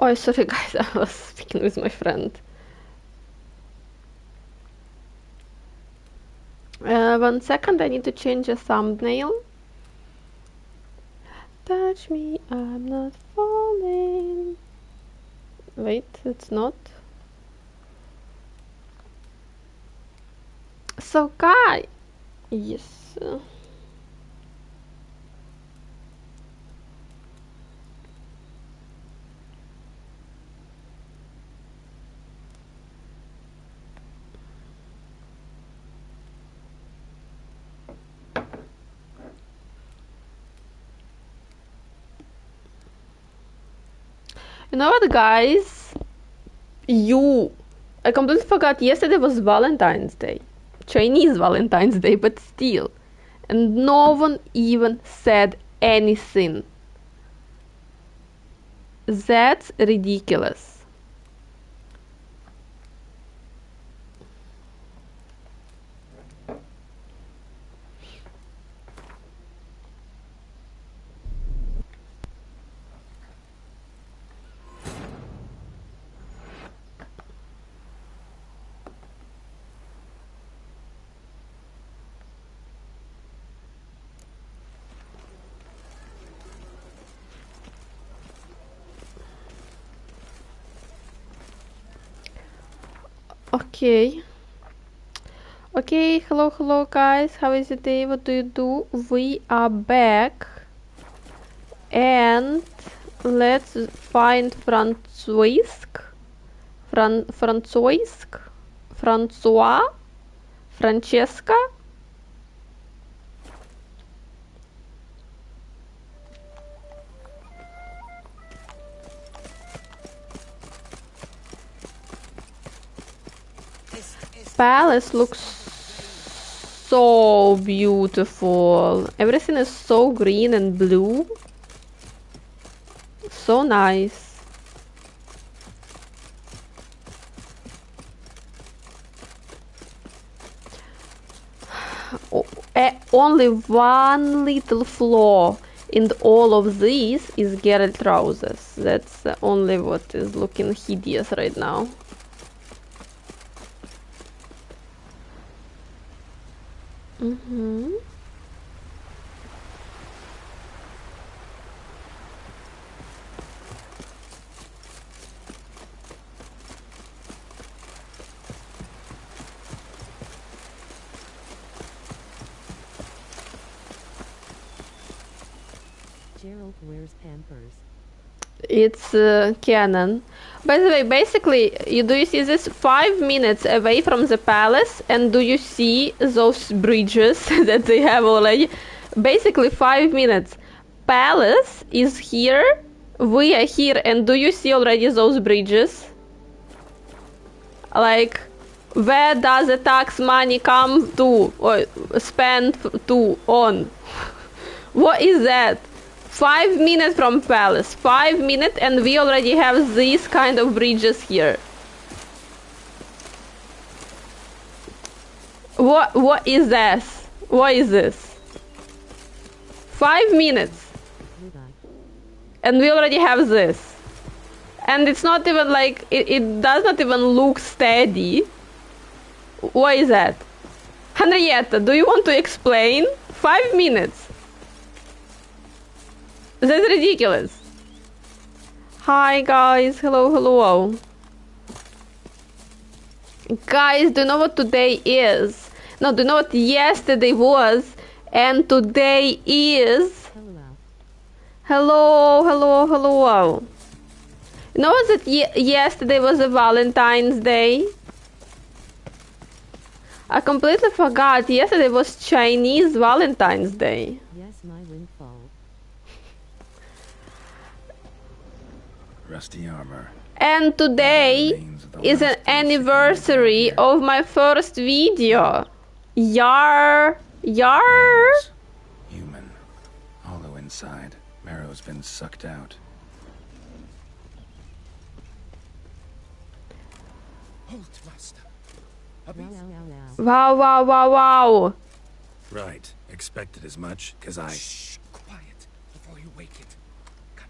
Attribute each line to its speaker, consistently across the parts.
Speaker 1: Oh, sorry guys, I was speaking with my friend. 1 second, I need to change the thumbnail. Touch me, I'm not falling. Wait, it's not. So guys, yes. You know what, guys? I completely forgot yesterday was Valentine's Day. Chinese Valentine's Day, but still. And no one even said anything. That's ridiculous. Okay. Okay, hello guys, how is your day? What do you do? We are back. And let's find Francois? Francesca? Palace looks so beautiful. Everything is so green and blue. So nice. Only one little flaw in all of these is Geralt trousers. That's only what is looking hideous right now.
Speaker 2: Geralt wears Pampers.
Speaker 1: It's canon. By the way, basically, do you see this 5 minutes away from the palace, and do you see those bridges that they have already? Basically 5 minutes. Palace is here, we are here, and do you see already those bridges? Like, where does the tax money come to, or spend to, on? What is that? 5 minutes from palace, 5 minutes, and we already have these kind of bridges here. What is this? What is this? 5 minutes. And we already have this. And it's not even like, it does not even look steady. What is that? Henrietta, do you want to explain? 5 minutes. That's ridiculous. Hi guys, hello. Guys, do you know what today is? No, do you know what yesterday was? And today is... Hello. You know that yesterday was a Valentine's Day? I completely forgot. Yesterday was Chinese Valentine's Day.
Speaker 2: Yes, my windfall.
Speaker 3: Rusty armor.
Speaker 1: And today is an anniversary of my first video. Yar.
Speaker 3: Human. Hollow inside. Marrow's been sucked out.
Speaker 4: Hold, master.
Speaker 1: Wow.
Speaker 3: Right. Expected as much, 'cause I...
Speaker 4: Shh, quiet, before you wake it. Come,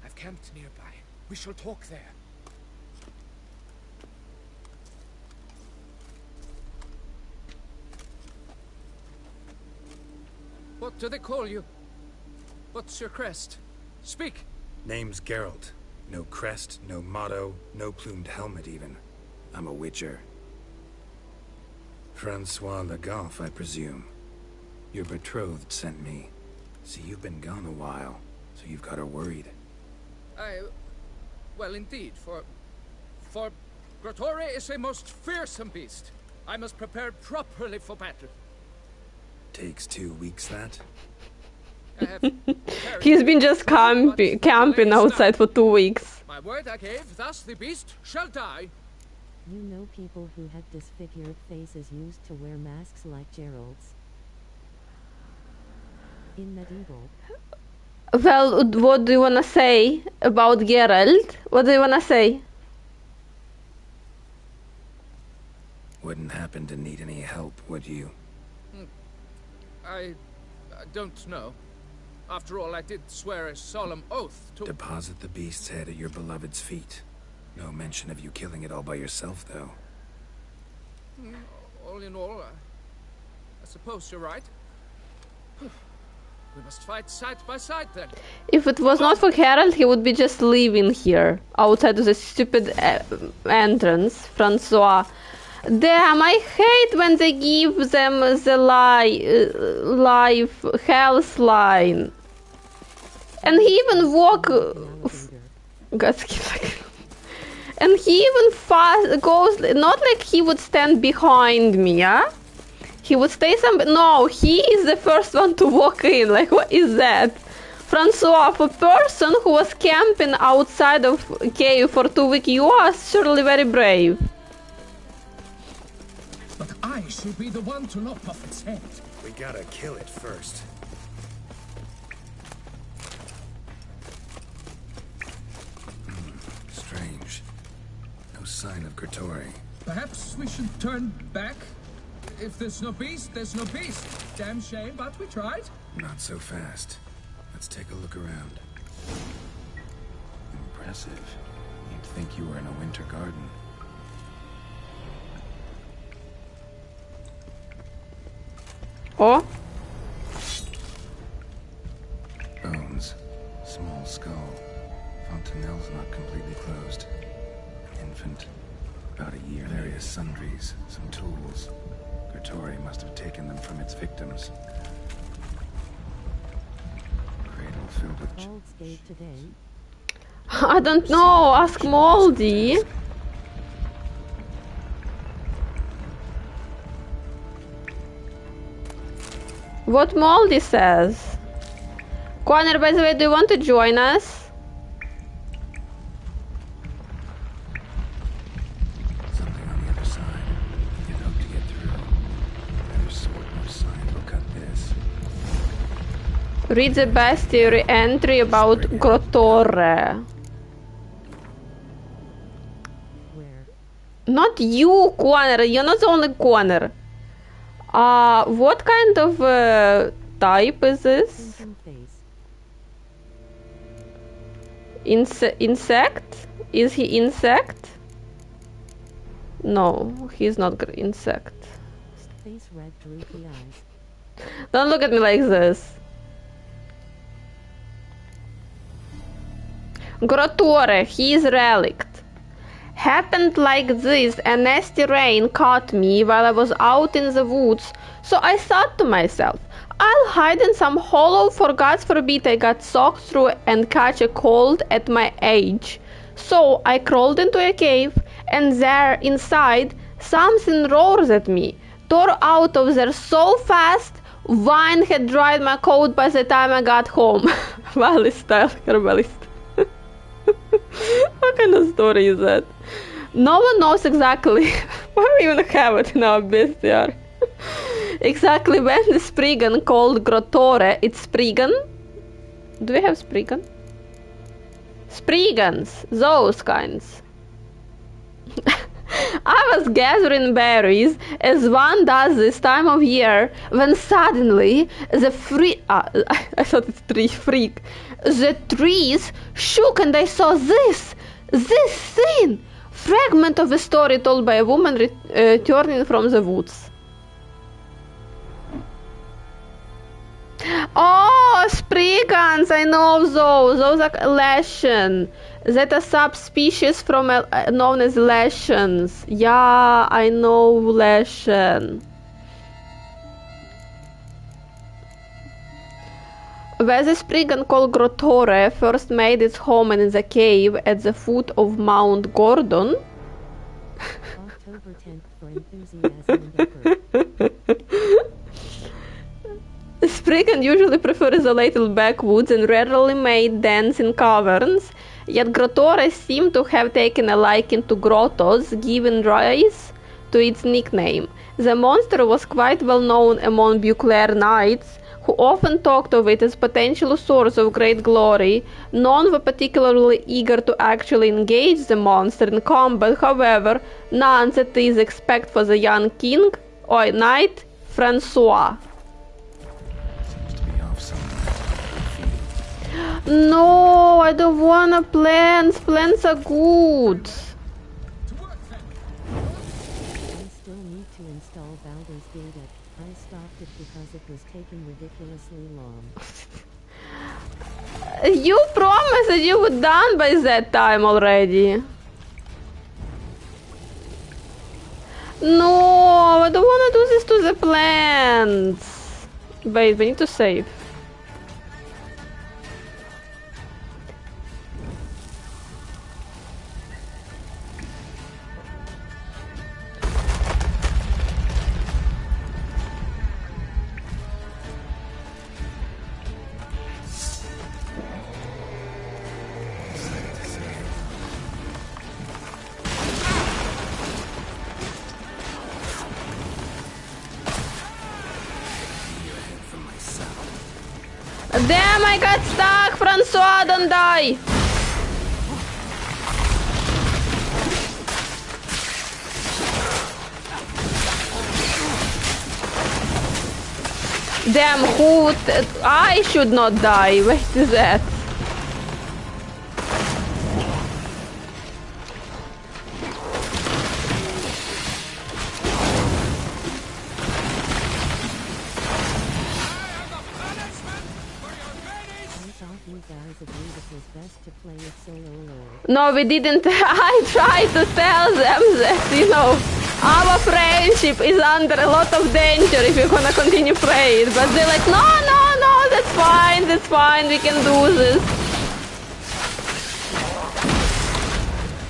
Speaker 4: I've camped nearby. We shall talk there. What do they call you? What's your crest? Speak.
Speaker 3: Name's Geralt. No crest, no motto, no plumed helmet even. I'm a witcher. Francois Le Goff, I presume. Your betrothed sent me. See, you've been gone a while, so you've got her worried.
Speaker 4: Well, indeed, for Grottore is a most fearsome beast. I must prepare properly for battle.
Speaker 3: Takes 2 weeks, that?
Speaker 4: I have
Speaker 1: He's been just camping outside for 2 weeks.
Speaker 4: my word I gave, thus the beast shall die.
Speaker 2: You know people who had disfigured faces used to wear masks like Gerald's. In medieval,
Speaker 1: Well, what do you wanna say about Geralt? What do you wanna say?
Speaker 3: Wouldn't happen to need any help, would you?
Speaker 4: I don't know. After all, I did swear a solemn oath to...
Speaker 3: Deposit the beast's head at your beloved's feet. No mention of you killing it all by yourself, though.
Speaker 4: All in all, I suppose you're right. We must fight side by side then.
Speaker 1: If it was not for Geralt, he would be just living here, outside of the stupid entrance, Francois. Damn, I hate when they give them the life health line. And he even walk... God, and he even fast goes... Not like he would stand behind me, yeah? He would stay no, he is the first one to walk in. Like, what is that? Francois, for a person who was camping outside of cave for 2 weeks, you are surely very brave.
Speaker 4: But I should be the one to lop off its head.
Speaker 3: We gotta kill it first. Strange. No sign of Grottore.
Speaker 4: Perhaps we should turn back? If there's no beast, there's no beast. Damn shame, but we tried.
Speaker 3: Not so fast. Let's take a look around. Impressive. You'd think you were in a winter garden.
Speaker 1: Oh?
Speaker 3: Bones. Small skull. Fontanelle's not completely closed. Infant. About a year. Various sundries. Some tools. Grottore must have taken them from its victims. Cradle filled with...
Speaker 2: Bald's gave today.
Speaker 1: I don't know, ask Moldy. What Moldy says. Connor, by the way, do you want to join us?
Speaker 3: Something on the other side. You'd hope to get through. Neither sword nor sign will cut this.
Speaker 1: Read the bestiary entry about Grottore.
Speaker 2: Where?
Speaker 1: Not you, Connor. You're not the only Connor. What kind of type is this?
Speaker 2: Thinking face.
Speaker 1: Insect? Is he insect? No, he's not insect.
Speaker 2: Face red droopy eyes.
Speaker 1: Don't look at me like this. Grottore, he is relict. Happened like this, a nasty rain caught me while I was out in the woods, so I thought to myself, I'll hide in some hollow, for God forbid I got soaked through and catch a cold at my age. So I crawled into a cave, and there inside something roars at me. Tore out of there so fast, wine had dried my coat by the time I got home. Valley style herbalist. What kind of story is that? No one knows exactly why we even have it in our bestiary. Exactly when the Spriggan called Grottore, it's Spriggan? Do we have Spriggan? Spriggans, those kinds. I was gathering berries, as one does this time of year, when suddenly the I thought it's tree freak. The trees shook and I saw this thing. Fragment of a story told by a woman returning from the woods. Oh, Spriggans, I know those. Those are Lashen. That a subspecies from known as Lashens. Yeah, I know Lashen. Where the Spriggan called Grottore first made its home in the cave at the foot of Mount Gordon.
Speaker 2: October 10th for enthusiasm and effort.
Speaker 1: Spriggan usually prefer isolated backwoods and rarely made dens in caverns, yet Grottore seemed to have taken a liking to grottos, giving rise to its nickname. The monster was quite well known among Beauclair knights, who often talked of it as potential source of great glory. None were particularly eager to actually engage the monster in combat, however, none that is expect for the young king or knight Francois.
Speaker 3: Seems to be off somewhere.
Speaker 1: No, I don't wanna plants. Plants are good.
Speaker 4: To work then.
Speaker 2: I still need to install Baldur's Gate. I stopped it because it was taking ridiculously long.
Speaker 1: You promised that you were done by that time already. No, I don't wanna do this to the plants. Wait, we need to save. Damn, I got stuck! Francois, don't die! Damn, I should not die. Wait, is that? No, we didn't. I tried to tell them that, you know, our friendship is under a lot of danger if you're gonna continue playing. But they're like, no, that's fine, we can do this.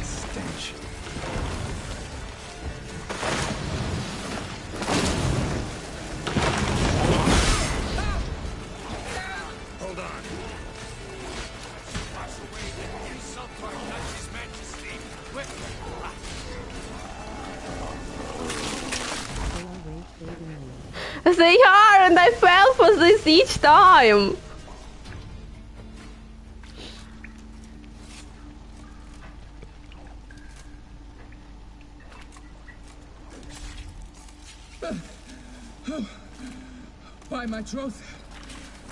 Speaker 3: Stench. Hold on.
Speaker 4: Pass away the insult to our Duchess Majesty.
Speaker 1: They are, and I fell for this each time.
Speaker 4: By my troth,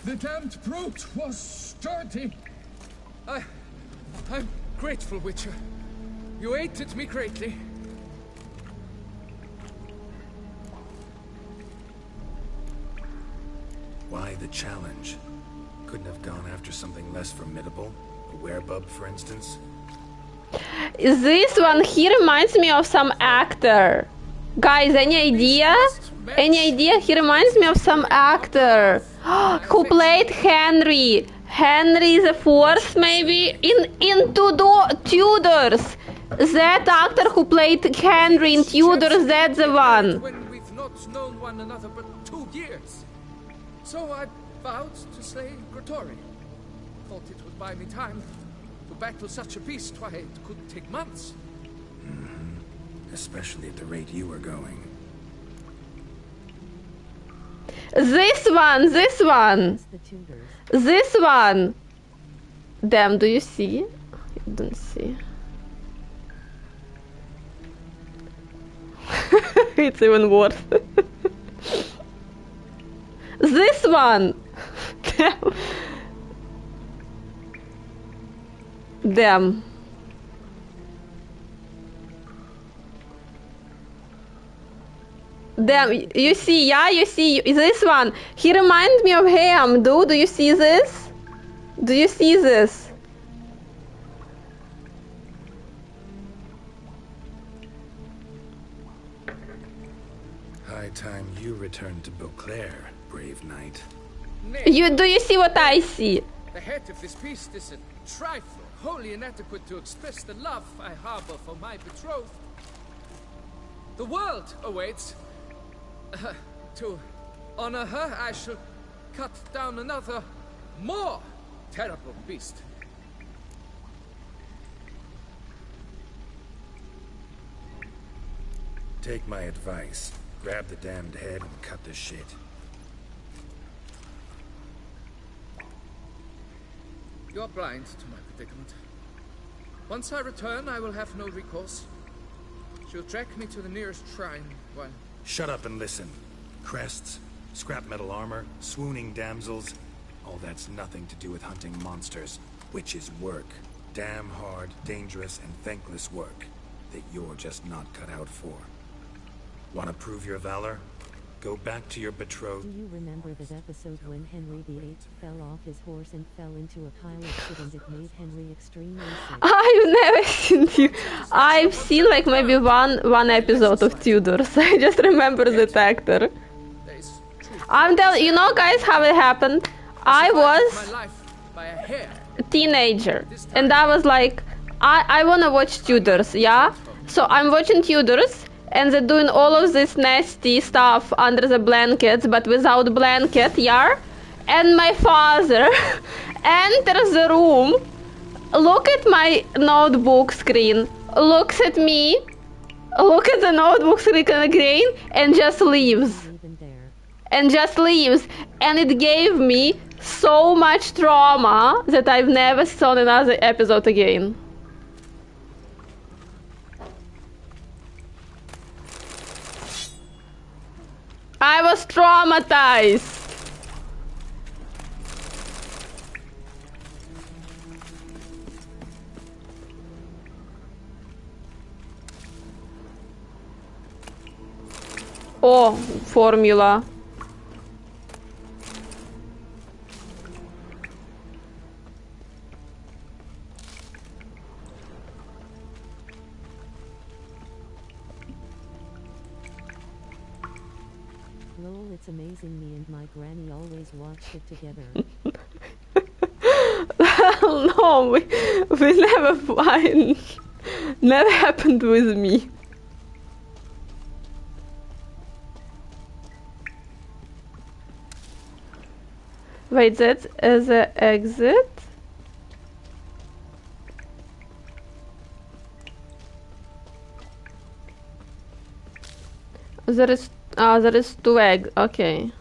Speaker 4: the damned brute was sturdy. I'm grateful, Witcher. You aided me greatly.
Speaker 3: Why the challenge? Couldn't have gone after something less formidable? A werebub, for instance?
Speaker 1: This one, he reminds me of some actor. Guys, any idea? Any idea? He reminds me of some actor who played Henry. Henry the Fourth, maybe? In Tudors. That actor who played Henry in Tudors, that's the one.
Speaker 4: When we've not known one another but 2 years. So I vowed to slay Grottore. Thought it would buy me time. To battle such a beast, why, it could take months.
Speaker 3: Especially at the rate you were going.
Speaker 1: This one.
Speaker 2: The Tudors.
Speaker 1: This one. Damn, do you see? You don't see. It's even worse. This one. Damn. Damn, you see, yeah, you see, this one. He reminds me of him, dude. Do you see this? Do you see this?
Speaker 3: High time you returned to Beauclair, brave knight.
Speaker 4: Nay,
Speaker 1: Do you see what I see?
Speaker 4: the head of this beast is a trifle, wholly inadequate to express the love I harbor for my betrothed. The world awaits. To honor her, I shall cut down another, more terrible beast.
Speaker 3: Take my advice. Grab the damned head and cut the shit.
Speaker 4: You're blind to my predicament. Once I return, I will have no recourse. She'll track me to the nearest shrine while...
Speaker 3: Shut up and listen. Crests, scrap metal armor, swooning damsels. All that's nothing to do with hunting monsters, which is work. Damn hard, dangerous, and thankless work that you're just not cut out for. Want to prove your valor? Go back to your
Speaker 2: Do
Speaker 3: betrothed.
Speaker 2: you remember that episode when Henry VIII fell off his horse and fell into a pile of shit and it made Henry extremely sick?
Speaker 1: I've never seen you. I've seen like maybe one episode of Tudors. I just remember that actor.
Speaker 4: There is truth.
Speaker 1: I'm telling you know, guys, how it happened. I
Speaker 4: Survived
Speaker 1: was
Speaker 4: my life by a hair.
Speaker 1: a teenager, and I was like, I wanna watch Tudors, yeah. So I'm watching Tudors, and they're doing all of this nasty stuff under the blankets, but without blanket, yeah. And my father enters the room, look at my notebook screen, looks at me, look at the notebook screen again, and just leaves.
Speaker 2: Even there.
Speaker 1: And just leaves. And it gave me so much trauma that I've never saw another episode again. I was traumatized. Oh, formula.
Speaker 2: Lol, it's amazing me and my granny always watched it together.
Speaker 1: No, we never find. Never happened with me. Wait, that's the exit? There is two eggs, okay.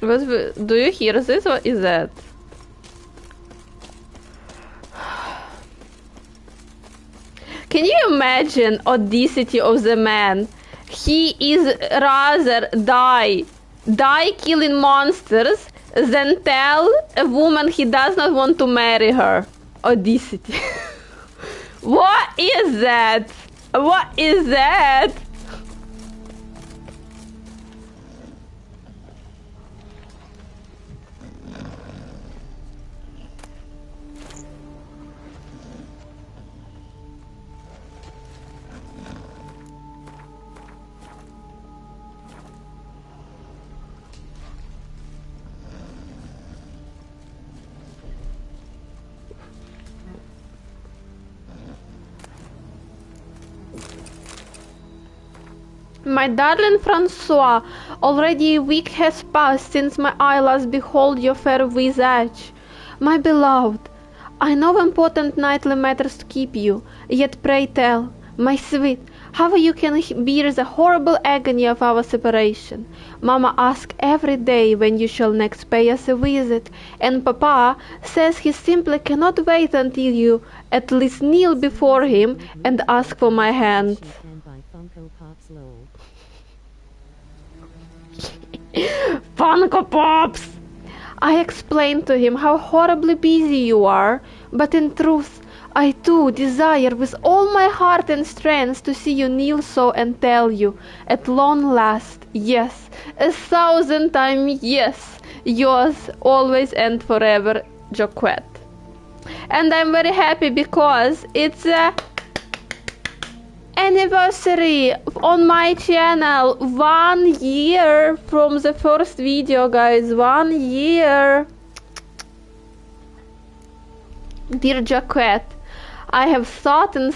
Speaker 1: Do you hear this? What is that? Can you imagine audacity of the man? He is rather die killing monsters than tell a woman he does not want to marry her. Audacity. What is that? What is that? My darling Francois, already a week has passed since my eye last beheld your fair visage. My beloved, I know important nightly matters to keep you, yet pray tell, my sweet, How you can bear the horrible agony of our separation. Mama asks every day when you shall next pay us a visit, and Papa says he simply cannot wait until you at least kneel before him and ask for my hand. Funko Pops! I explained to him how horribly busy you are, but in truth, I too desire with all my heart and strength to see you kneel so and tell you, at long last, yes, 1,000 times yes, yours always and forever, Joquette. And I'm very happy because it's a anniversary on my channel. 1 year from the first video, guys. 1 year. Dear Jaquette, I have thought and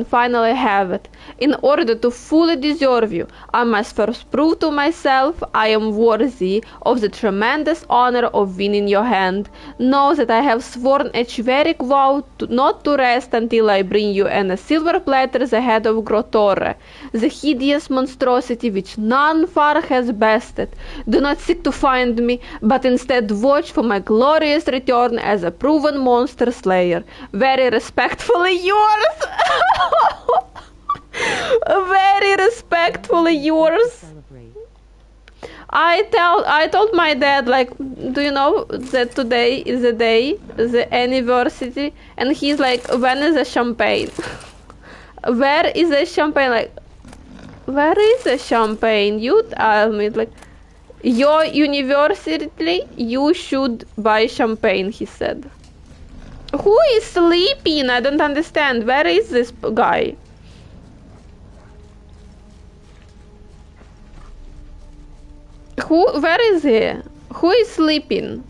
Speaker 1: finally have it. In order to fully deserve you, I must first prove to myself I am worthy of the tremendous honor of winning your hand. Know that I have sworn a chivalric vow not to rest until I bring you on a silver platter the head of Grotore, the hideous monstrosity which none far has bested. Do not seek to find me, but instead watch for my glorious return as a proven monster slayer. Very respectfully yours. Very respectfully yours. I told my dad, like, do you know that today is the day, the anniversary? And he's like, when is the champagne? Where is the champagne? Like, where is the champagne? You tell me, like, your university, you should buy champagne, he said. Who is sleeping? I don't understand. Where is this guy? Where is he? Who is sleeping?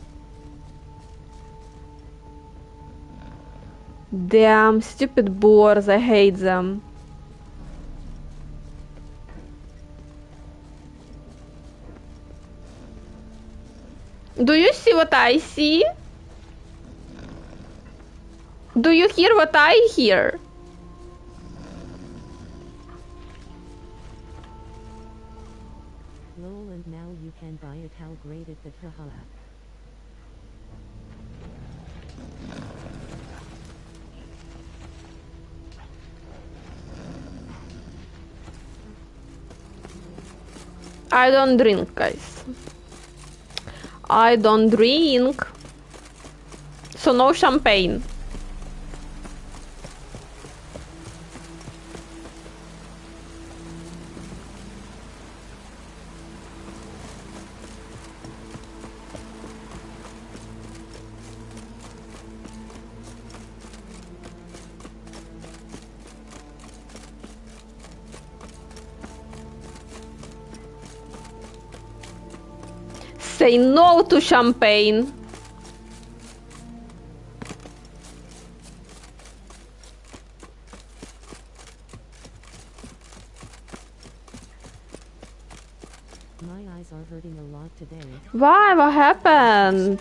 Speaker 1: Damn, stupid boars, I hate them. Do you see what I see? Do you hear what I hear?
Speaker 2: Lol, and now you can buy it. How great it is, haha.
Speaker 1: I don't drink, guys. I don't drink. So no champagne. Say no to champagne.
Speaker 2: My eyes are hurting a lot today.
Speaker 1: Why? What happened?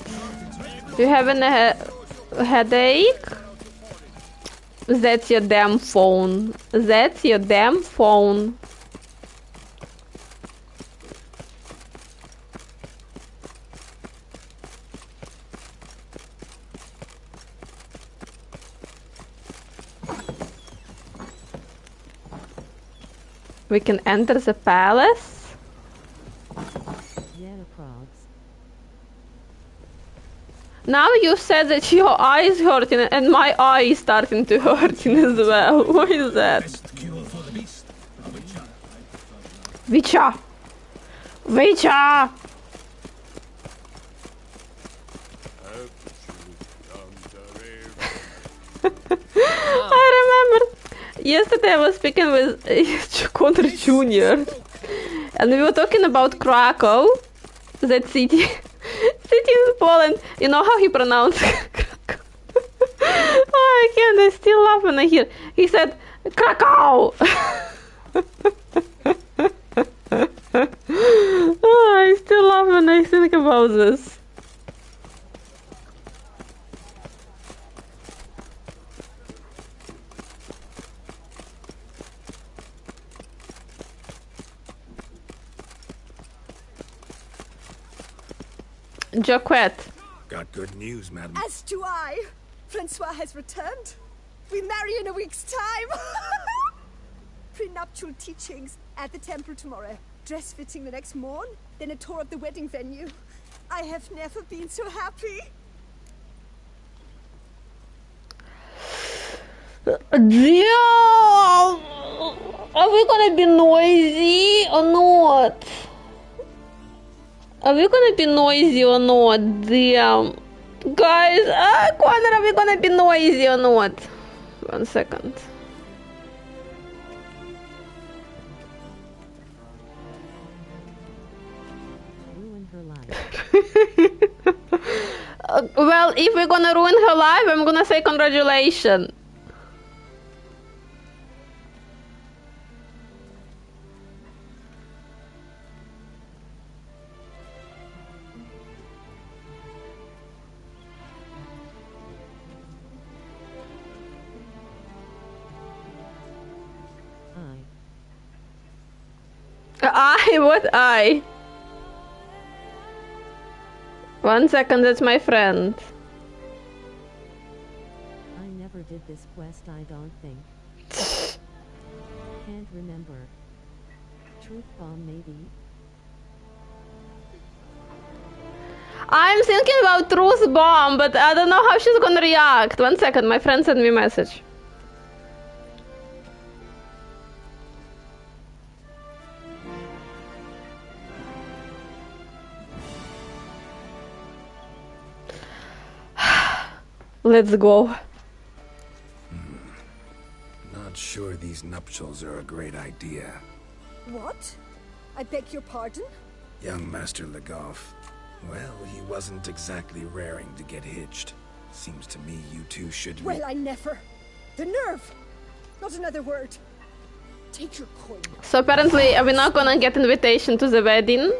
Speaker 1: You having a headache? That's your damn phone. That's your damn phone. We can enter the palace.
Speaker 2: Yeah, frogs.
Speaker 1: Now you said that your eye is hurting and my eye is starting to hurting as well. What is that? Vicha! Vicha! I remember yesterday I was speaking with Connor Jr. and we were talking about Krakow, that city, city in Poland. You know how he pronounced Krakow? Oh, I can't. I still laugh when I hear. He said Krakow. Oh, I still laugh when I think about this. Jacquette.
Speaker 3: Got good news, madam.
Speaker 5: As do I. Francois has returned. We marry in a week's time. Prenuptial teachings at the temple tomorrow. Dress fitting the next morn. Then a tour of the wedding venue. I have never been so happy.
Speaker 1: Damn! Are we gonna be noisy or not? Are we gonna be noisy or not? Damn. Guys, Connor, are we gonna be noisy or not? 1 second.
Speaker 2: Ruin her life.
Speaker 1: Well, if we're gonna ruin her life, I'm gonna say congratulations. What I? 1 second, that's my friend.
Speaker 2: I never did this quest, I don't think. Can't remember. Truth bomb, maybe.
Speaker 1: I'm thinking about Truth Bomb, but I don't know how she's gonna react. 1 second, my friend sent me a message. Let's go.
Speaker 3: Not sure these nuptials are a great idea.
Speaker 5: What? I beg your pardon?
Speaker 3: Young Master Legoff. Well, he wasn't exactly raring to get hitched. Seems to me you two should...
Speaker 5: Well, I never. The nerve! Not another word. Take your coin.
Speaker 1: So apparently we're not gonna get invitation to the wedding.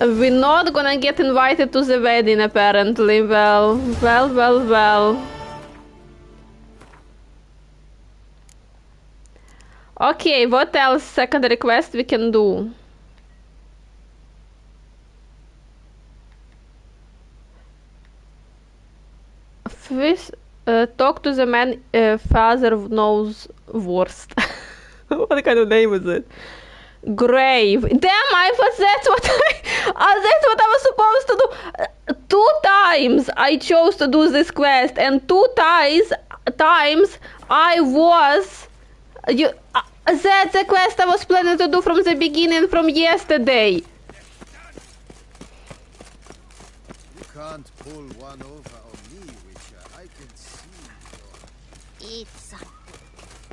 Speaker 1: We're not gonna get invited to the wedding apparently. Well. Okay, what else second request we can do? First, talk to the man father knows worst. What kind of name is it? Grave. Damn, I thought that's what that's what I was supposed to do. 2 times I chose to do this quest, and 2 times I was that's the quest I was planning to do from the beginning, from yesterday.
Speaker 6: You can't pull one over on me, Witcher. I can see your...
Speaker 7: Eat something.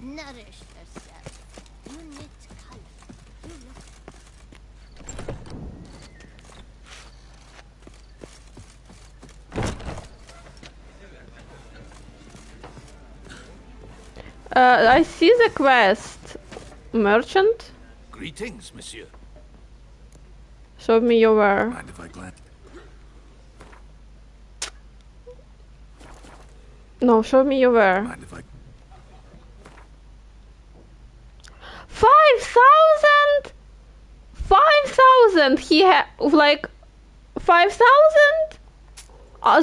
Speaker 7: Nourish yourself. You need color. You look.
Speaker 1: I see the quest. Merchant?
Speaker 4: Greetings, monsieur.
Speaker 1: Show me your where.
Speaker 3: Mind if I glance?
Speaker 1: No, show me your where.
Speaker 3: Mind if I...
Speaker 1: 5,000? 5,000? He had like 5,000?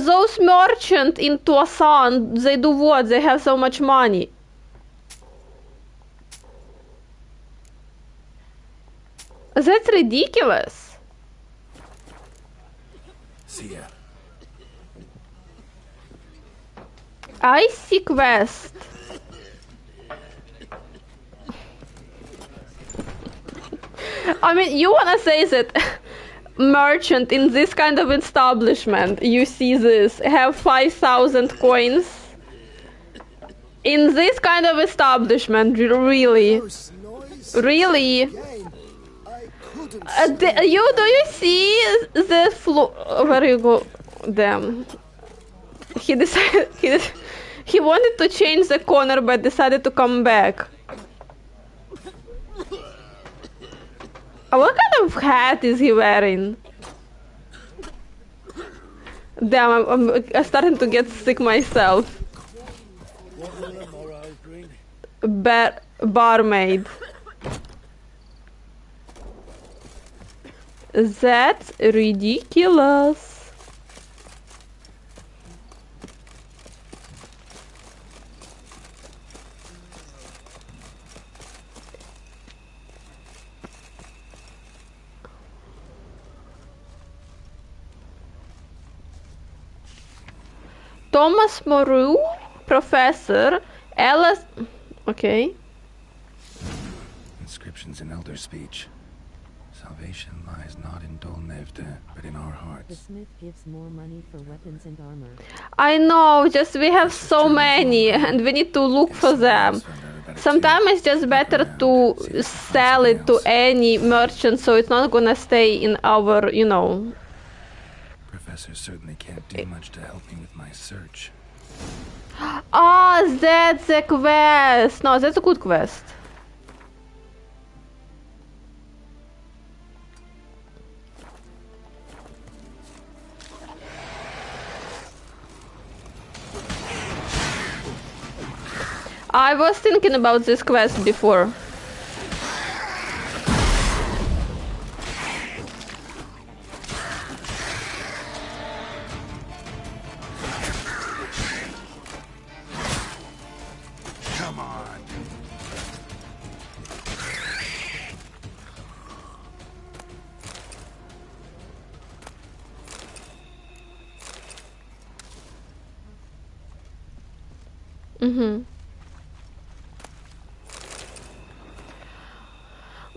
Speaker 1: Those merchants in Toussaint, they do what? They have so much money. That's ridiculous.
Speaker 3: See ya.
Speaker 1: I see quest. I mean, you wanna say that merchant in this kind of establishment, you see this, have 5,000 coins? In this kind of establishment, really? Really? Do you see the floor? Where you go? Damn. He decided he wanted to change the corner, but decided to come back. What kind of hat is he wearing? Damn, I'm starting to get sick myself. Barmaid. That's ridiculous. Thomas Moreau, professor, Alice. Okay.
Speaker 3: Inscriptions in elder speech. Salvation lies not in Dolnevde, but in our
Speaker 2: The
Speaker 3: hearts.
Speaker 2: smith gives more money for weapons and armor.
Speaker 1: I know, just we have so many and we need to look
Speaker 3: And
Speaker 1: for
Speaker 3: somebody
Speaker 1: them.
Speaker 3: else found out about it
Speaker 1: Sometimes
Speaker 3: too.
Speaker 1: it's just
Speaker 3: Look
Speaker 1: better
Speaker 3: around,
Speaker 1: to
Speaker 3: see if we can find
Speaker 1: sell
Speaker 3: something
Speaker 1: it to
Speaker 3: else.
Speaker 1: any merchant so it's not gonna stay in our, you know.
Speaker 3: Professor certainly can't do much to help me with my search.
Speaker 1: Ah, that's a quest. No, that's a good quest. I was thinking about this quest before.
Speaker 3: Come on!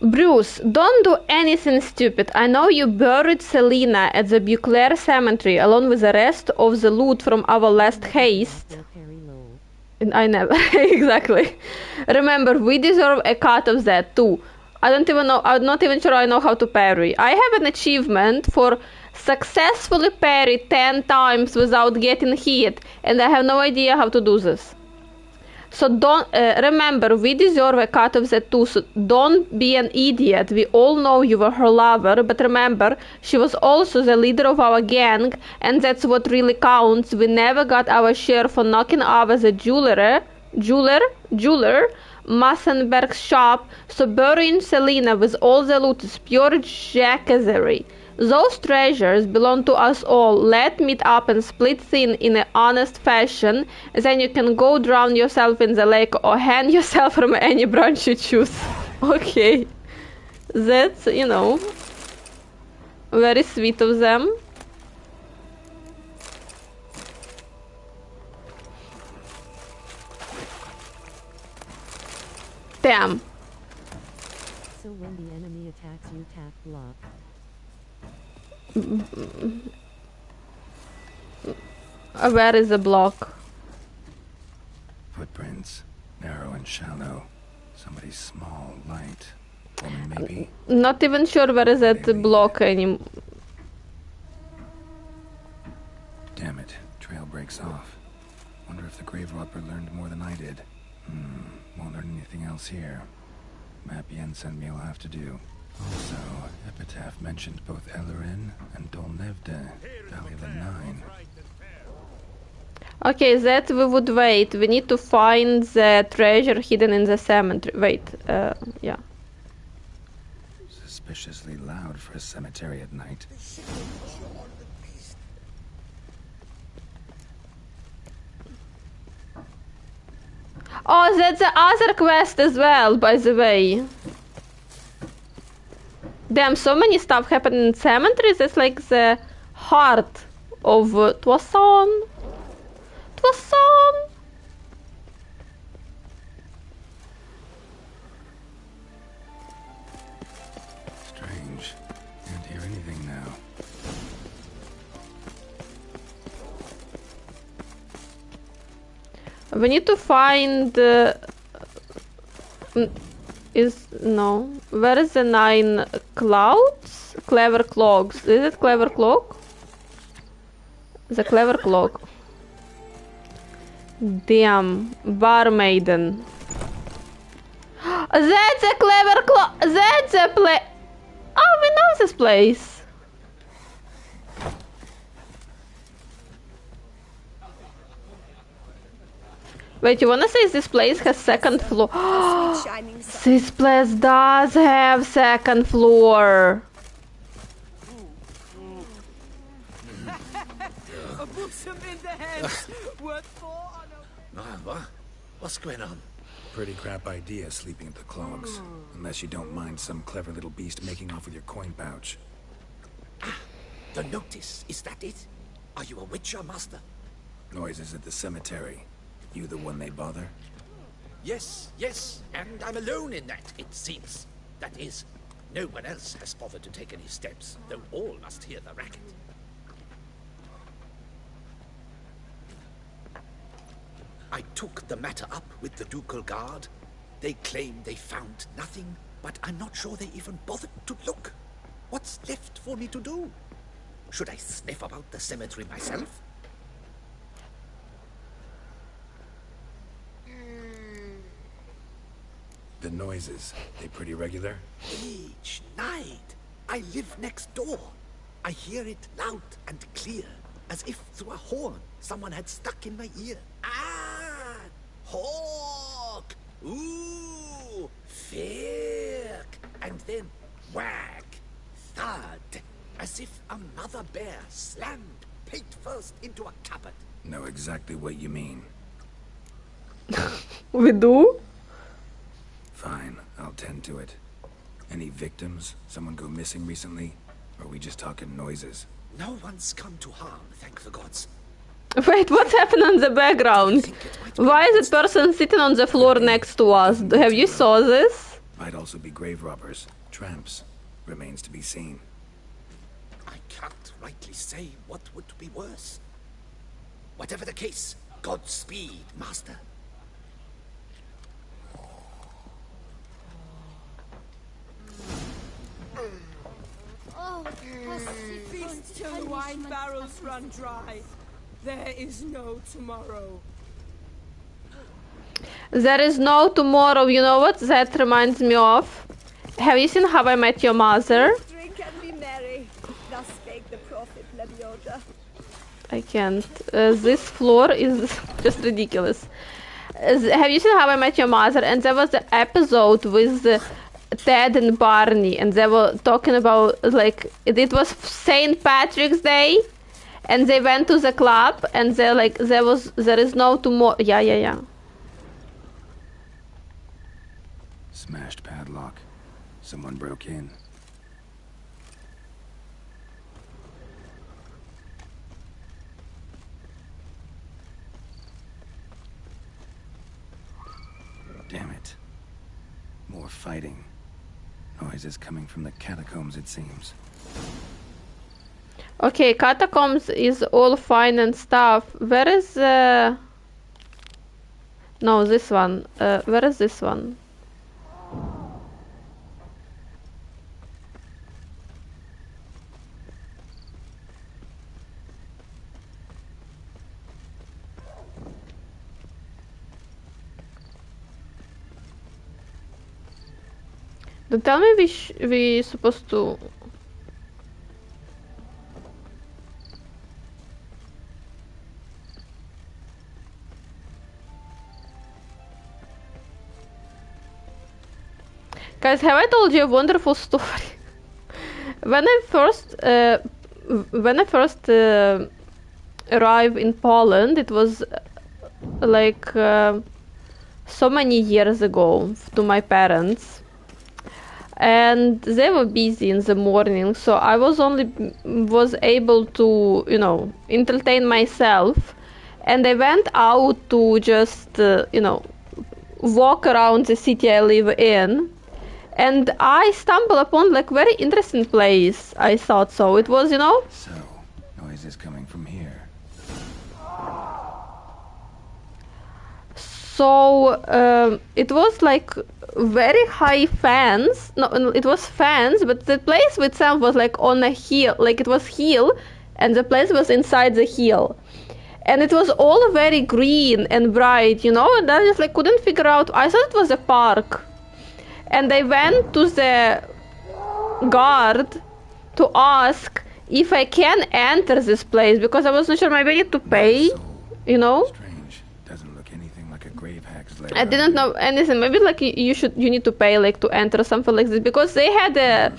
Speaker 1: Bruce, don't do anything stupid. I know you buried Selena at the Beauclair Cemetery along with the rest of the loot from our last heist.
Speaker 2: Or Perry Lowe.
Speaker 1: And I never. Exactly. Remember, we deserve a cut of that too. I don't even know. I'm not even sure I know how to parry. I have an achievement for successfully parry 10 times without getting hit, and I have no idea how to do this. So don't remember, we deserve a cut of that too. So don't be an idiot. We all know you were her lover, but remember, she was also the leader of our gang, and that's what really counts. We never got our share for knocking over the jeweler, Massenberg's shop. So burying Selena with all the loot is pure jackazery. Those treasures belong to us all. Let's meet up and split thin in an honest fashion. Then you can go drown yourself in the lake or hang yourself from any branch you choose. Okay. That's, you know, very sweet of them. Damn.
Speaker 2: So when the enemy attacks you, tap block.
Speaker 1: Where is the block?
Speaker 3: Footprints, narrow and shallow. Somebody small, light. Woman, maybe?
Speaker 1: Not even sure where is that block anymore.
Speaker 3: Damn it, trail breaks off. Wonder if the grave robber learned more than I did. Won't learn anything else here. Map Yen sent me will have to do. Also, Epitaph mentioned both Ellerin and Dolnevde, Valley of the Nine.
Speaker 1: Okay, that we would wait. We need to find the treasure hidden in the cemetery. Wait, yeah.
Speaker 3: Suspiciously loud for a cemetery at night.
Speaker 1: Oh, that's the other quest as well, by the way. Damn, so many stuff happening in cemeteries. That's like the heart of Toussaint. Toussaint!
Speaker 3: Strange. Can't hear anything now.
Speaker 1: We need to find... no. Where is the 9 clouds? Clever clogs. Is it clever cloak? The clever cloak. Damn. Bar maiden. That's a clever cloak. That's a place. Oh, we know this place. Wait, you wanna say this place has second floor?
Speaker 5: Sweet shining sun.
Speaker 1: This place does have second floor.
Speaker 8: Shoot him in the head. What for?
Speaker 9: What's going on?
Speaker 3: Pretty crap idea sleeping at the clogs. Unless you don't mind some clever little beast making off with your coin pouch.
Speaker 9: The notice, is that it? Are you a witcher, master?
Speaker 3: Noises at the cemetery. You the one they bother?
Speaker 9: Yes, and I'm alone in that, it seems. That is, no one else has bothered to take any steps, though all must hear the racket. I took the matter up with the ducal guard. They claim they found nothing, but I'm not sure they even bothered to look. What's left for me to do? Should I sniff about the cemetery myself?
Speaker 3: The noises, they pretty regular?
Speaker 9: Each night. I live next door. I hear it loud and clear, as if through a horn someone had stuck in my ear. Ah! Hawk! Ooh! Firk! And then whack! Thud! As if another bear slammed pate first into a cupboard.
Speaker 3: Know exactly what you mean.
Speaker 1: We do?
Speaker 3: Fine, I'll tend to it. Any victims? Someone go missing recently? Or are we just talking noises?
Speaker 9: No one's come to harm, thank the gods.
Speaker 1: Wait, what's happening in the background? Why is that person sitting on the floor next to us? Have you saw this?
Speaker 3: Might also be grave robbers, tramps. Remains to be seen.
Speaker 9: I can't rightly say what would be worse. Whatever the case, Godspeed, master.
Speaker 7: Oh,
Speaker 8: Feast till the wine barrels run dry. There is no tomorrow.
Speaker 1: There is no tomorrow. You know what that reminds me of? Have you seen How I Met Your Mother?
Speaker 5: Drink and be merry. Thus spake the prophet Lebioda.
Speaker 1: I can't. This floor is just ridiculous. Have you seen How I Met Your Mother? And there was the episode with Ted and Barney, and they were talking about, like, it was St. Patrick's Day, and they went to the club, and they're like, there is no tomorrow. Yeah.
Speaker 3: Smashed padlock. Someone broke in. Damn it. More fighting. Noises coming from the catacombs, it seems.
Speaker 1: Okay, catacombs is all fine and stuff. Where is no, this one. Where is this one? Don't tell me we supposed to. Guys, have I told you a wonderful story? When I first arrived in Poland, it was like so many years ago to my parents, and they were busy in the morning, so I was able to, you know, entertain myself, and I went out to just walk around the city I live in. And I stumbled upon like very interesting place. I thought so. It was,
Speaker 3: So, noises coming from here.
Speaker 1: So it was like very high fence. No, it was fence, but the place itself was like on a hill. Like it was hill, and the place was inside the hill. And it was all very green and bright, And I just like couldn't figure out. I thought it was a park. And I went to the guard to ask if I can enter this place, because I was not sure, maybe I need to pay,
Speaker 3: Strange. Doesn't look anything like a grave hack's lair.
Speaker 1: I didn't know anything. Maybe like you need to pay like to enter something like this, because they had a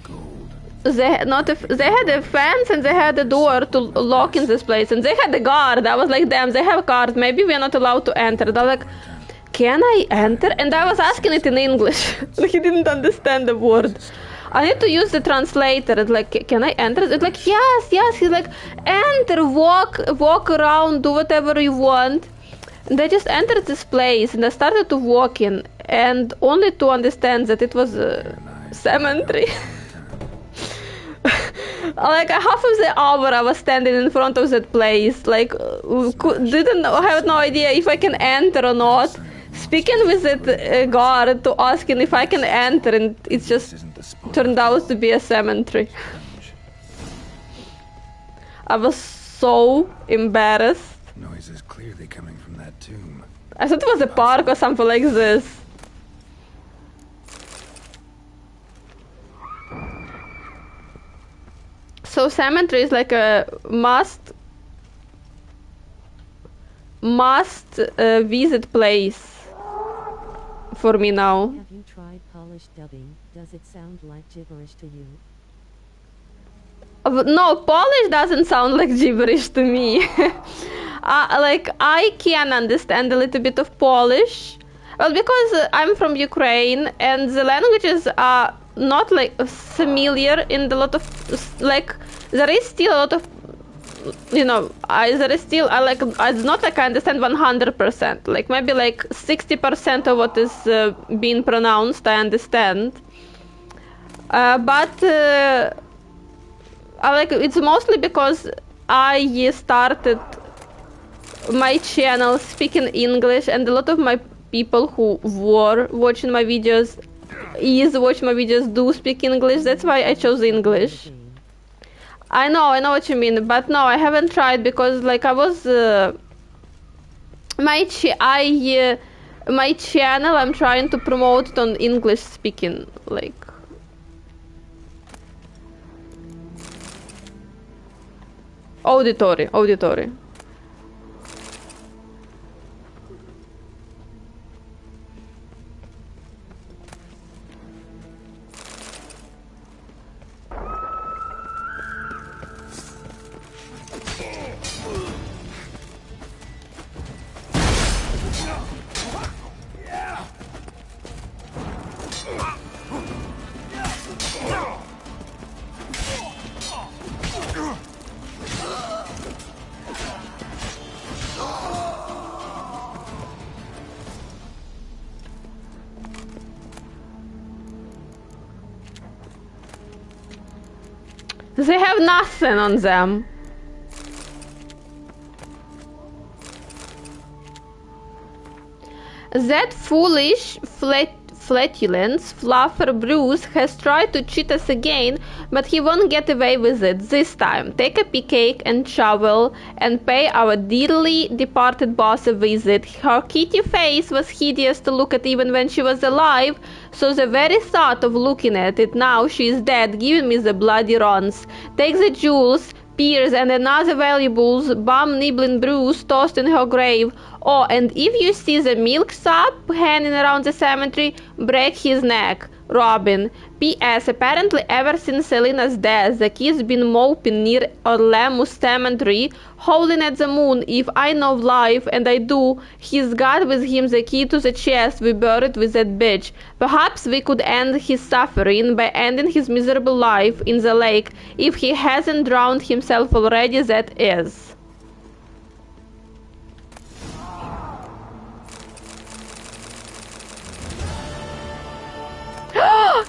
Speaker 3: gold.
Speaker 1: They had a fence and they had a door to lock in this place, and they had a guard. I was like, damn, they have a guard. Maybe we are not allowed to enter. They're like, can I enter? And I was asking it in English. He didn't understand the word. I need to use the translator. It's like, can I enter? It's like, yes. He's like, enter, walk around, do whatever you want. And I just entered this place and I started to walk in, and only to understand that it was a cemetery. Like half of the hour I was standing in front of that place, like I had no idea if I can enter or not. Speaking with that guard to asking if I can enter, and it just turned out to be a cemetery. I was so embarrassed.
Speaker 3: Noise is clearly coming from that tomb.
Speaker 1: I thought it was a park or something like this. So cemetery is like a must visit place for me now.
Speaker 2: Have you tried Polish dubbing? Does it sound like gibberish to you?
Speaker 1: No, Polish doesn't sound like gibberish to me. Like I can understand a little bit of Polish, well, because I'm from Ukraine and the languages are not like familiar in a lot of, like there is still a lot of, there is still it's not like I understand 100%, like maybe like 60% of what is being pronounced I understand, but it's mostly because I started my channel speaking English, and a lot of my people who were watching my videos do speak English. That's why I chose English. I know what you mean, but no, I haven't tried because like I was my channel I'm trying to promote it on English speaking, like auditory. They have nothing on them. That foolish flatulence fluffer Bruce has tried to cheat us again, but he won't get away with it this time. Take a pick and shovel and pay our dearly departed boss a visit. Her kitty face was hideous to look at even when she was alive, so the very thought of looking at it now she is dead giving me the bloody runs. Take the jewels, pears and another valuables, bum nibbling Bruce tossed in her grave. Oh, and if you see the milksop hanging around the cemetery, break his neck. Robin. P.S. Apparently ever since Selena's death, the kid's been moping near Orlemus Cemetery, howling at the moon. If I know life, and I do, he's got with him the key to the chest we buried with that bitch. Perhaps we could end his suffering by ending his miserable life in the lake, if he hasn't drowned himself already, that is.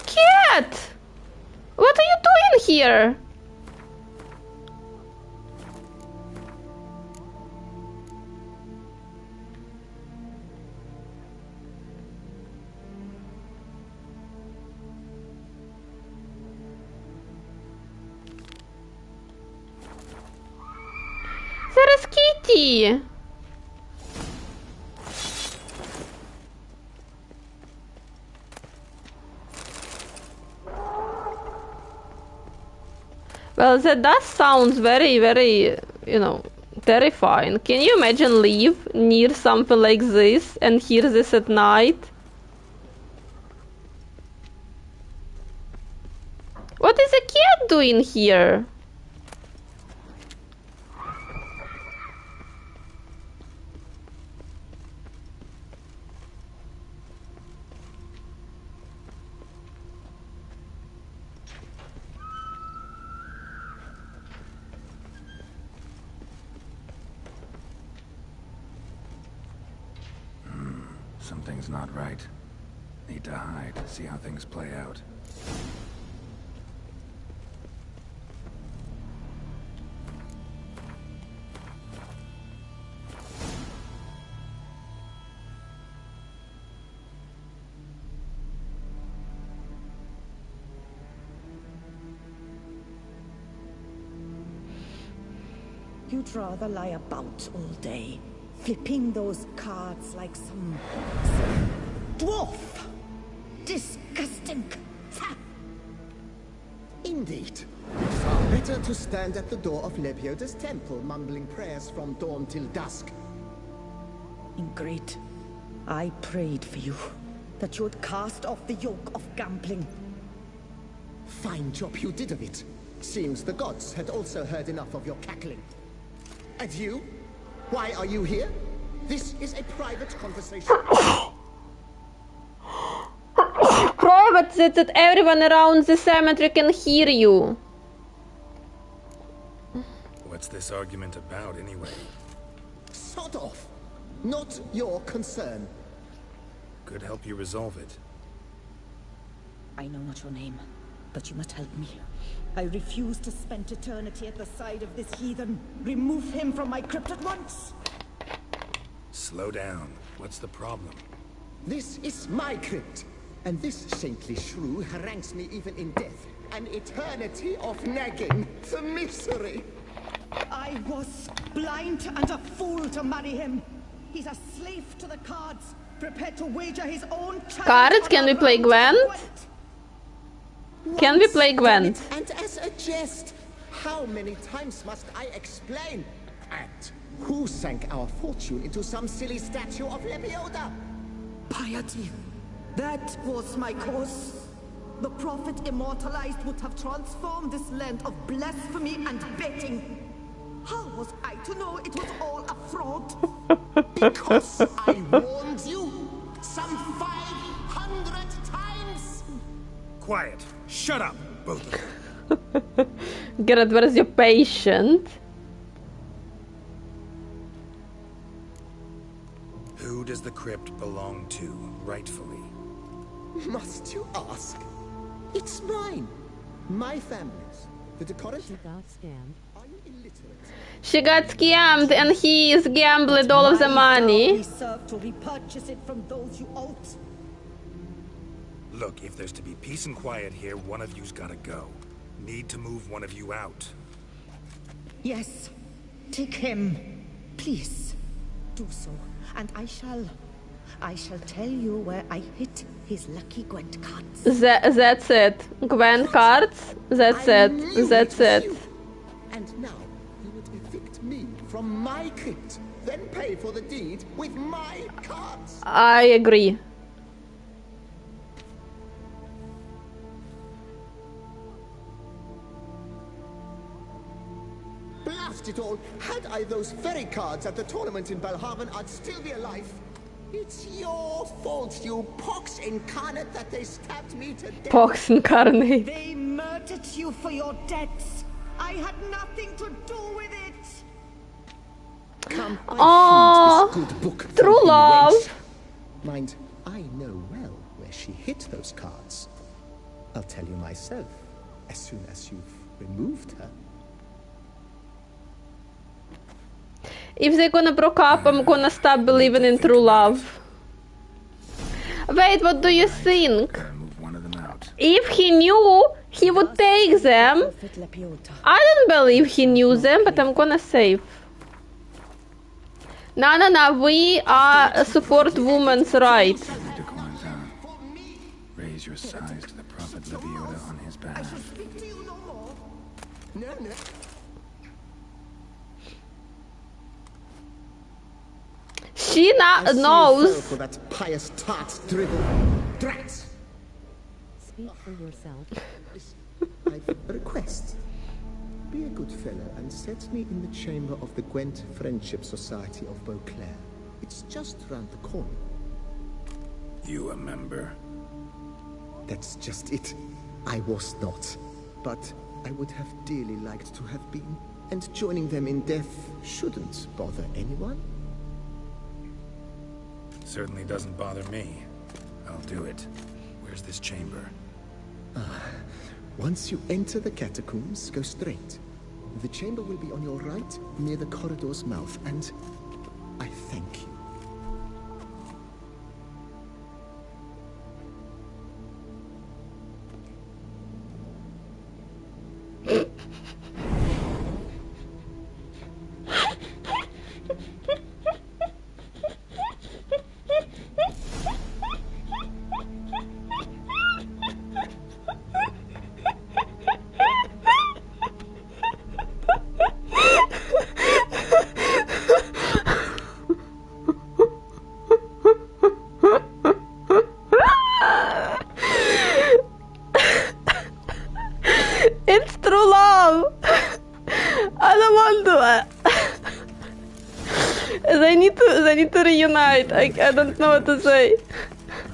Speaker 1: Cat! What are you doing here? There is Kitty! Well, that does sound very, very, terrifying. Can you imagine live near something like this and hear this at night? What is a cat doing here?
Speaker 3: Something's not right. Need to hide, see how things play out.
Speaker 10: You'd rather lie about all day, flipping those cards like some dwarf. Disgusting.
Speaker 11: Indeed. Far better to stand at the door of Lebioda's temple, mumbling prayers from dawn till dusk.
Speaker 10: Ingrid, I prayed for you, that you would cast off the yoke of gambling.
Speaker 11: Fine job you did of it. Seems the gods had also heard enough of your cackling. And you? Why are you here? This is a private conversation.
Speaker 1: Private so that everyone around the cemetery can hear you.
Speaker 3: What's this argument about, anyway?
Speaker 11: Sod off. Not your concern.
Speaker 3: Could help you resolve it.
Speaker 10: I know not your name, but you must help me. I refuse to spend eternity at the side of this heathen. Remove him from my crypt at once.
Speaker 3: Slow down. What's the problem?
Speaker 11: This is my crypt, and this saintly shrew harangues me even in death. An eternity of nagging. The misery.
Speaker 10: I was blind and a fool to marry him. He's a slave to the cards, prepared to wager his own child.
Speaker 1: Cards? Can we play Gwent? Can we play Gwent?
Speaker 11: And as a jest, how many times must I explain? And who sank our fortune into some silly statue of Lebioda?
Speaker 10: Piety. That was my cause. The prophet immortalized would have transformed this land of blasphemy and betting. How was I to know it was all a fraud?
Speaker 11: Because I warned you some 500 times.
Speaker 3: Quiet. Shut up, both of you.
Speaker 1: Garrett, where is your patient?
Speaker 3: Who does the crypt belong to, rightfully?
Speaker 11: Must you ask? It's mine. My family's. The decorative.
Speaker 2: Got scammed.
Speaker 11: Are you illiterate?
Speaker 1: She got scammed and he is gambled all of the money.
Speaker 10: We serve to repurchase it from those you owed.
Speaker 3: Look, if there's to be peace and quiet here, one of you's gotta go. Need to move one of you out.
Speaker 10: Yes. Take him. Please. Do so. And I shall tell you where I hid his lucky Gwent cards.
Speaker 1: That's it. Gwent cards? That's it. That's it.
Speaker 11: And now you would evict me from my crypt, then pay for the deed with my cards.
Speaker 1: I agree.
Speaker 11: Blast it all! Had I those very cards at the tournament in Belhaven, I'd still be alive. It's your fault, you pox incarnate, that they stabbed me to death.
Speaker 1: Pox incarnate.
Speaker 10: They murdered you for your debts. I had nothing to do with it.
Speaker 11: Come,
Speaker 1: Aww,
Speaker 11: this good book
Speaker 1: true love.
Speaker 11: Mind, I know well where she hid those cards. I'll tell you myself, as soon as you've removed her.
Speaker 1: If they're gonna break up, I'm gonna stop believing in true love. Wait, what do you think? If he knew, he would take them. I don't believe he knew them, but I'm gonna save. No, we are support women's rights.
Speaker 3: Raise your size to the prophet Lebioda on his behalf.
Speaker 11: No.
Speaker 1: She knows.
Speaker 11: For that pious tart dribble. Drats!
Speaker 2: Speak for yourself.
Speaker 11: I've a request. Be a good fellow and set me in the chamber of the Gwent Friendship Society of Beauclair. It's just round the corner.
Speaker 3: You a member?
Speaker 11: That's just it. I was not. But I would have dearly liked to have been. And joining them in death shouldn't bother anyone.
Speaker 3: Certainly doesn't bother me. I'll do it. Where's this chamber?
Speaker 11: Once you enter the catacombs, go straight. The chamber will be on your right, near the corridor's mouth, and I thank you.
Speaker 1: It's true love. I don't want to. They need to reunite. I don't know what to say.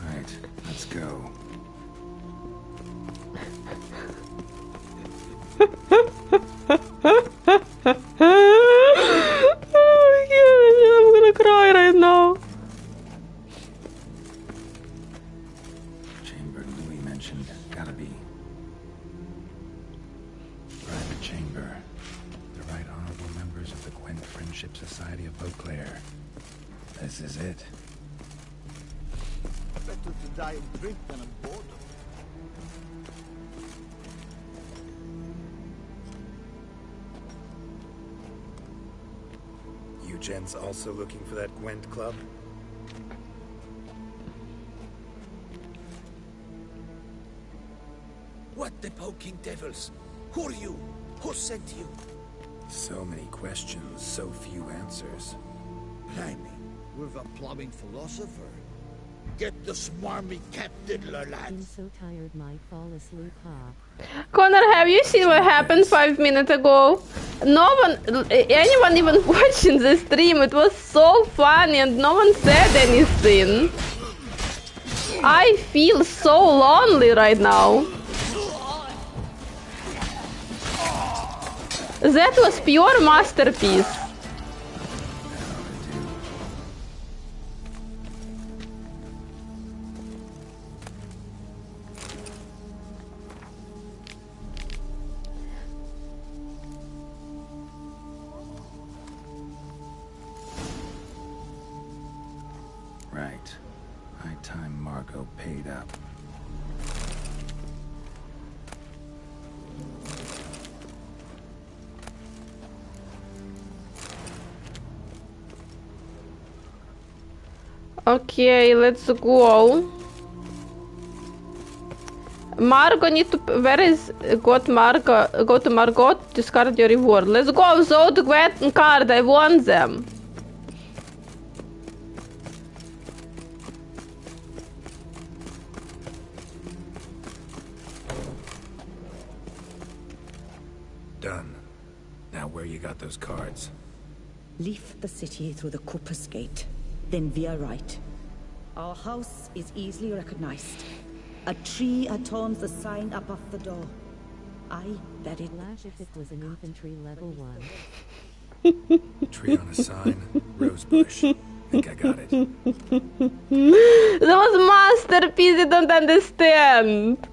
Speaker 3: Right, let's go.
Speaker 1: Oh my god, I'm gonna cry right now.
Speaker 3: Chamber Louis mentioned. Gotta be. Private chamber. The right honorable members of the Gwent Friendship Society of Beauclair. This is it.
Speaker 6: Better to die of drink than of boredom.
Speaker 3: You gents also looking for that Gwent club?
Speaker 9: What the poking devils? Who are you? Who sent you?
Speaker 3: So many questions, so few answers.
Speaker 9: Blimey,
Speaker 6: With a plumbing philosopher.
Speaker 9: get the smarmy cat diddler,
Speaker 2: I'm
Speaker 9: lads.
Speaker 2: so tired might fall asleep, huh?
Speaker 1: Connor, have you seen what happened 5 minutes ago? No one, anyone even watching the stream, it was so funny and no one said anything. I feel so lonely right now. That was pure masterpiece.
Speaker 3: Right. High time Margot paid up.
Speaker 1: Okay, let's go. Margot need to. Where is got Margot? Go to Margot. Discard your reward. Let's go. So to get card. I want them.
Speaker 3: Done. Now where you got those cards?
Speaker 10: Leave the city through the Cooper's Gate. Then we are right. Our house is easily recognized. A tree adorns the sign above the door. I buried
Speaker 2: Flash if it was an infantry level 1.
Speaker 3: Tree on a sign, rose bush. Think I got it.
Speaker 1: That was masterpiece. You don't understand.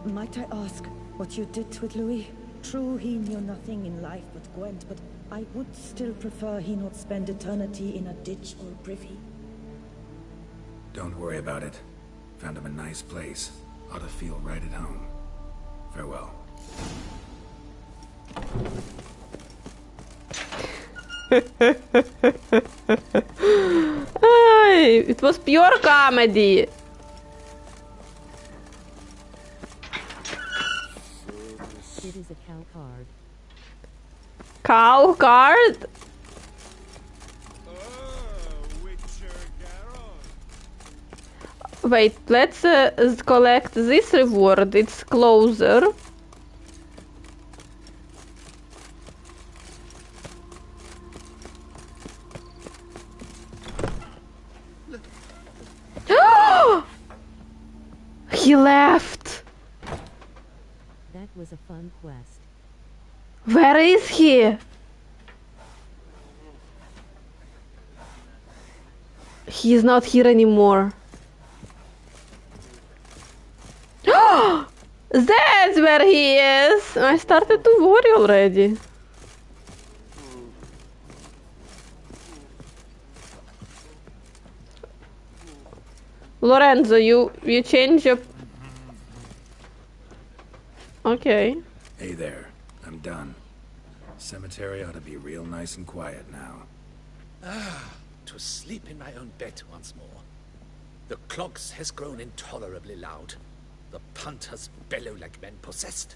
Speaker 10: Might I ask what you did with Louis? True, he knew nothing in life but Gwent, but I would still prefer he not spend eternity in a ditch or privy.
Speaker 3: Don't worry about it. Found him a nice place. Ought to feel right at home. Farewell.
Speaker 1: It was pure comedy.
Speaker 2: It is a cow card.
Speaker 1: Cow card? Wait, let's collect this reward. It's closer. He left.
Speaker 2: That was a fun quest.
Speaker 1: Where is he? He's not here anymore. That's where he is. I started to worry already. Lorenzo, you change your... Okay.
Speaker 3: Hey there. I'm done. Cemetery ought to be real nice and quiet now.
Speaker 9: To sleep in my own bed once more. The clogs has grown intolerably loud. The punters bellow like men possessed.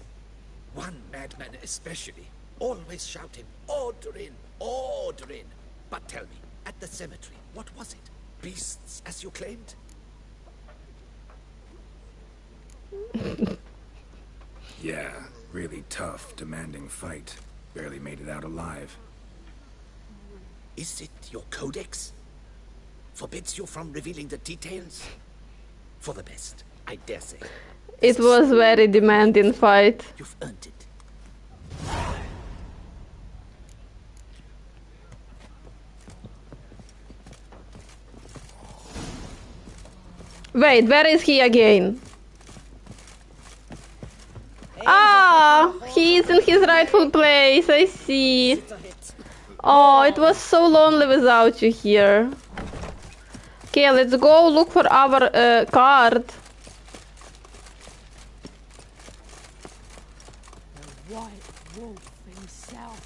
Speaker 9: One madman especially, always shouting, "Order in! Order in!" But tell me, at the cemetery, what was it? Beasts, as you claimed?
Speaker 3: Yeah, really tough, demanding fight. Barely made it out alive.
Speaker 9: Is it your codex? Forbids you from revealing the details? For the best, I dare say.
Speaker 1: It was very demanding fight.
Speaker 9: You've earned it.
Speaker 1: Wait, where is he again? Ah, he's in his rightful place. I see. Oh, it was so lonely without you here. Okay, let's go look for our card.
Speaker 8: The white wolf himself.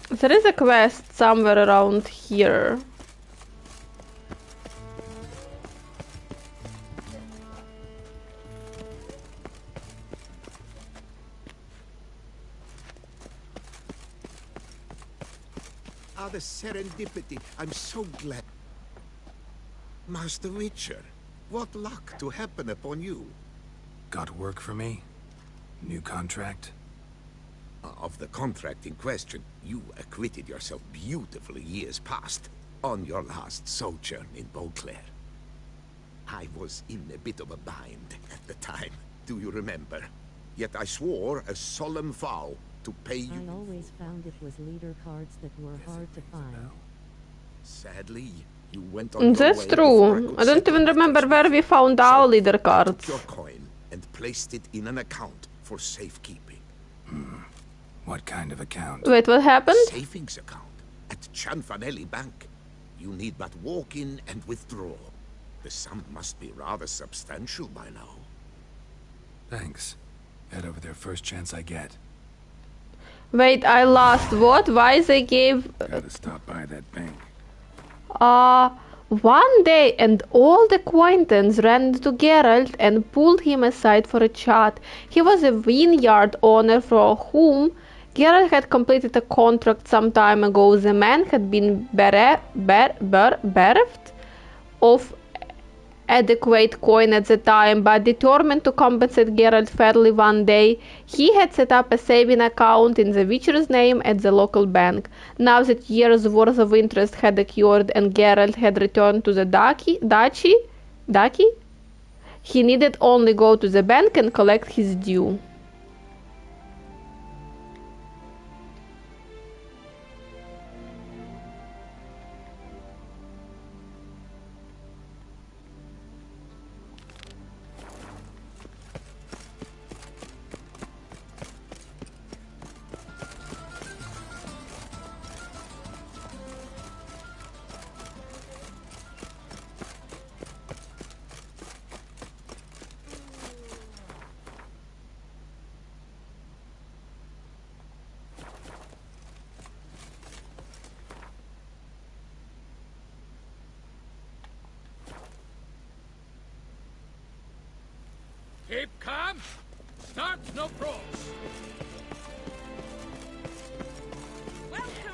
Speaker 1: There is a quest somewhere around here.
Speaker 6: Ah, the serendipity. I'm so glad. Master Witcher, what luck to happen upon you.
Speaker 3: Got work for me? New contract?
Speaker 6: Of the contract in question, you acquitted yourself beautifully years past, on your last sojourn in Beauclair. I was in a bit of a bind at the time, do you remember? Yet I swore a solemn vow to pay you.
Speaker 2: I always found it was leader cards that were hard to find.
Speaker 6: Sadly, you went on your
Speaker 1: That's
Speaker 6: way before
Speaker 1: true.
Speaker 6: could
Speaker 1: I don't
Speaker 6: settle
Speaker 1: even
Speaker 6: matters
Speaker 1: remember
Speaker 6: with
Speaker 1: where
Speaker 6: you.
Speaker 1: we found our
Speaker 6: So,
Speaker 1: leader
Speaker 6: I took
Speaker 1: cards.
Speaker 6: your coin and placed it in an account for safekeeping.
Speaker 3: What kind of account?
Speaker 1: Wait, what happened?
Speaker 6: Savings account at Cianfanelli Bank. You need but walk in and withdraw. The sum must be rather substantial by now.
Speaker 3: Thanks. Head over there first chance I get.
Speaker 1: Wait, I lost what? Why they gave...
Speaker 3: Gotta stop by that bank.
Speaker 1: One day an old acquaintance ran into Geralt and pulled him aside for a chat. He was a vineyard owner for whom Geralt had completed a contract some time ago. The man had been bereft of adequate coin at the time, but determined to compensate Geralt fairly one day, he had set up a saving account in the Witcher's name at the local bank. Now that year's worth of interest had occurred and Geralt had returned to the duchy, he needed only go to the bank and collect his due.
Speaker 4: Keep calm Start, no pros.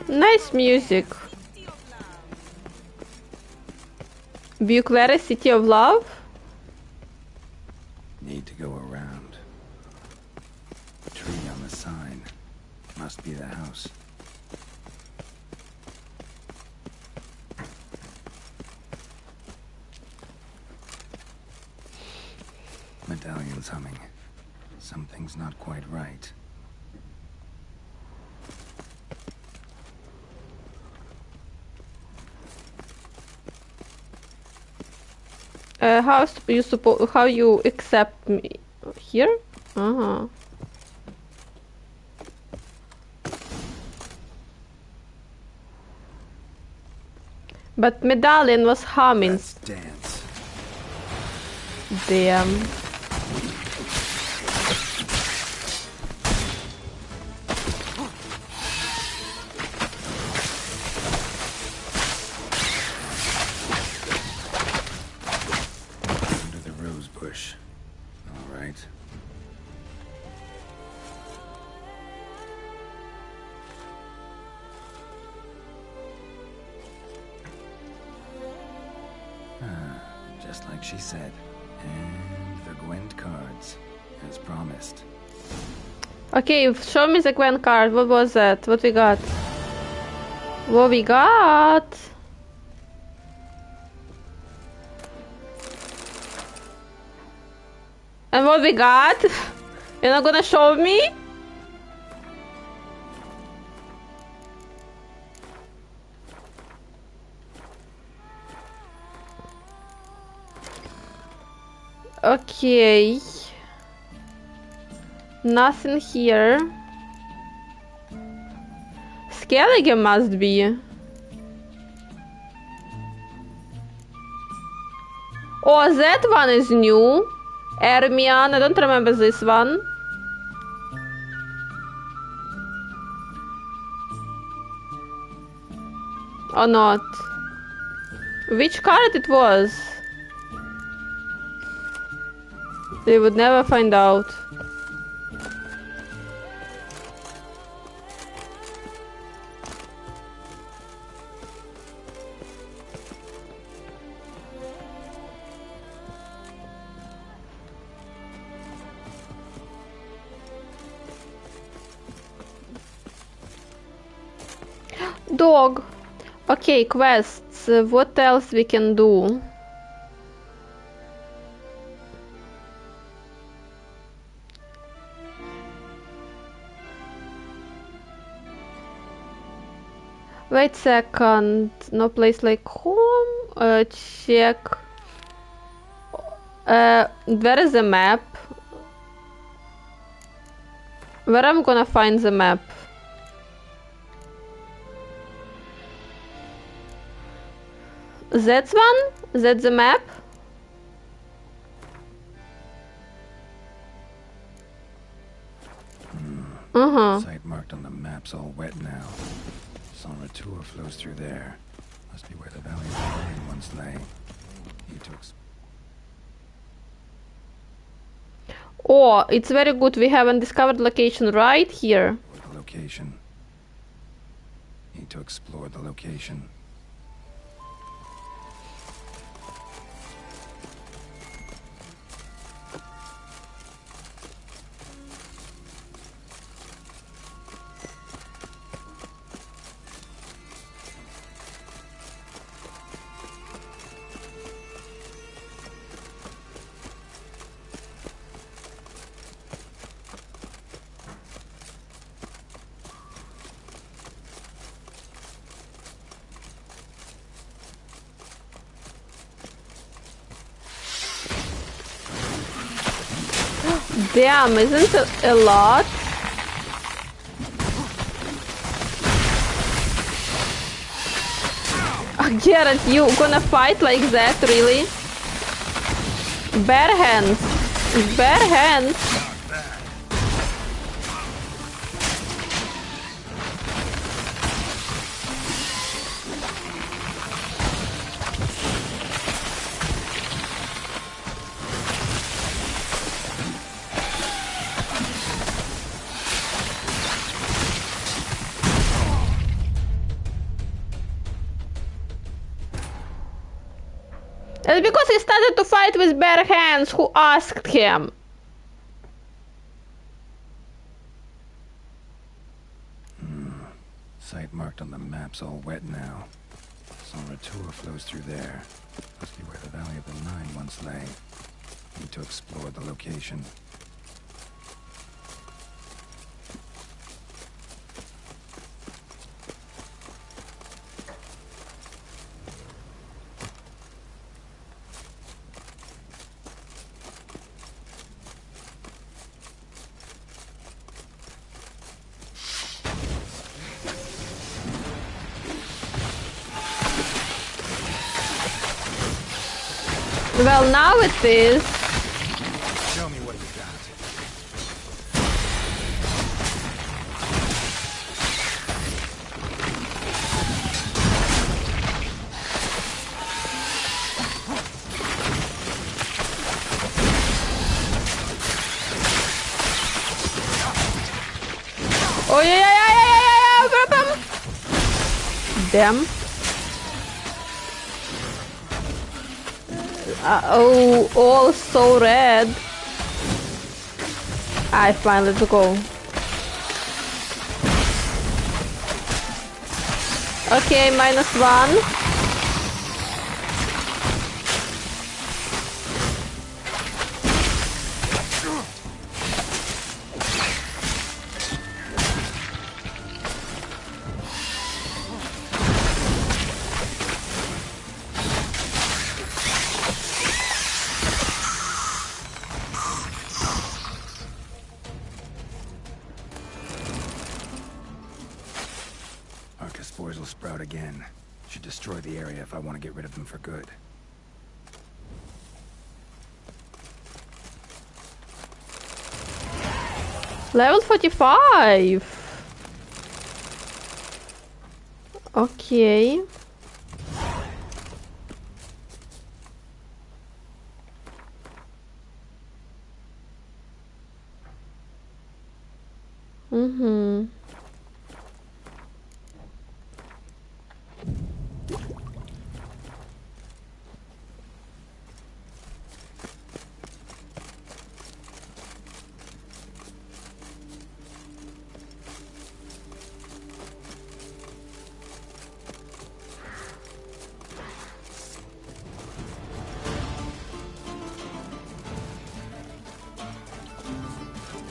Speaker 1: Nice music. Buclair, City of Love.
Speaker 3: Need to go around. Tree on the sign. Must be the house. Medallion's humming. Something's not quite right.
Speaker 1: How you accept me here? Uh-huh. But Medallion was humming.
Speaker 3: Let's dance.
Speaker 1: Damn.
Speaker 3: Under the rose bush. All right. Just like she said. And the Gwent cards, as promised.
Speaker 1: Okay, show me the Gwen card. What was that? What we got? What we got? And what we got? You're not gonna show me? Okay. Nothing here. Skellige must be. Oh, that one is new. Ermion, I don't remember this one. Or not. Which card it was? They would never find out. Dog. Okay, quests. What else we can do? Wait second. No place like home. Check. Where is the map? Where I'm gonna find the map? That's one? That's the map?
Speaker 3: Site marked on the map's all wet now. San Retour flows through there. Must be where the Valley of Florian once lay. He took...
Speaker 1: Oh, it's very good. We have a discovered location right here.
Speaker 3: The location. Need to explore the location.
Speaker 1: Damn, isn't it a lot? Garrett, you gonna fight like that, really? Bare hands. Bare hands. That's because he started to fight with bare hands. Who asked him?
Speaker 3: Site marked on the map's all wet now. Some tour flows through there. Must be where the Valley of the Nine once lay. Need to explore the location.
Speaker 1: Well, now it is.
Speaker 3: Show me what you got.
Speaker 1: Oh yeah, grab him. Damn. Oh, all so red. Fine, let's go. Okay, -1.
Speaker 3: Spores will sprout again. Should destroy the area if I want to get rid of them for good.
Speaker 1: Level 45. Okay. Mm-hmm.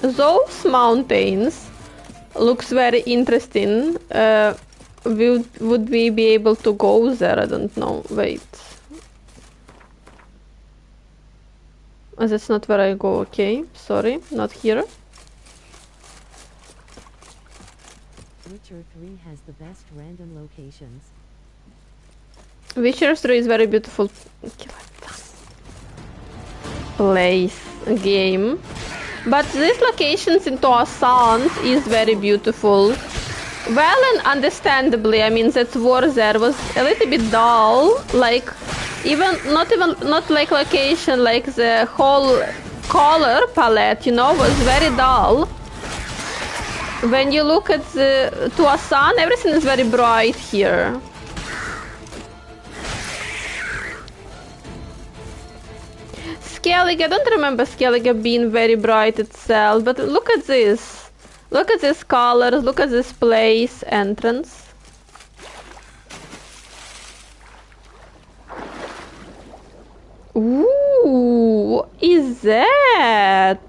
Speaker 1: Those mountains looks very interesting. Would we be able to go there? I don't know. Wait. Oh, that's not where I go. Okay, sorry, not here.
Speaker 2: Witcher 3 has the best random locations.
Speaker 1: Witcher 3 is very beautiful place, game. But these locations in Toussaint is very beautiful. Well, and understandably, I mean, that war there was a little bit dull, like, not like location, like the whole color palette, you know, was very dull. When you look at the Toussaint, everything is very bright here. Skellige, I don't remember Skellige being very bright itself, but look at this. Look at these colors, look at this place, entrance. Ooh, what is that?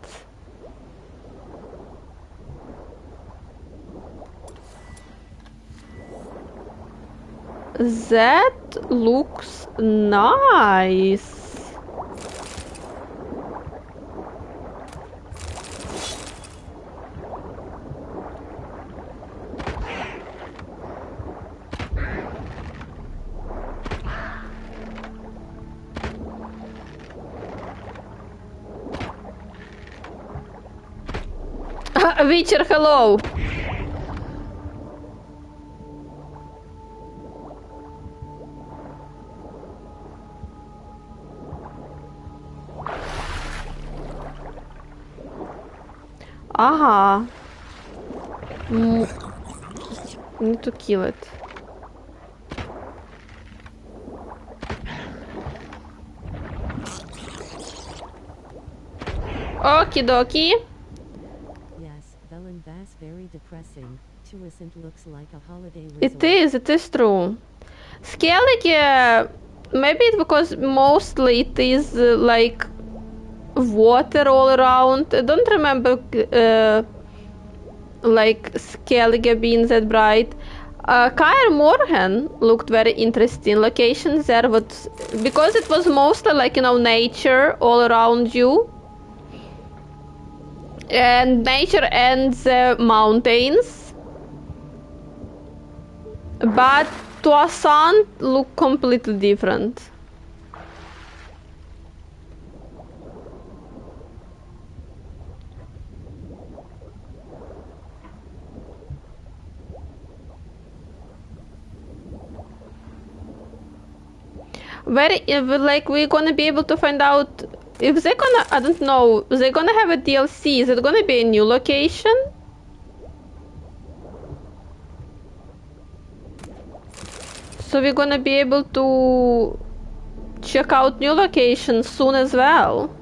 Speaker 1: That looks nice. Witcher, hello. Aha. Need to kill it. Okie dokie.
Speaker 2: Yes, Velen, that's very depressing. Toussaint looks like a holiday resort.
Speaker 1: It is true. Skellige, maybe it's because mostly it is like water all around. I don't remember like Skellige being that bright. Kaer Morhen looked very interesting. Locations there, but because it was mostly like, you know, nature all around you. And nature and the mountains. But Toussaint look completely different. Like we're gonna be able to find out if they're gonna, I don't know, they're gonna have a DLC. Is it gonna be a new location? So we're gonna be able to check out new locations soon as well.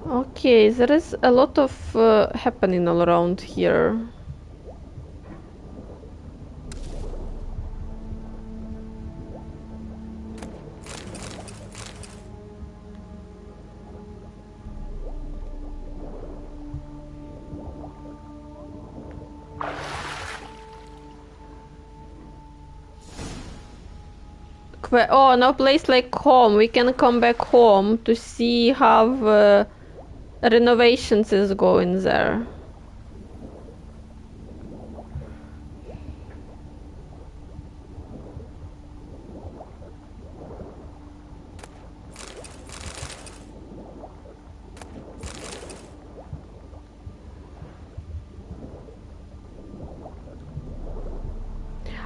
Speaker 1: Okay, there is a lot of happening all around here. Oh, no place like home. We can come back home to see how renovations is going there.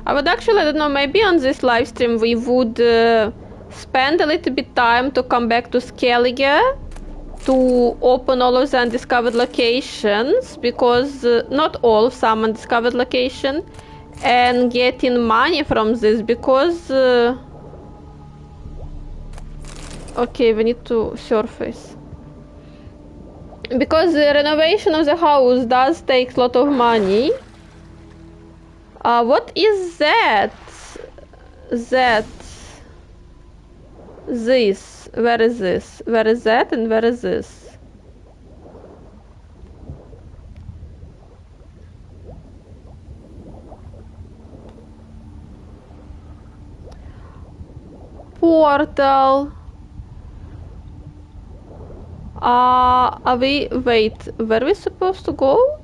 Speaker 1: I would actually, I don't know, maybe on this live stream we would spend a little bit time to come back to Skellige to open all of the undiscovered locations, because not all, some undiscovered location, and getting money from this, because okay, we need to surface, because the renovation of the house does take a lot of money. What is that? This. Where is this? Where is that and where is this? Portal. Are we... Wait, where are we supposed to go?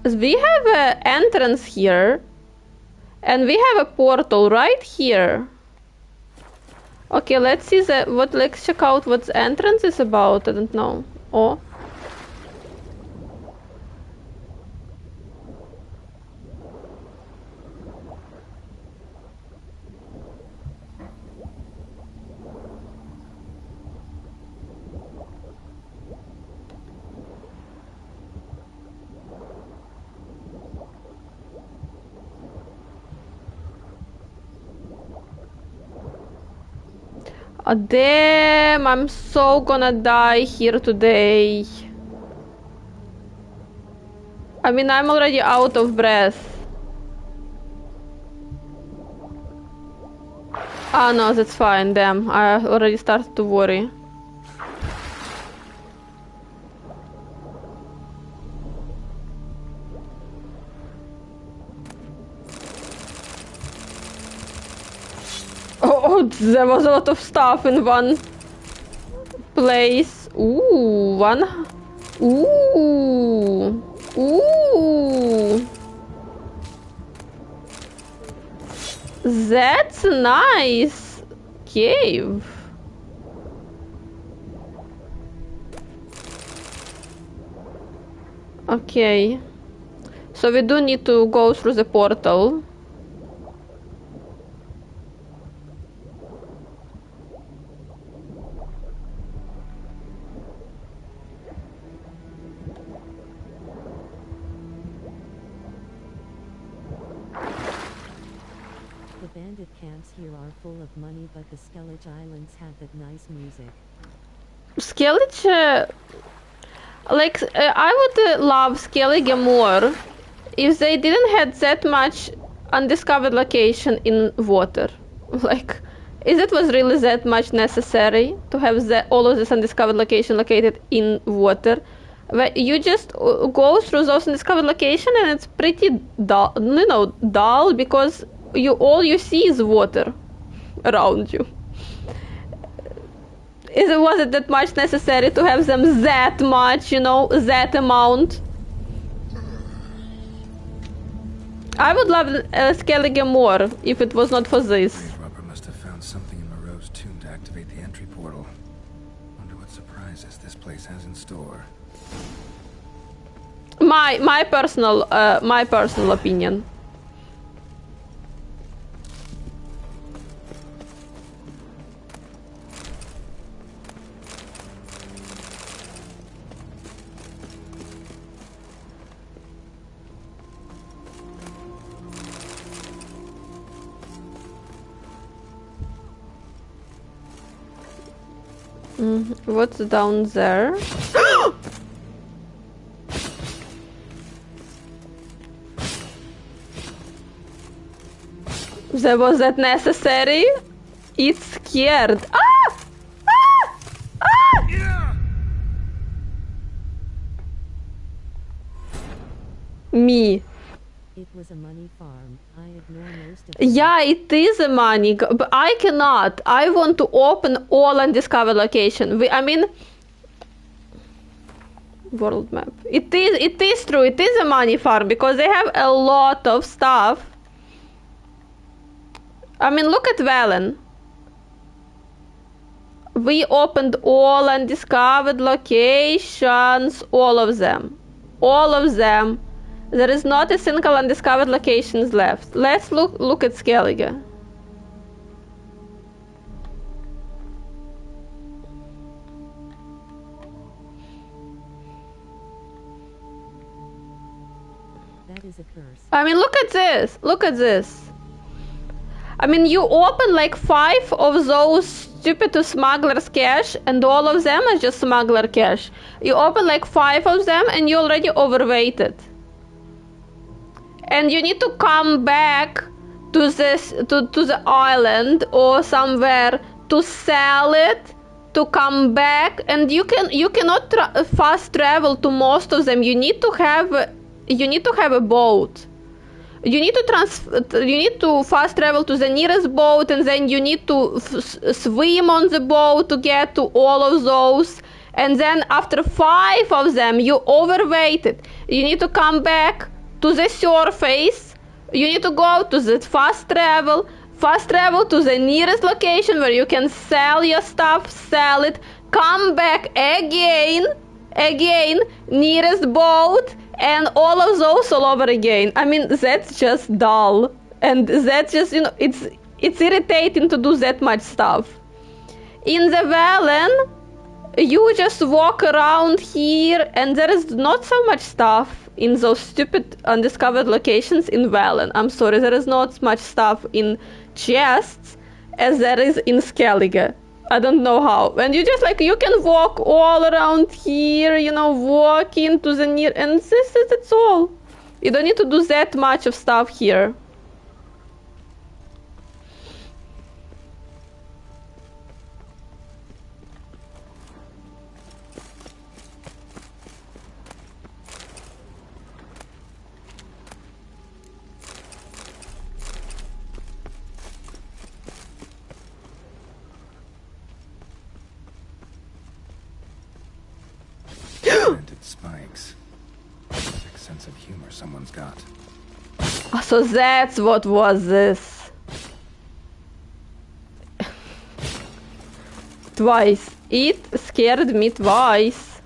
Speaker 1: We have an entrance here, and we have a portal right here. Okay, let's see let's check out what the entrance is about. I don't know. Oh. Oh, damn, I'm so gonna die here today. I mean, I'm already out of breath. Ah, no, that's fine, damn. I already started to worry. Oh, there was a lot of stuff in one place. Ooh, one. Ooh. Ooh. That's a nice cave. Okay. So we do need to go through the portal.
Speaker 2: The bandit camps here are full of money, but the Skellige Islands have that nice music.
Speaker 1: Skellige... I would love Skellige more if they didn't have that much undiscovered location in water. Like, is it was really that much necessary to have all of this undiscovered location located in water? Where you just go through those undiscovered location and it's pretty dull, dull because all you see is water around you. Was it that much necessary to have them that much, that amount? I would love Skellige more if it was not for this.
Speaker 3: Robber must have found something in Moreau's tomb to activate the entry portal. Wonder what surprises this place has in store.
Speaker 1: My personal opinion. What's down there? Was that necessary? It's scared. Ah! Ah! Ah! Me.
Speaker 2: It was a money farm. I ignore most of
Speaker 1: Yeah, it is a money, but I cannot. I want to open all undiscovered location. World map. It is true. It is a money farm because they have a lot of stuff. Look at Valen. We opened all undiscovered locations, all of them. All of them. There is not a single undiscovered locations left. Let's look at Skellige.
Speaker 2: That is a curse.
Speaker 1: Look at this. Look at this. You open like 5 of those stupid smuggler's cache and all of them are just smuggler cache. You open like 5 of them and you already overweighted. And you need to come back to the island or somewhere to sell it, to come back, and you cannot fast travel to most of them. You need to have a boat. You need to fast travel to the nearest boat, and then you need to swim on the boat to get to all of those. And then after 5 of them, you overweighted. You need to come back to the surface. You need to go to the fast travel to the nearest location where you can sell your stuff, sell it, come back again, nearest boat, and all of those all over again. That's just dull, and that's just, it's irritating to do that much stuff. In the Valen, you just walk around here, and there is not so much stuff in those stupid undiscovered locations in Valen. I'm sorry, there is not much stuff in chests as there is in Skellige. I don't know how. And you just you can walk all around here, walk into the near, and that's all. You don't need to do that much of stuff here.
Speaker 3: Dented spikes. Sick sense of humor someone's got.
Speaker 1: So that's what was this. Twice. It scared me twice.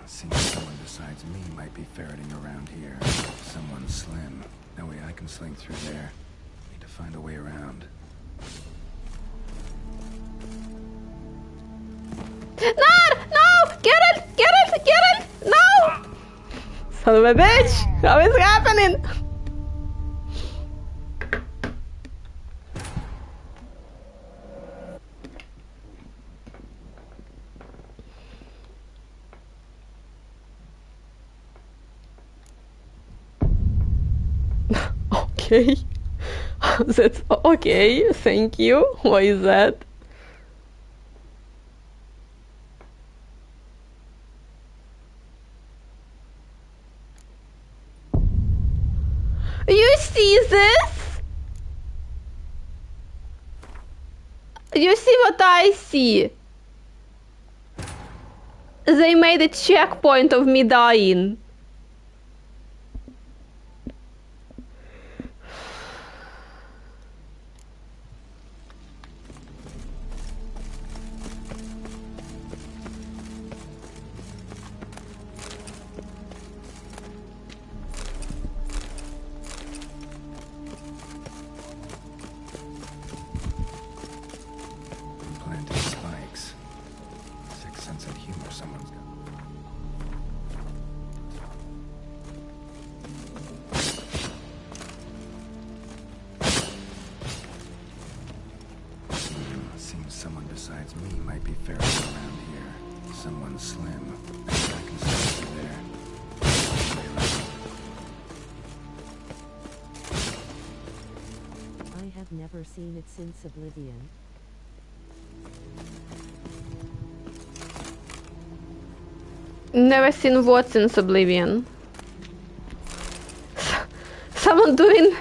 Speaker 3: Seems someone besides me might be ferreting around here. Someone slim. No way I can sling through there. Need to find a way around.
Speaker 1: No! Geralt! Geralt! Geralt! No! Son of a bitch! How is it happening? Okay. That's okay. Thank you. Why is that? You see this? You see what I see? They made a checkpoint of me dying.
Speaker 3: Planting spikes. Sick sense of humor someone's got. Seems someone besides me might be ferreting around here. Someone slim. I can see through there.
Speaker 2: I have never seen it since Oblivion.
Speaker 1: Never seen what since Oblivion. Someone doing...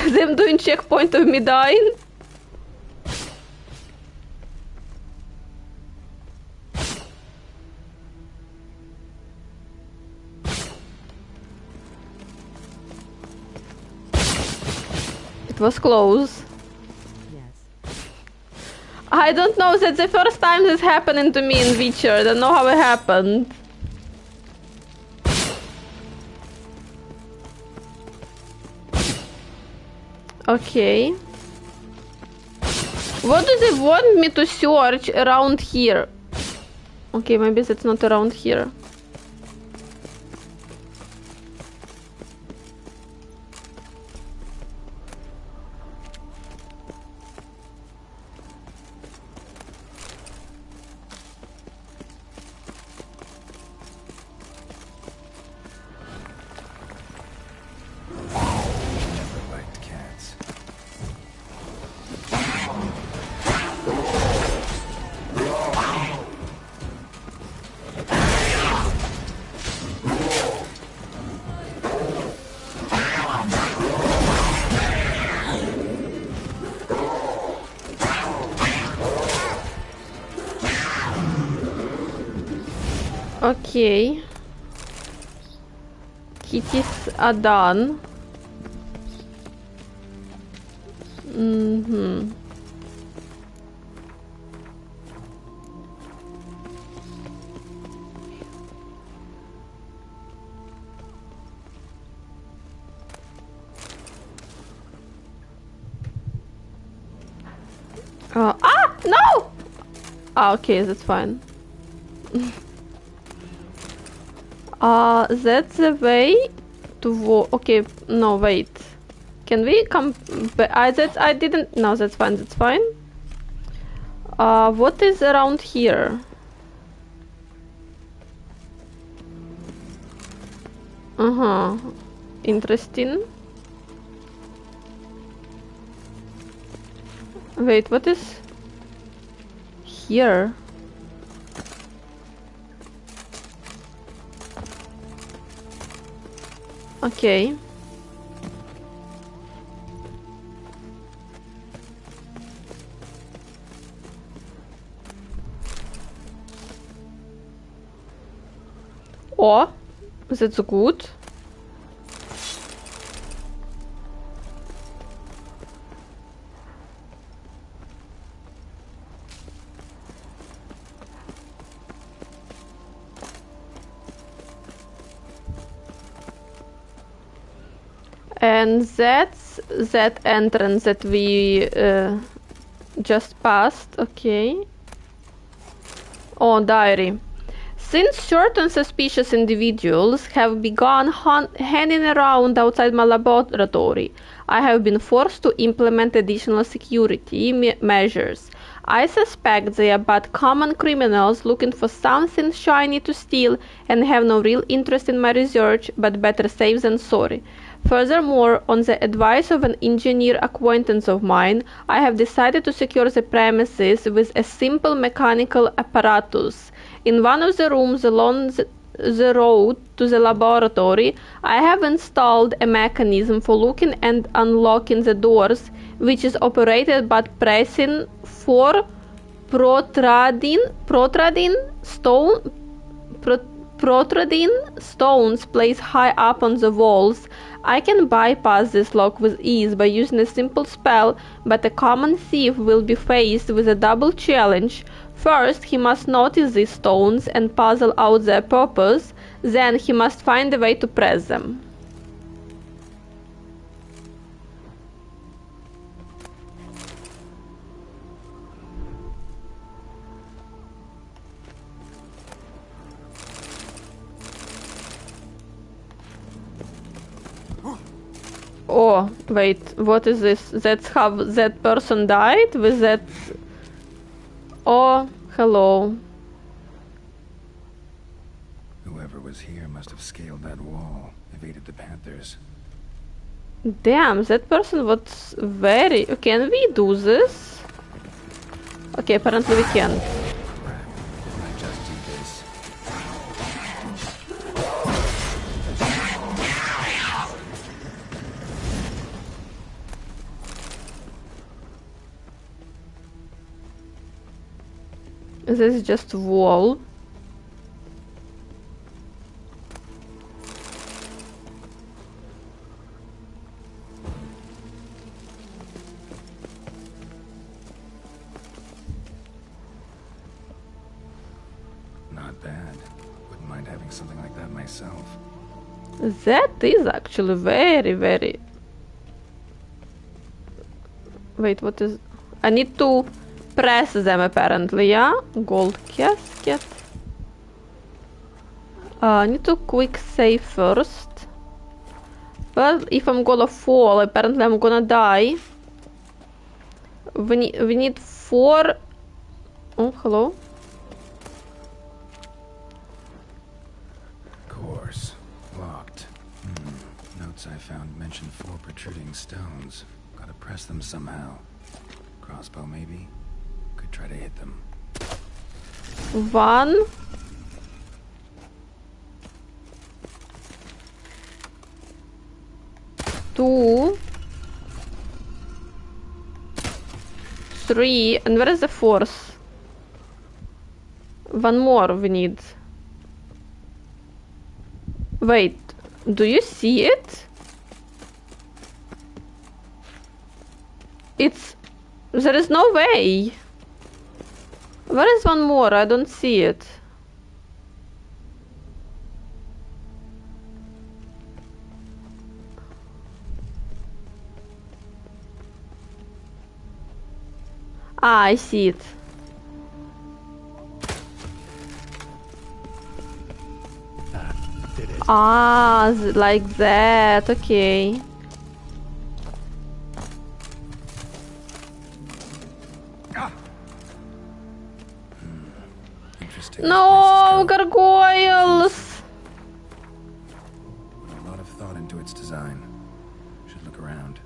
Speaker 1: them doing checkpoint of me dying? It was close.
Speaker 2: Yes.
Speaker 1: I don't know, that's the first time this happening to me in Witcher. I don't know how it happened. Okay. What do they want me to search around here? Okay, maybe that's not around here.
Speaker 3: Never liked cats.
Speaker 1: Okay. Kitties are done. Mm-hmm. No! Ah, okay, that's fine. That's the way to okay, no, wait. Can we come back? I didn't... No, that's fine, that's fine. What is around here? Uh-huh. Interesting. Wait, what is... here? Okay. Oh, that's good. And that's that entrance that we just passed. Okay. Oh, diary. Since certain suspicious individuals have begun hanging around outside my laboratory, I have been forced to implement additional security measures. I suspect they are but common criminals looking for something shiny to steal and have no real interest in my research, but better safe than sorry. Furthermore, on the advice of an engineer acquaintance of mine, I have decided to secure the premises with a simple mechanical apparatus. In one of the rooms along the road to the laboratory, I have installed a mechanism for locking and unlocking the doors, which is operated by pressing four protruding stones placed high up on the walls. I can bypass this lock with ease by using a simple spell, but a common thief will be faced with a double challenge. First, he must notice these stones and puzzle out their purpose, then he must find a way to press them. Oh, wait, what is this? That's how that person died with that... Oh, hello.
Speaker 3: Whoever was here must have scaled that wall, evaded the Panthers.
Speaker 1: Damn, that person was very... Can we do this? Okay, apparently we can't.
Speaker 3: Crap, didn't I just do this?
Speaker 1: This is just wall.
Speaker 3: Not bad. Wouldn't mind having something like that myself.
Speaker 1: That is actually very, very... Wait, what is... I need to press them apparently, yeah? Gold casket. I need to quick save first. But if I'm gonna fall, apparently I'm gonna die. We need 4... Oh, hello?
Speaker 3: Course. Locked. Notes I found mention 4 protruding stones. Gotta press them somehow. Crossbow, maybe? Could try to hit them.
Speaker 1: 1. Two. 3. And where is the 4th? 1 more we need. Wait, do you see it? There is no way. Where is 1 more? I don't see it. Ah, I see it.
Speaker 9: Did it.
Speaker 1: Ah, like that, okay.
Speaker 3: Interesting.
Speaker 1: No, gargoyles!
Speaker 3: A lot of thought into its design. Should look around.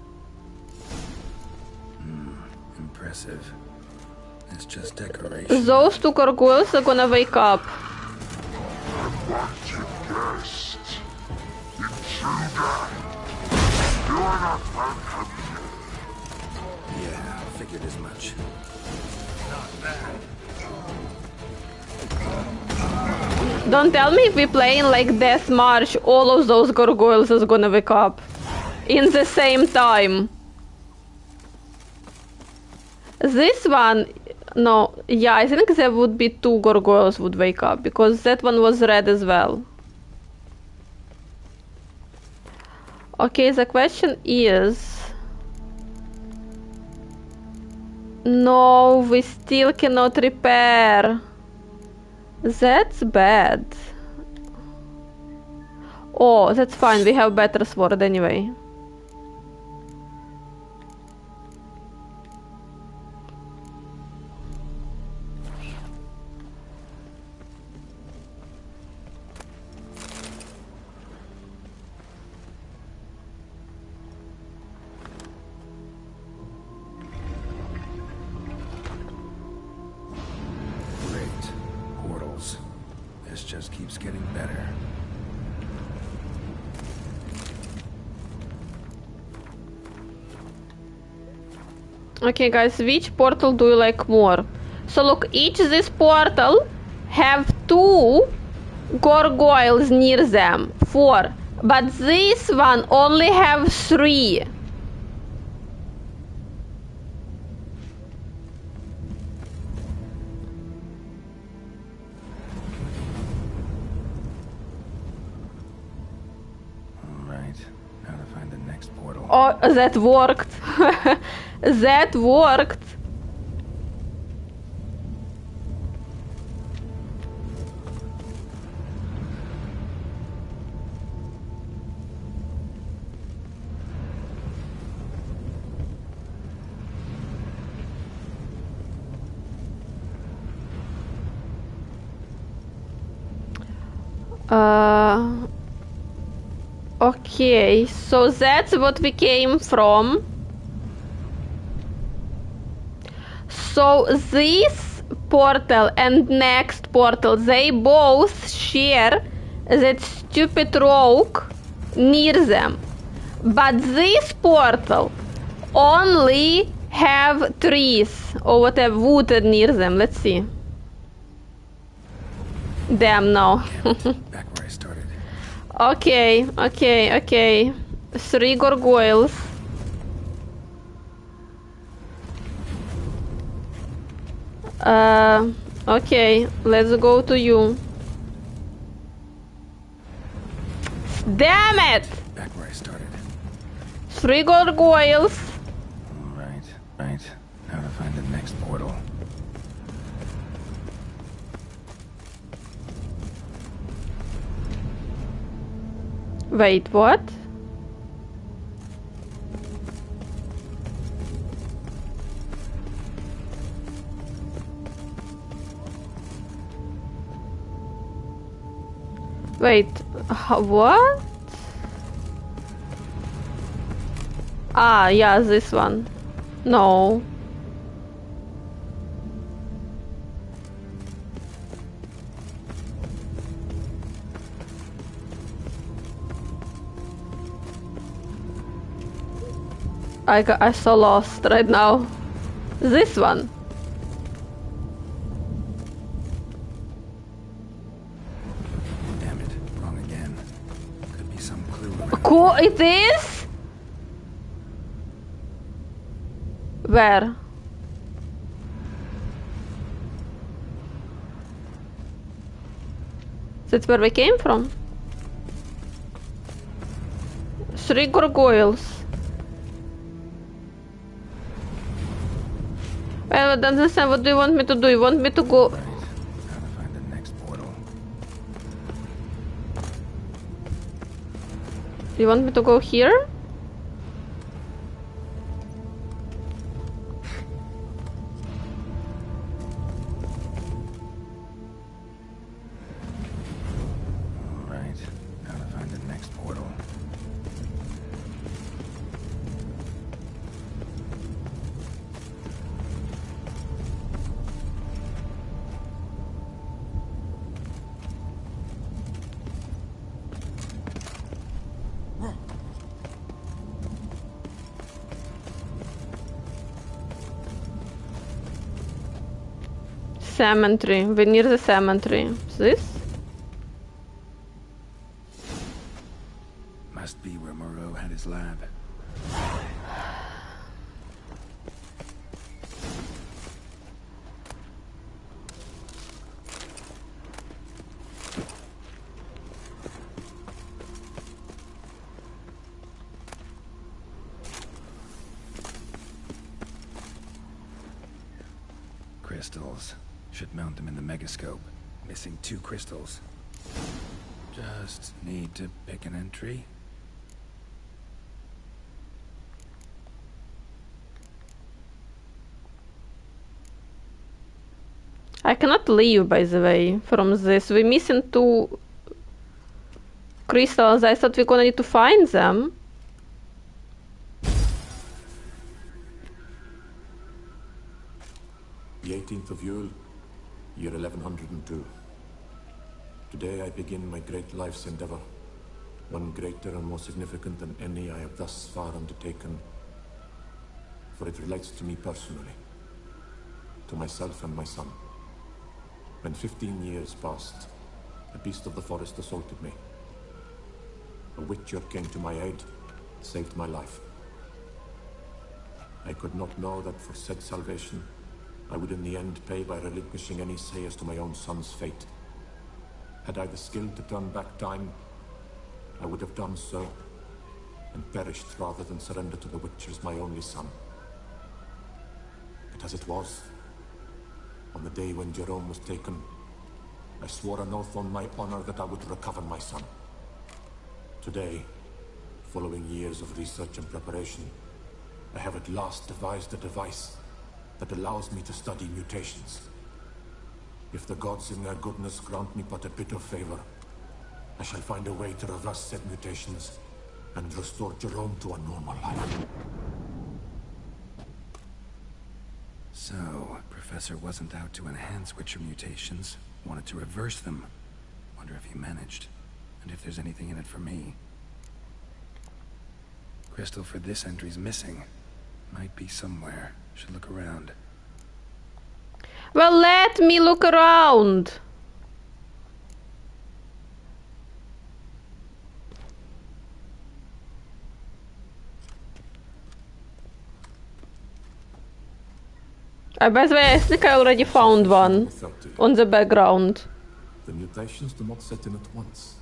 Speaker 3: Impressive. It's just decoration.
Speaker 1: Those 2 gargoyles are gonna wake up.
Speaker 3: Yeah, figured as much.
Speaker 1: Don't tell me if we playing like Death March, all of those gargoyles is gonna wake up. In the same time. This one... No, yeah, I think there would be 2 gargoyles would wake up, because that one was red as well. Okay, the question is... No, we still cannot repair. That's bad. Oh, that's fine. We have better sword anyway.
Speaker 3: Great. Portals. This just keeps getting better.
Speaker 1: Okay, guys, which portal do you like more? So look, each this portal have 2 gargoyles near them. 4. But this one only have 3.
Speaker 3: Right. Now to find the next portal.
Speaker 1: Oh, that worked. That worked. Okay, so that's what we came from. So this portal and next portal, they both share that stupid rock near them. But this portal only have trees or whatever wood near them. Let's see. Damn, no.
Speaker 3: Back where I started.
Speaker 1: Okay. 3 gargoyles. Okay, let's go to you. Damn it!
Speaker 3: Back where I started.
Speaker 1: 3 gargoyles.
Speaker 3: Right. Now to find the next portal.
Speaker 1: Wait, what? Wait, what? Ah, yeah, this one. No. I so lost right now. This one.
Speaker 3: Damn it, wrong again. Could be some clue.
Speaker 1: Cool, it is? Where? That's where we came from. 3 gargoyles. I don't understand. What do you want me to do? You want me to go?
Speaker 3: Right. Now to find the next portal.
Speaker 1: You want me to go here?
Speaker 3: Right. Now to find the next portal.
Speaker 1: Cemetery. We're near the cemetery. Is this?
Speaker 3: Must be where Moreau had his lab. crystals. Should mount them in the megascope. Missing 2 crystals. Just need to pick an entry.
Speaker 1: I cannot leave, by the way, from this. We're missing 2 crystals. I thought we're gonna need to find them.
Speaker 12: The 18th of Yule, year 1102. Today I begin my great life's endeavor, one greater and more significant than any I have thus far undertaken, for it relates to me personally, to myself and my son. When 15 years passed, a beast of the forest assaulted me. A witcher came to my aid, saved my life. I could not know that for said salvation, I would in the end pay by relinquishing any say as to my own son's fate. Had I the skill to turn back time, I would have done so, and perished rather than surrender to the Witchers my only son. But as it was, on the day when Jerome was taken, I swore an oath on my honor that I would recover my son. Today, following years of research and preparation, I have at last devised a device that allows me to study mutations. If the gods in their goodness grant me but a bit of favor, I shall find a way to reverse said mutations and restore Jerome to a normal life.
Speaker 3: So, Professor wasn't out to enhance Witcher mutations, wanted to reverse them. Wonder if he managed, and if there's anything in it for me. Crystal for this entry's missing. Might be somewhere. Should look around.
Speaker 1: Well, let me look around. By the way, I think I already found one on the background.
Speaker 12: The mutations do not set in at once.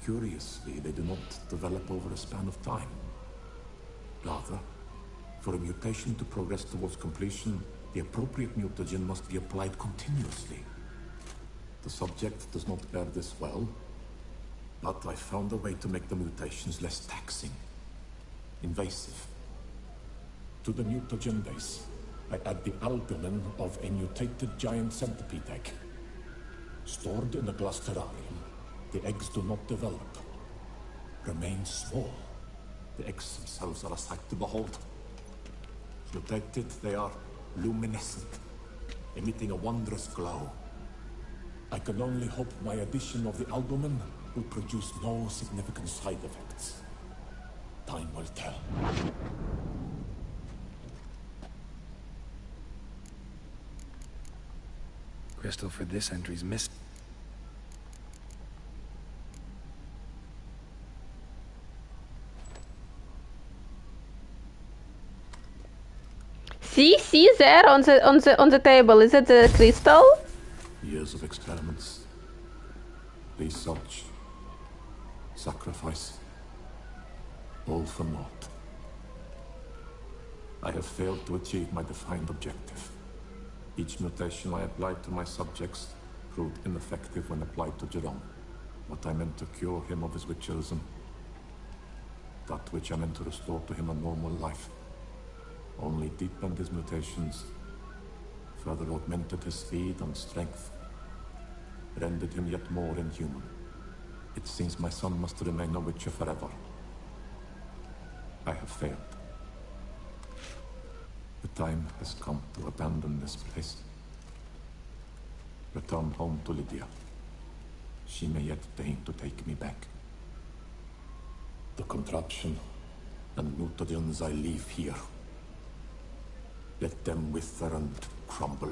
Speaker 12: Curiously, they do not develop over a span of time. Rather, for a mutation to progress towards completion, the appropriate mutagen must be applied continuously. The subject does not bear this well, but I found a way to make the mutations less taxing, invasive. To the mutagen base, I add the albumin of a mutated giant centipede egg. Stored in a glass terrarium, the eggs do not develop, remain small. The eggs themselves are a sight to behold. Mutated, they are luminescent, emitting a wondrous glow. I can only hope my addition of the albumin will produce no significant side effects. Time will tell.
Speaker 3: Crystal for this entry's missed.
Speaker 1: See there on the table. Is it the crystal?
Speaker 12: Years of experiments, research, sacrifice, all for naught. I have failed to achieve my defined objective. Each mutation I applied to my subjects proved ineffective when applied to Jerome. What I meant to cure him of his witcherism, that which I meant to restore to him a normal life, only deepened his mutations, further augmented his speed and strength, rendered him yet more inhuman. It seems my son must remain a witcher forever. I have failed. The time has come to abandon this place. Return home to Lydia. She may yet deign to take me back. The contraption and mutagens I leave here, let them wither and crumble,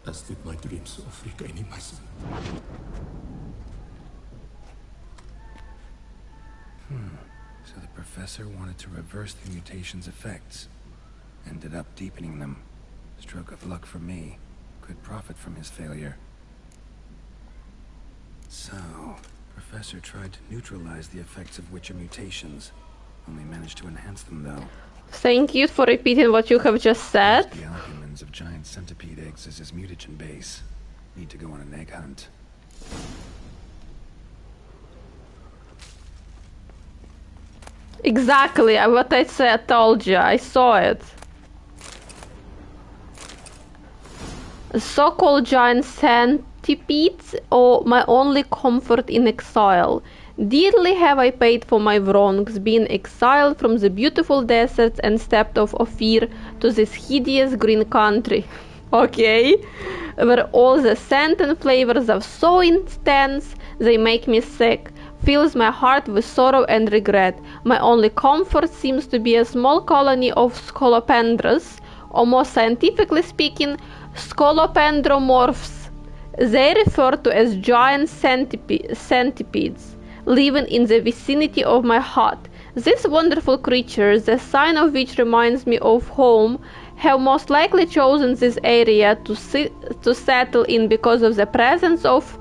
Speaker 12: as did my dreams of regaining my son.
Speaker 3: So the professor wanted to reverse the mutation's effects. Ended up deepening them. Stroke of luck for me. Could profit from his failure. So, Professor tried to neutralize the effects of Witcher mutations. Only managed to enhance them, though.
Speaker 1: Thank you for repeating what you have just said.
Speaker 3: The remains of giant centipede eggs as his mutagen base. Need to go on an egg hunt.
Speaker 1: Exactly what I said, told you. I saw it. So-called giant centipedes are my only comfort in exile. Dearly have I paid for my wrongs, being exiled from the beautiful deserts and stepped off Ophir to this hideous green country. Okay, where all the scent and flavors are so intense they make me sick, fills my heart with sorrow and regret. My only comfort seems to be a small colony of scolopendras, or more scientifically speaking, scolopendromorphs. They refer to as giant centipedes, living in the vicinity of my hut. These wonderful creatures, the sign of which reminds me of home, have most likely chosen this area to settle in because of the presence of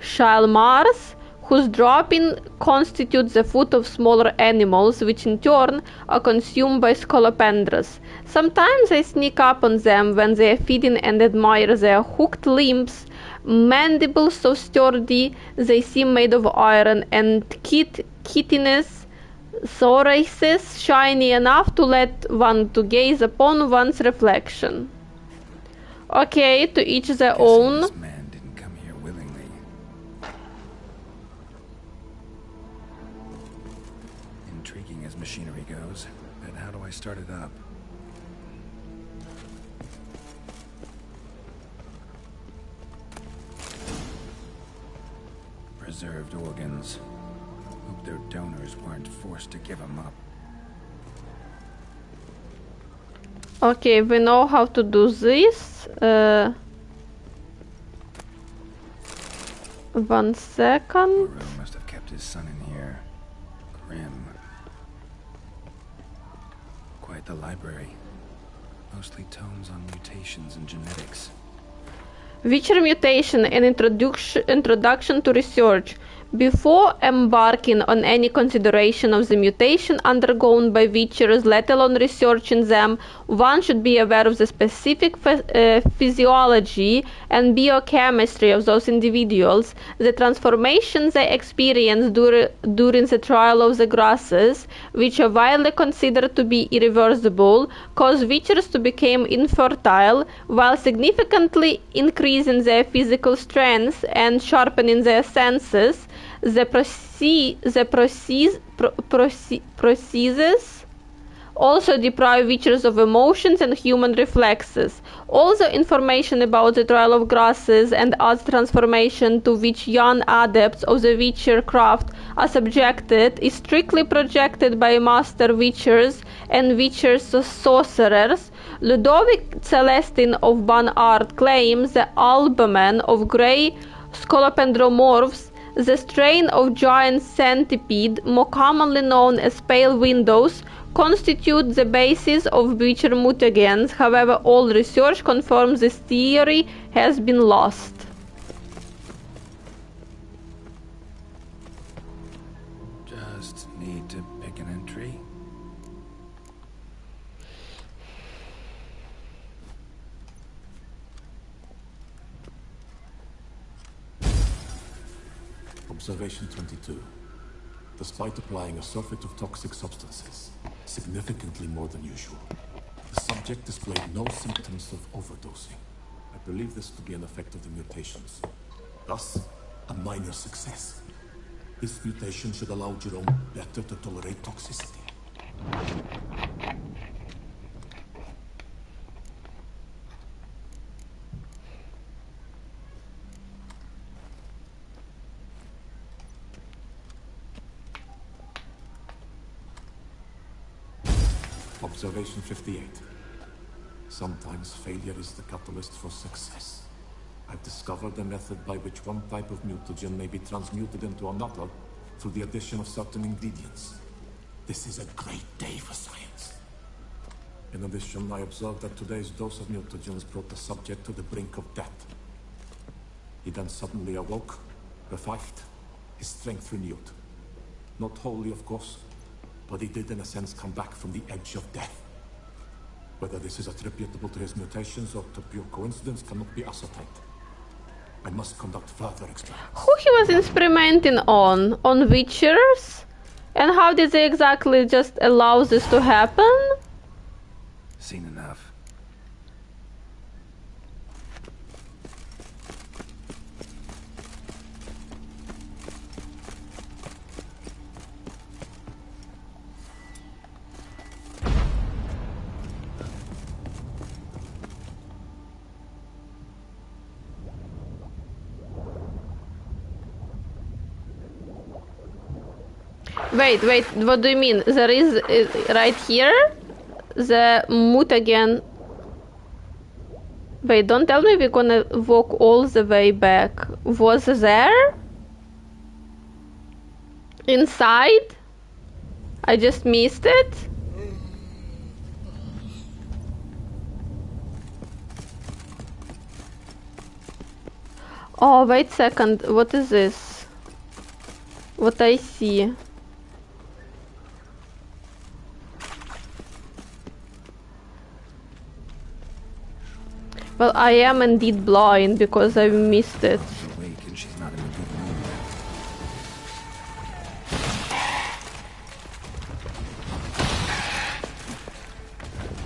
Speaker 1: Shalmars, whose dropping constitutes the food of smaller animals, which in turn are consumed by scolopendras. Sometimes I sneak up on them when they are feeding and admire their hooked limbs, mandibles so sturdy they seem made of iron, and chitinous thoraces shiny enough to let one to gaze upon one's reflection. Okay, to each their own.
Speaker 3: This man didn't come here willingly. Intriguing as machinery goes, but how do I start it up? Preserved organs. Hope their donors weren't forced to give them up.
Speaker 1: Okay, we know how to do this. 1 second.
Speaker 3: Moreau must have kept his son in here. Grim. Quite the library. Mostly tomes on mutations and genetics.
Speaker 1: Witcher mutation and introduction to research. Before embarking on any consideration of the mutation undergone by Witchers, let alone researching them, one should be aware of the specific physiology and biochemistry of those individuals, the transformations they experience during the trial of the grasses, which are widely considered to be irreversible, cause Witchers to become infertile, while significantly increasing their physical strength and sharpening their senses. The processes also deprive Witchers of emotions and human reflexes. All the information about the trial of grasses and other transformation to which young adepts of the Witcher craft are subjected is strictly projected by master Witchers and Witcher sorcerers. Ludovic Celestin of Banart claims the albumen of grey scolopendromorphs, the strain of giant centipede, more commonly known as pale windows, constitute the basis of Witcher mutagens. However, all research confirms this theory has been lost.
Speaker 3: Just need to pick an entry.
Speaker 12: Observation 22. Despite applying a surfeit of toxic substances, significantly more than usual, the subject displayed no symptoms of overdosing. I believe this to be an effect of the mutations. Thus, a minor success. This mutation should allow Jerome better to tolerate toxicity. Observation 58. Sometimes failure is the catalyst for success. I've discovered a method by which one type of mutagen may be transmuted into another through the addition of certain ingredients. This is a great day for science. In addition, I observed that today's dose of mutagens brought the subject to the brink of death. He then suddenly awoke, revived, his strength renewed. Not wholly, of course, but he did in a sense come back from the edge of death. Whether this is attributable to his mutations or to pure coincidence cannot be ascertained. I must conduct further experiments.
Speaker 1: Who he was experimenting on? On Witchers? And how did they exactly just allow this to happen?
Speaker 3: Seen enough.
Speaker 1: Wait, what do you mean? There is right here the mutagen. Wait, don't tell me we're gonna walk all the way back. Was there? Inside? I just missed it? Oh, wait a second. What is this? What I see? Well, I am indeed blind because I missed it.
Speaker 3: She's awake and she's not in a good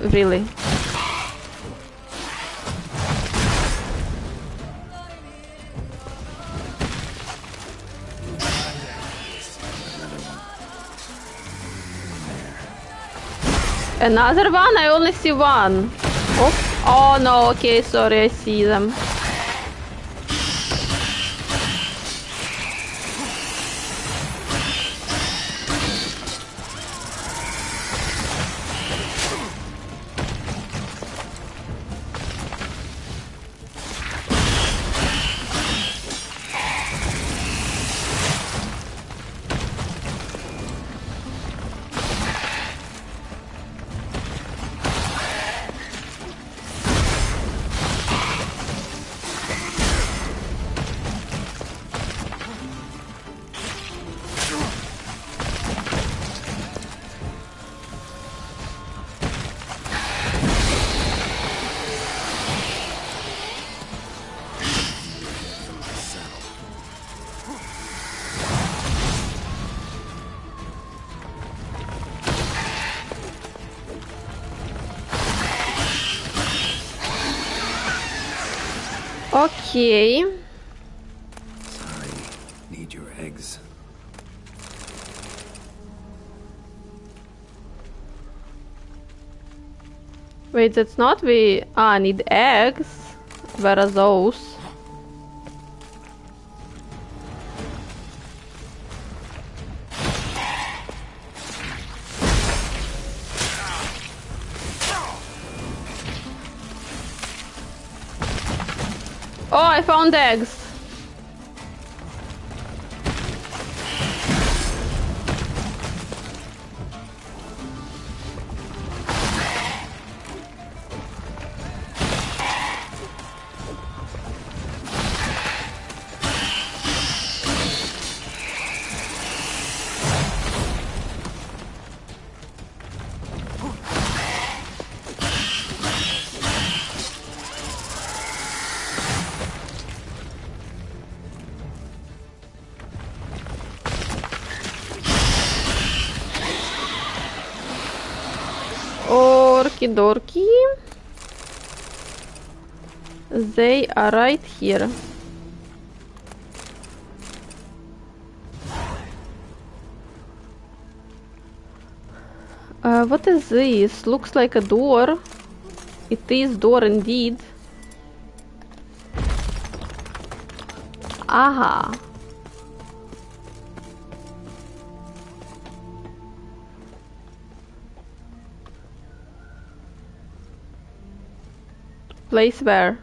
Speaker 3: mood.
Speaker 1: Really? Another one? I only see one. Oh no, okay, sorry, I see them. Okay.
Speaker 3: Sorry. Need your eggs.
Speaker 1: Wait, that's not we. Ah, need eggs. Where are those? Oh, I found eggs. Okie dokie. They are right here. What is this? Looks like a door. It is door indeed. Aha. Place where?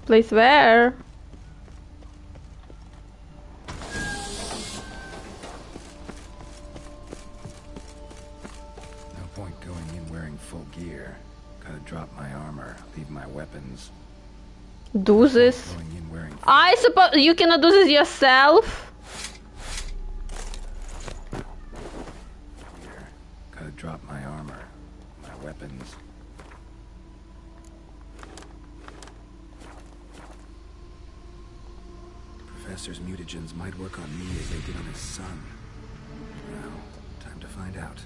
Speaker 1: Place where?
Speaker 3: No point going in wearing full gear. Gotta drop my armor, leave my weapons.
Speaker 1: Do this.
Speaker 3: Going in wearing
Speaker 1: I suppose you cannot do this yourself.
Speaker 3: Here, gotta drop my armor, my weapons. Professor's mutagens might work on me as they did on his son. Now, time to find out.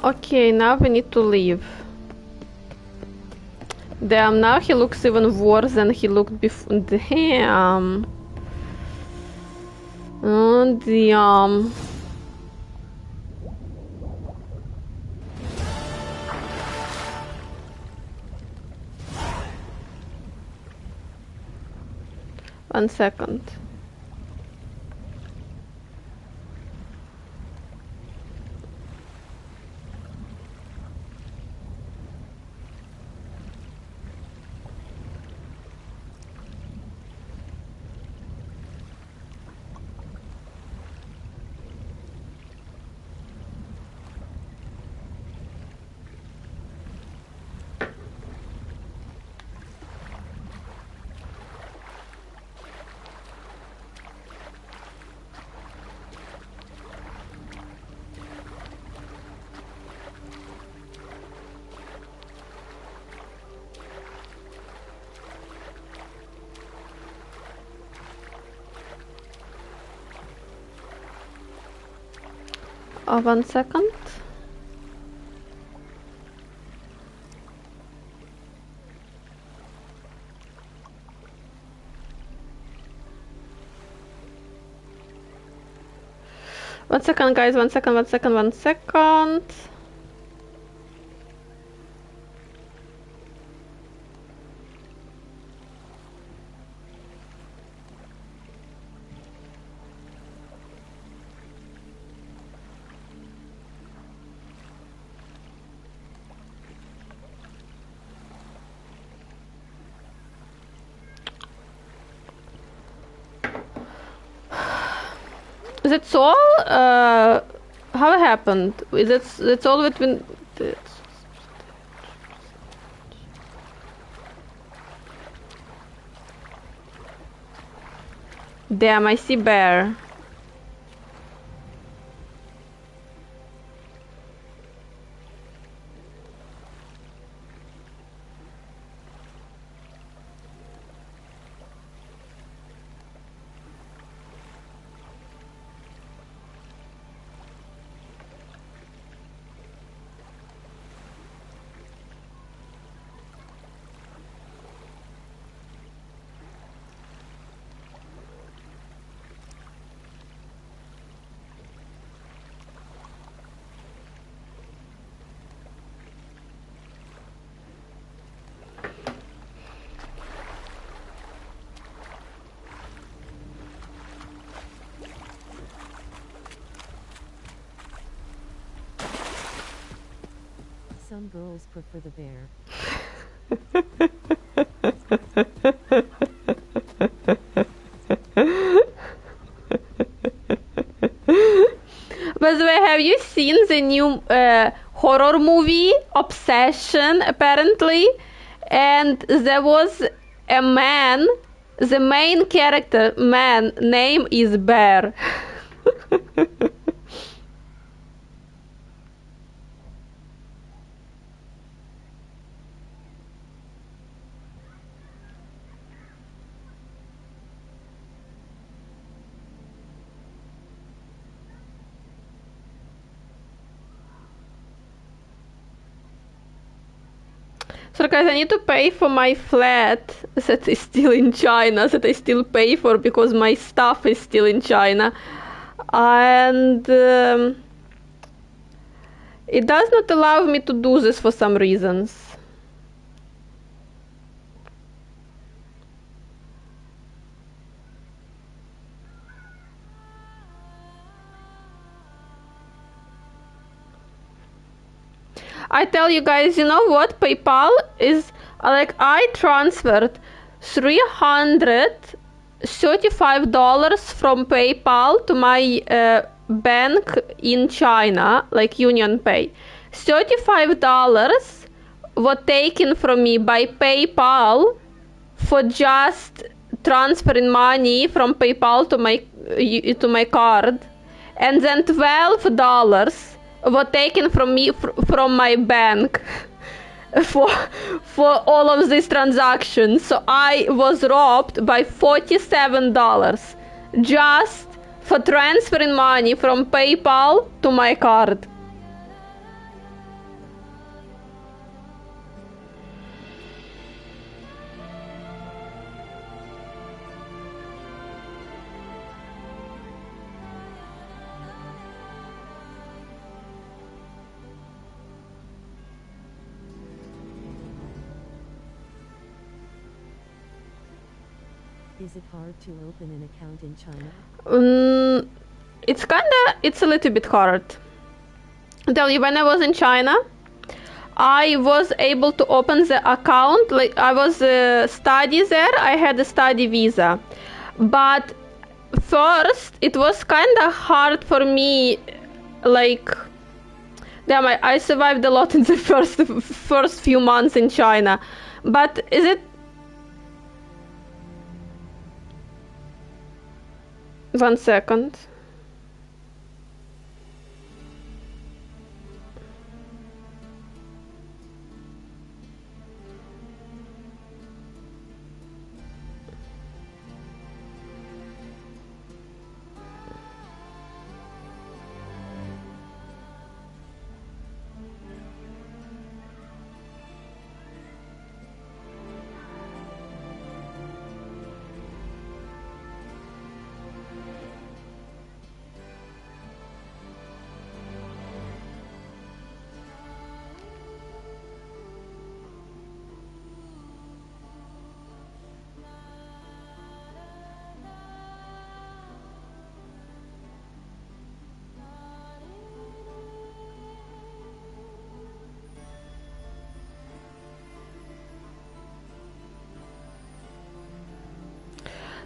Speaker 1: Okay, now we need to leave. Damn, now he looks even worse than he looked before. Damn. Oh, damn. One second. One second. One second, guys. One second. One second. One second. That's all? How it happened? That's all between... Damn, I see bear.
Speaker 2: Some girls prefer the bear.
Speaker 1: By the way, have you seen the new horror movie Obsession? Apparently, and there was a man, the main character man name is Bear. So guys, I need to pay for my flat that is still in China, that I still pay for because my stuff is still in China. And it does not allow me to do this for some reasons. I tell you guys, you know what? PayPal is like I transferred $335 from PayPal to my bank in China, like Union Pay. $35 were taken from me by PayPal for just transferring money from PayPal to my card, and then $12 were taken from me from my bank for all of these transactions. So I was robbed by $47 just for transferring money from PayPal to my card.
Speaker 2: Is it hard to open an account in China?
Speaker 1: It's a little bit hard. I tell you, when I was in China, I was able to open the account. Like I was study there. I had a study visa, but first it was kind of hard for me. Like, damn, I survived a lot in the first few months in China. But is it? One second.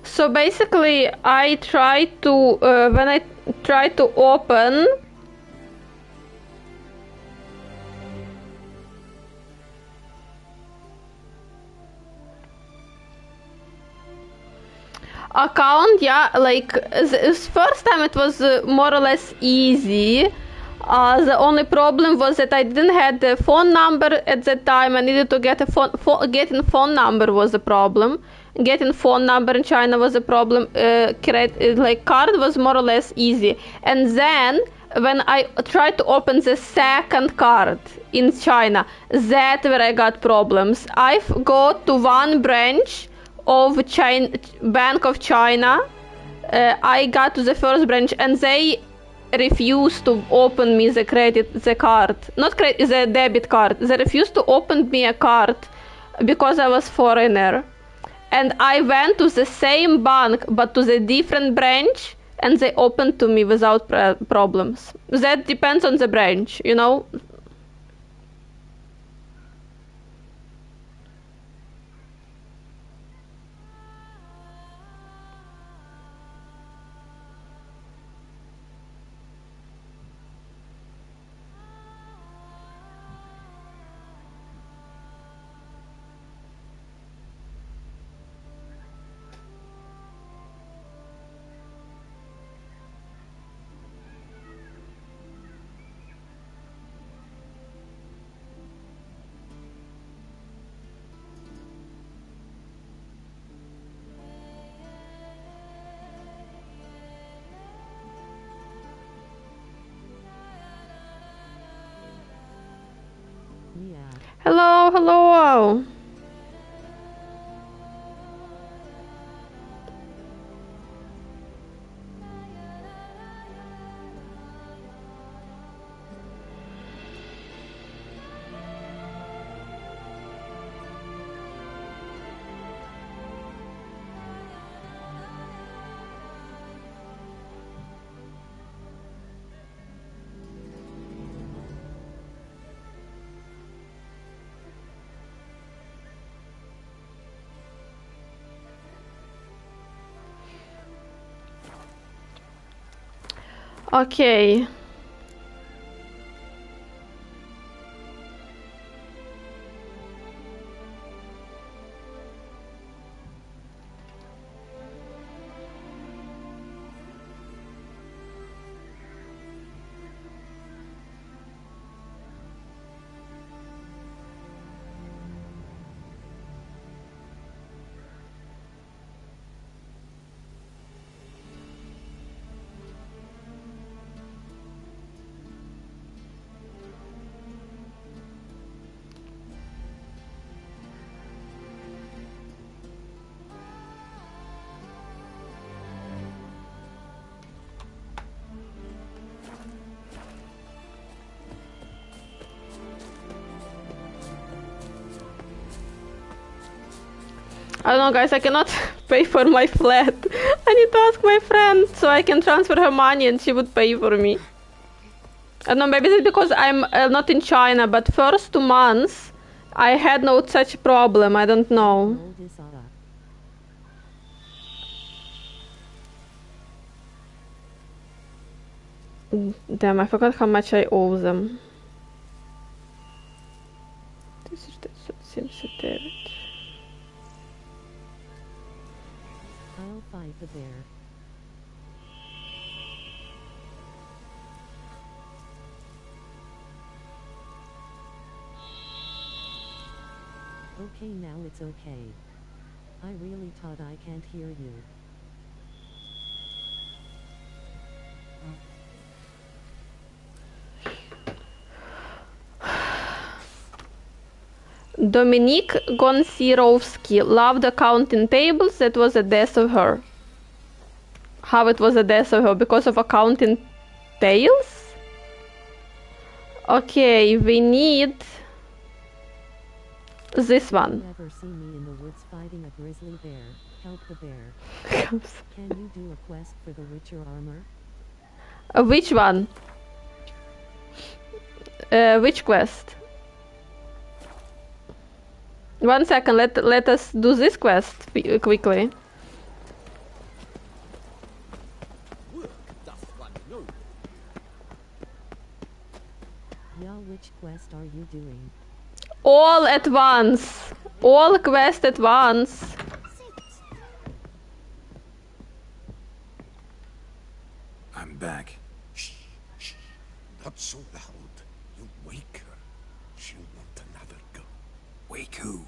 Speaker 1: So basically, I try to when I try to open account, yeah, like this first time it was more or less easy. The only problem was that I didn't have the phone number at that time. I needed to get a getting phone number was the problem. Getting phone number in China was a problem. Like card was more or less easy. And then when I tried to open the second card in China, that's where I got problems. I've go to one branch of China, Bank of China. I got to the first branch and they refused to open me the debit card. They refused to open me a card because I was foreigner. And I went to the same bank but to the different branch and they opened to me without problems. That depends on the branch, you know. Hello, hello. Okay. I don't know, guys, I cannot pay for my flat. I need to ask my friend so I can transfer her money and she would pay for me. I don't know, maybe it's because I'm not in China, but first 2 months I had no such problem, I don't know. Damn, I forgot how much I owe them.
Speaker 2: I'll fight the bear. Okay, now it's okay. I really thought I can't hear you.
Speaker 1: Dominique Gonsirovsky loved accounting tables. That was a death of her. How it was a death of her? Because of accounting tails? Okay, we need this one.
Speaker 2: Never see me in the woods fighting a grizzly bear. Help the bear. Can you do a quest for the Witcher armor?
Speaker 1: Which one? Which quest? 1 second, let us do this quest quickly.
Speaker 2: Yeah, which quest are you doing?
Speaker 1: All at once. All quest at once.
Speaker 3: I'm back.
Speaker 6: Shh, shh. Not so loud. You'll wake her. She'll want another go.
Speaker 3: Wake who?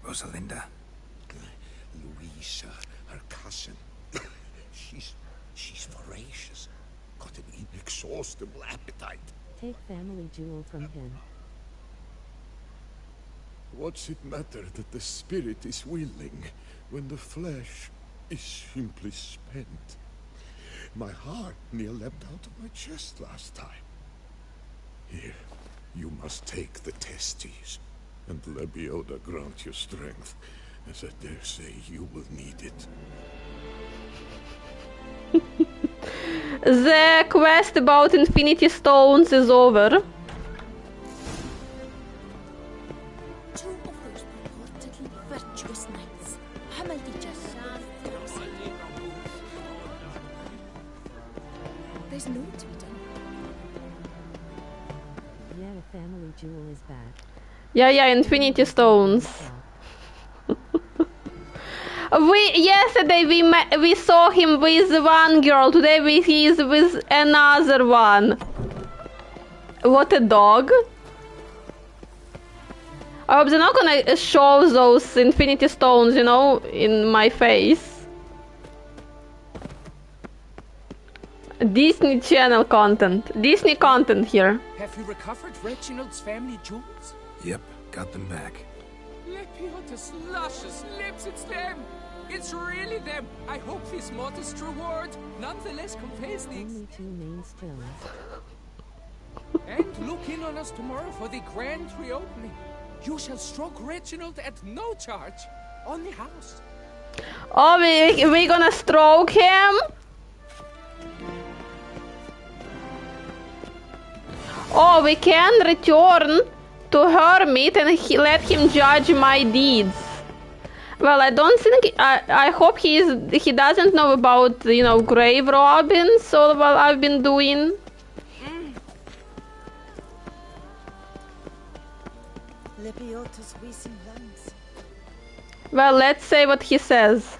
Speaker 3: Rosalinda?
Speaker 6: Louisa, her cousin. She's voracious. Got an inexhaustible appetite.
Speaker 2: Take family jewel from him.
Speaker 12: What's it matter that the spirit is willing when the flesh is simply spent?
Speaker 6: My heart near leapt out of my chest last time.
Speaker 12: Here, you must take the testes, and Lebioda grant you strength, as I dare say you will need it.
Speaker 1: The quest about Infinity Stones is over.
Speaker 7: Two of those purportedly virtuous knights. There's no to be done.
Speaker 2: Yeah, the family jewel is back.
Speaker 1: Yeah, Infinity Stones. Yesterday we saw him with one girl. Today he is with another one. What a dog! I hope they're not gonna show those Infinity Stones, you know, in my face. Disney Channel content. Disney content here.
Speaker 4: Have you recovered Reginald's family jewels?
Speaker 3: Yep. Got them back.
Speaker 4: Lepiotus, luscious lips, it's them! It's really them! I hope this modest reward nonetheless conveys the...
Speaker 2: Only 2 main stones.
Speaker 4: And look in on us tomorrow for the grand reopening. You shall stroke Reginald at no charge on the house.
Speaker 1: Oh, we gonna stroke him? Oh, we can return to Hermit and let him judge my deeds. Well, I don't think... I hope he doesn't know about, you know, grave robbings, all what I've been doing.
Speaker 5: Lepiotus Weesing Lands.
Speaker 1: Well, let's say what he says.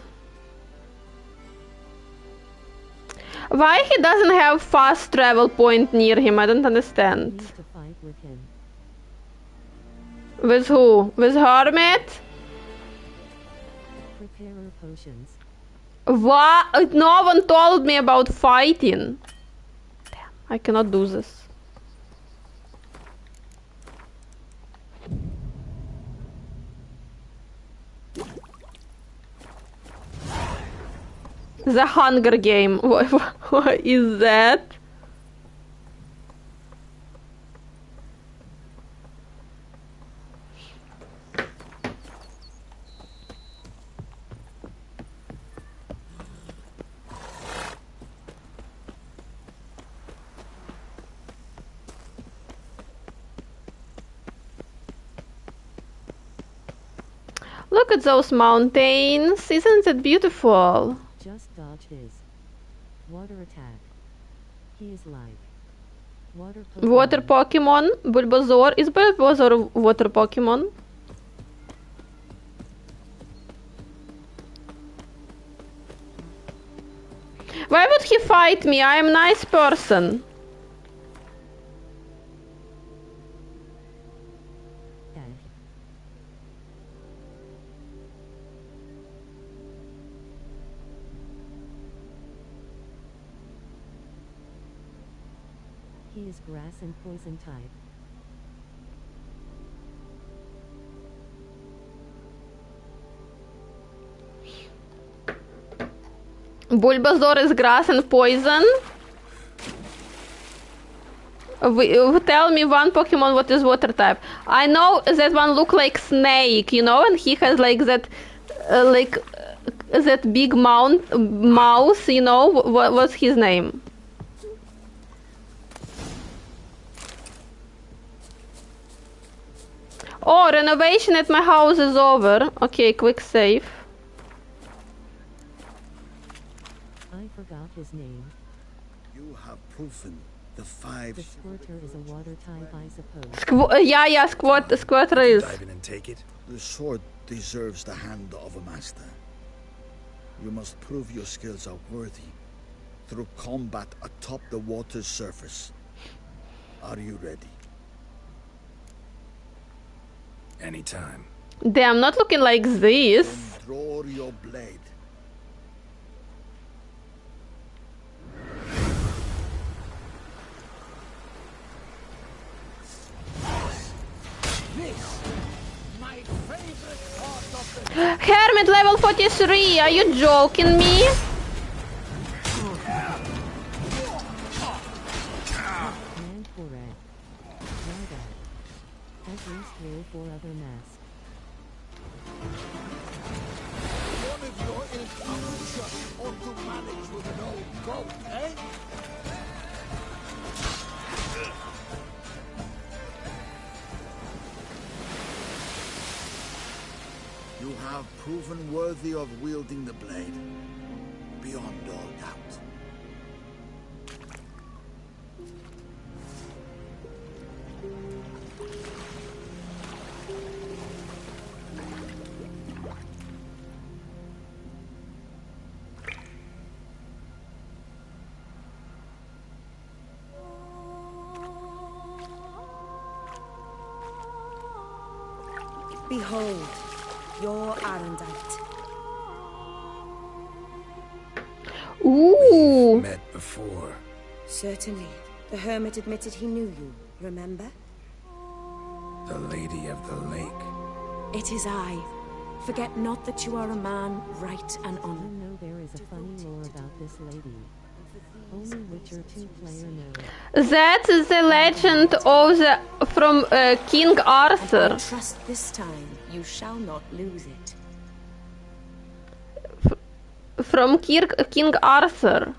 Speaker 1: Why he doesn't have fast travel point near him? I don't understand.
Speaker 2: Need to fight with him.
Speaker 1: With who? With Hermit?
Speaker 2: Preparer potions.
Speaker 1: What? No one told me about fighting. Damn, I cannot do this. The Hunger Game. What is that? Look at those mountains. Isn't it beautiful?
Speaker 2: Just dodge his water attack. He is like water Pokemon.
Speaker 1: Water Pokemon? Bulbasaur? Is Bulbasaur a water Pokemon? Why would he fight me? I am a nice person.
Speaker 2: He is grass and poison type.
Speaker 1: Bulbasaur is grass and poison? Tell me one Pokemon what is water type. I know that one look like snake, you know, and he has like that, that big mouth, you know. What's his name? Oh, renovation at my house is over. Okay, quick save.
Speaker 2: I forgot his name.
Speaker 9: You have proven the 5...
Speaker 2: The Squirter is a water type, I suppose.
Speaker 1: Yeah, Squirter is.
Speaker 9: Dive in and take it. The sword deserves the hand of a master. You must prove your skills are worthy through combat atop the water's surface. Are you ready?
Speaker 3: Anytime.
Speaker 1: Damn, not looking like this.
Speaker 9: Then draw your blade.
Speaker 1: Hermit level 43, are you joking me?
Speaker 2: And for red. Now that. At least roll 4 other masks.
Speaker 9: One of your ilk ought to manage with an old goat, eh? You have proven worthy of wielding the blade, beyond all doubt.
Speaker 13: Behold, your Arendite.
Speaker 1: Ooh.
Speaker 3: We've met before.
Speaker 13: Certainly. The hermit admitted he knew you, remember?
Speaker 3: The Lady of the Lake.
Speaker 13: It is I. Forget not that you are a man, right and
Speaker 2: You
Speaker 13: honor.
Speaker 2: know there is a funny lore about this lady. Only Witcher 2 player knows.
Speaker 1: That's the legend of from King Arthur.
Speaker 13: I trust this time you shall not lose it.
Speaker 1: From King Arthur.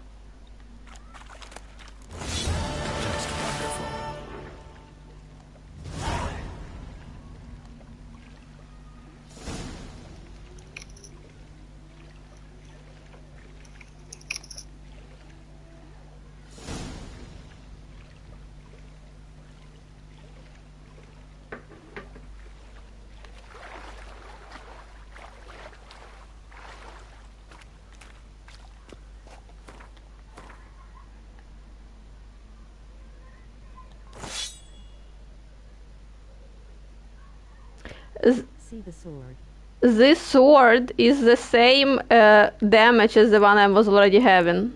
Speaker 2: See the sword.
Speaker 1: This sword is the same damage as the one I was already having.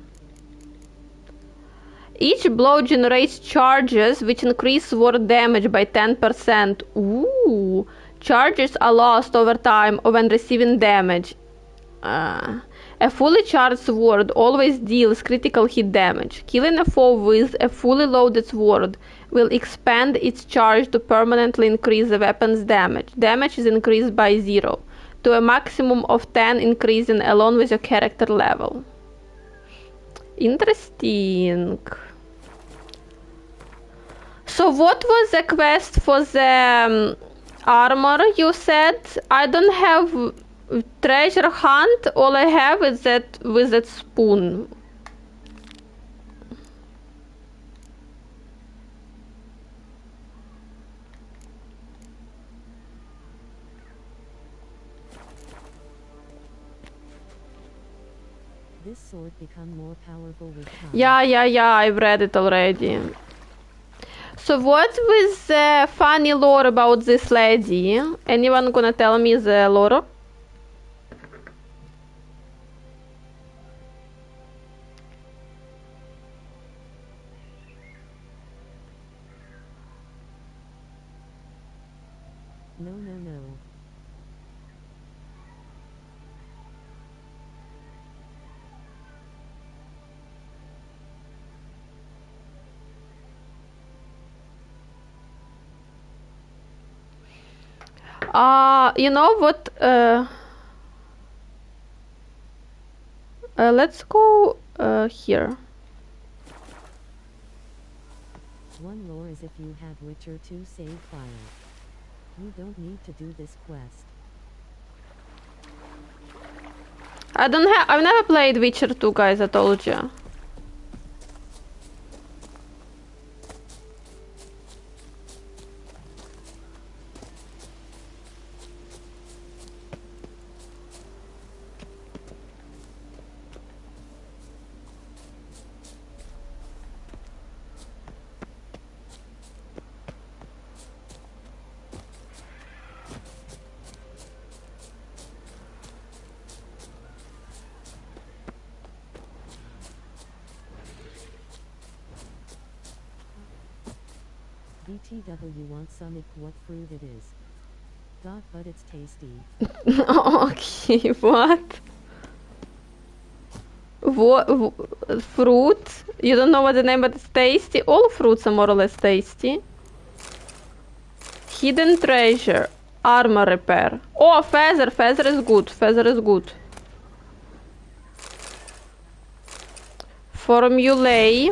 Speaker 1: Each blow generates charges which increase sword damage by 10%. Ooh. Charges are lost over time or when receiving damage. A fully charged sword always deals critical hit damage. Killing a foe with a fully loaded sword will expand its charge to permanently increase the weapon's damage. Damage is increased by 0 to a maximum of 10, increasing along with your character level. Interesting. So what was the quest for the armor you said? I don't have treasure hunt. All I have is that with that spoon.
Speaker 2: This sword become more powerful with time.
Speaker 1: Yeah, I've read it already. So what was the funny lore about this lady? Anyone gonna tell me the lore?
Speaker 2: No.
Speaker 1: You know what? Let's go here.
Speaker 2: One lore is if you have Witcher 2 save file. You don't need to do this quest.
Speaker 1: I've never played Witcher 2, guys, I told you.
Speaker 2: BTW wants some what fruit it is. God, but it's tasty.
Speaker 1: Okay, what? Fruit? You don't know what the name, but it's tasty? All fruits are more or less tasty. Hidden treasure. Armor repair. Oh, feather. Feather is good. Feather is good. Formulae.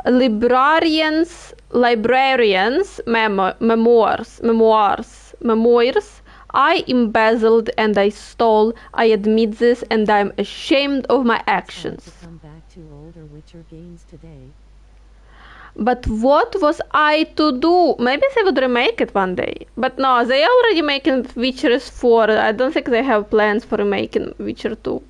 Speaker 1: Librarians, memoirs. I embezzled and I stole. I admit this and I'm ashamed of my actions.
Speaker 2: Come back to older Witcher games today.
Speaker 1: But what was I to do? Maybe they would remake it one day. But no, they already making Witcher 4. I don't think they have plans for remaking Witcher 2.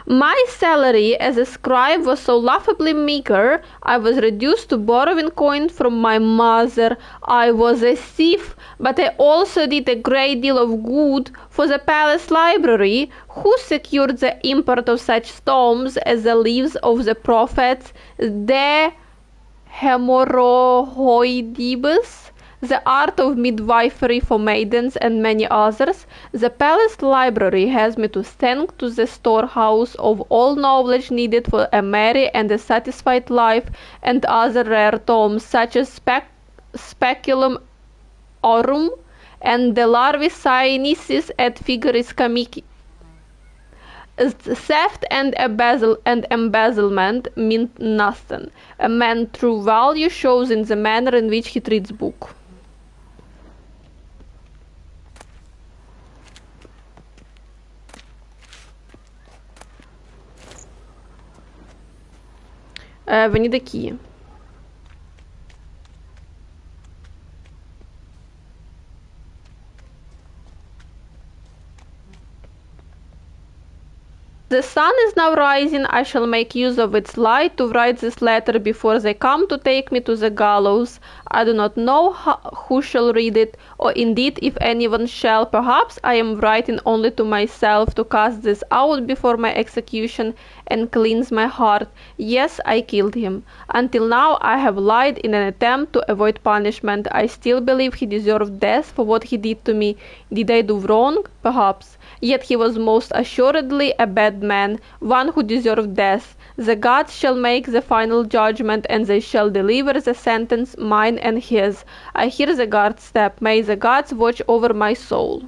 Speaker 1: My salary as a scribe was so laughably meager, I was reduced to borrowing coins from my mother. I was a thief, but I also did a great deal of good for the palace library, who secured the import of such tomes as the lives of the prophets, the hemorrhoidibus, the art of midwifery for maidens, and many others. The palace library has me to thank to the storehouse of all knowledge needed for a merry and a satisfied life, and other rare tomes such as Speculum Aurum and the Larvae Sinensis et Figuris Comici. Theft and embezzlement mean nothing. A man's true value shows in the manner in which he treats book. We need a key. The sun is now rising. I shall make use of its light to write this letter before they come to take me to the gallows. I do not know who shall read it, or indeed if anyone shall. Perhaps I am writing only to myself to cast this out before my execution and cleanse my heart. Yes, I killed him. Until now I have lied in an attempt to avoid punishment. I still believe he deserved death for what he did to me. Did I do wrong? Perhaps. Yet he was most assuredly a bad man, one who deserved death. The gods shall make the final judgment, and they shall deliver the sentence, mine and his. I hear the guard's step. May the gods watch over my soul.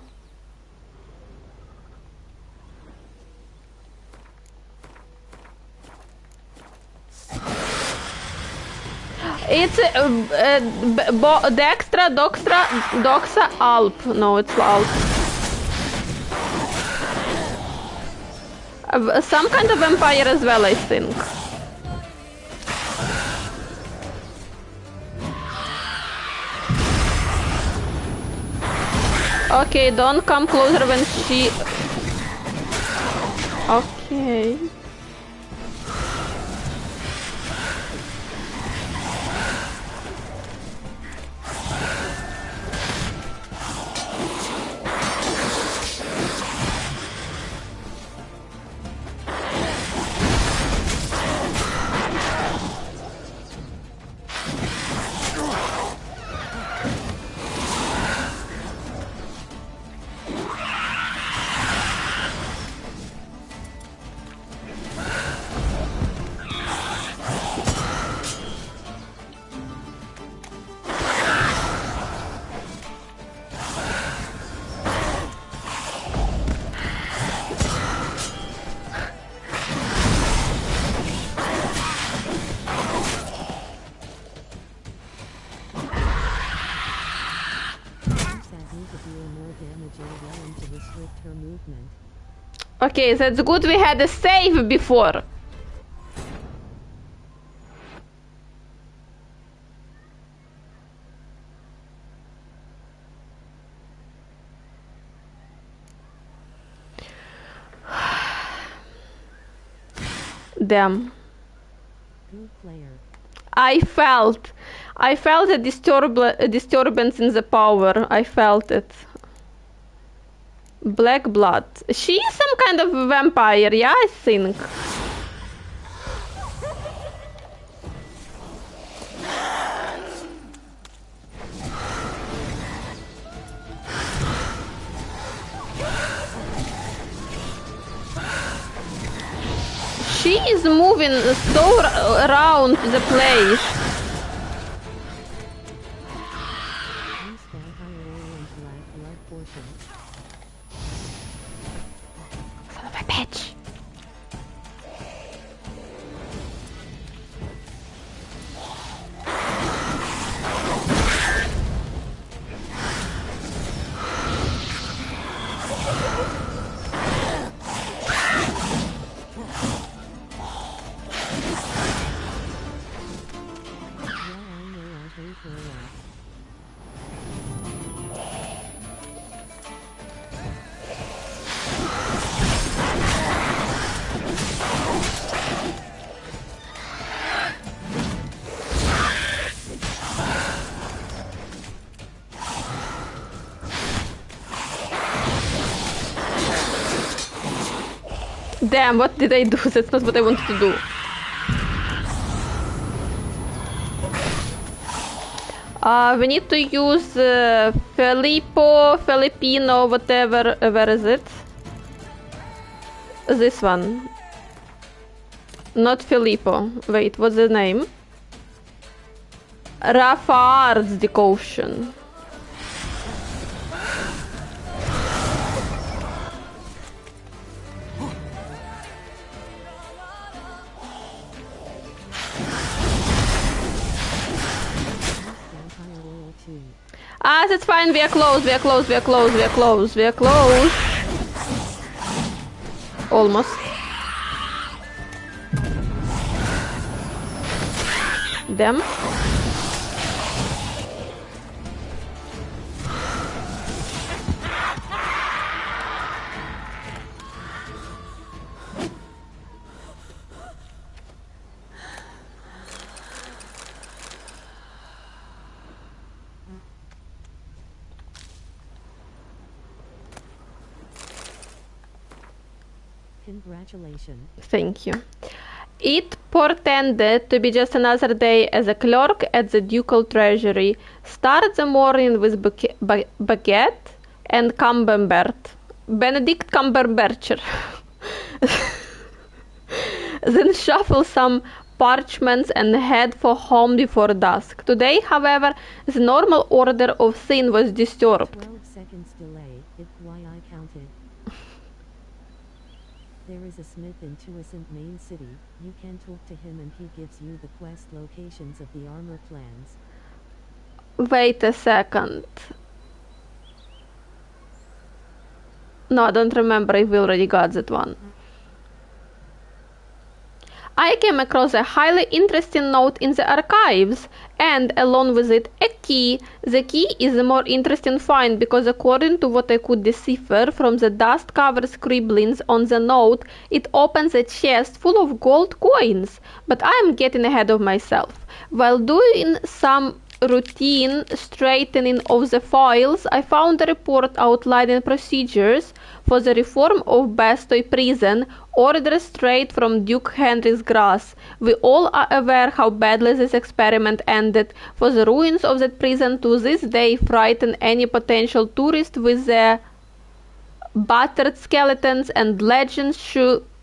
Speaker 1: It's Dextra, Doxa, Alp. No, it's Alp. Some kind of vampire as well, I think. Okay, don't come closer when she... Okay. Okay, that's good we had a save before. Damn. I felt a disturbance in the power. I felt it. Black blood. She is some kind of vampire, yeah, I think. She is moving so around the place. Son of a bitch. Damn, what did I do? That's not what I wanted to do. We need to use Filipino, whatever. Where is it? This one. Not Filippo. Wait, what's the name? Rafaard's decoction. Ah, that's fine. We are close. We are close. We are close. We are close. We are close. Almost. Them.
Speaker 2: Congratulations.
Speaker 1: Thank you. It portended to be just another day as a clerk at the ducal treasury. Start the morning with baguette and camembert. Benedict Cumberbatcher. Then shuffle some parchments and head for home before dusk. Today, however, the normal order of things was disturbed.
Speaker 2: 12 seconds delay, if why I counted. There is a smith in Toussaint main city. You can talk to him and he gives you the quest locations of the armor plans.
Speaker 1: Wait a second. No, I don't remember if we already got that one. I came across a highly interesting note in the archives, and along with it, a key. The key is a more interesting find because according to what I could decipher from the dust-covered scribblings on the note, it opens a chest full of gold coins. But I am getting ahead of myself. While doing some routine straightening of the files, I found a report outlining procedures for the reform of Bastoy prison, ordered straight from Duke Henry's grass. We all are aware how badly this experiment ended, for the ruins of that prison to this day frighten any potential tourist with their battered skeletons and legends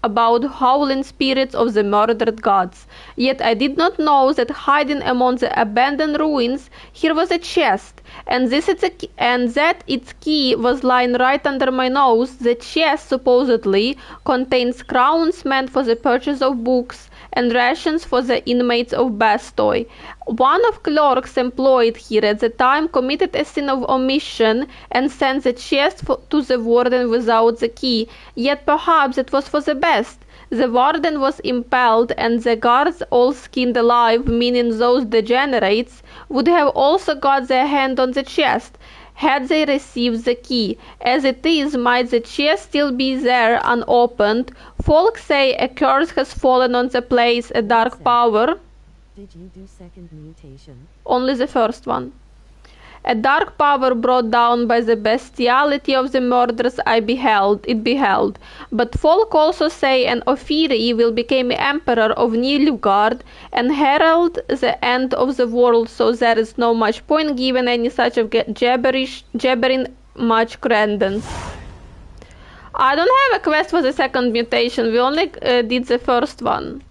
Speaker 1: about howling spirits of the murdered gods. Yet I did not know that hiding among the abandoned ruins here was a chest, and that its key was lying right under my nose. The chest supposedly contains crowns meant for the purchase of books and rations for the inmates of Bastoy. One of clerks employed here at the time committed a sin of omission and sent the chest to the warden without the key, yet perhaps it was for the best. The warden was impaled and the guards all skinned alive, meaning those degenerates would have also got their hand on the chest had they received the key. As it is, might the chest still be there unopened? Folk say a curse has fallen on the place, a dark power.
Speaker 2: Did you do second mutation?
Speaker 1: Only the first one. A dark power brought down by the bestiality of the murders it beheld. But folk also say an Ophiri will become emperor of Nilfgaard and herald the end of the world, so there is no much point given any such of jabbering much credence. I don't have a quest for the second mutation, we only did the first one.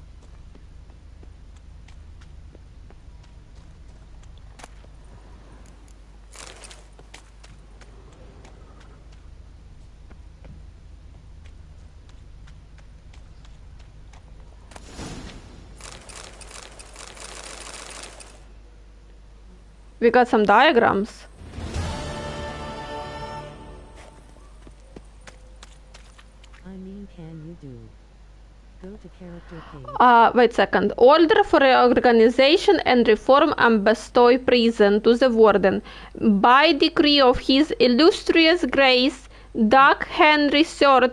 Speaker 1: We got some diagrams.
Speaker 2: I mean, can you do? Go to character page.
Speaker 1: Wait a second. Order for reorganization and reform and bestow prison to the warden. By decree of his illustrious grace, Duke Henry III,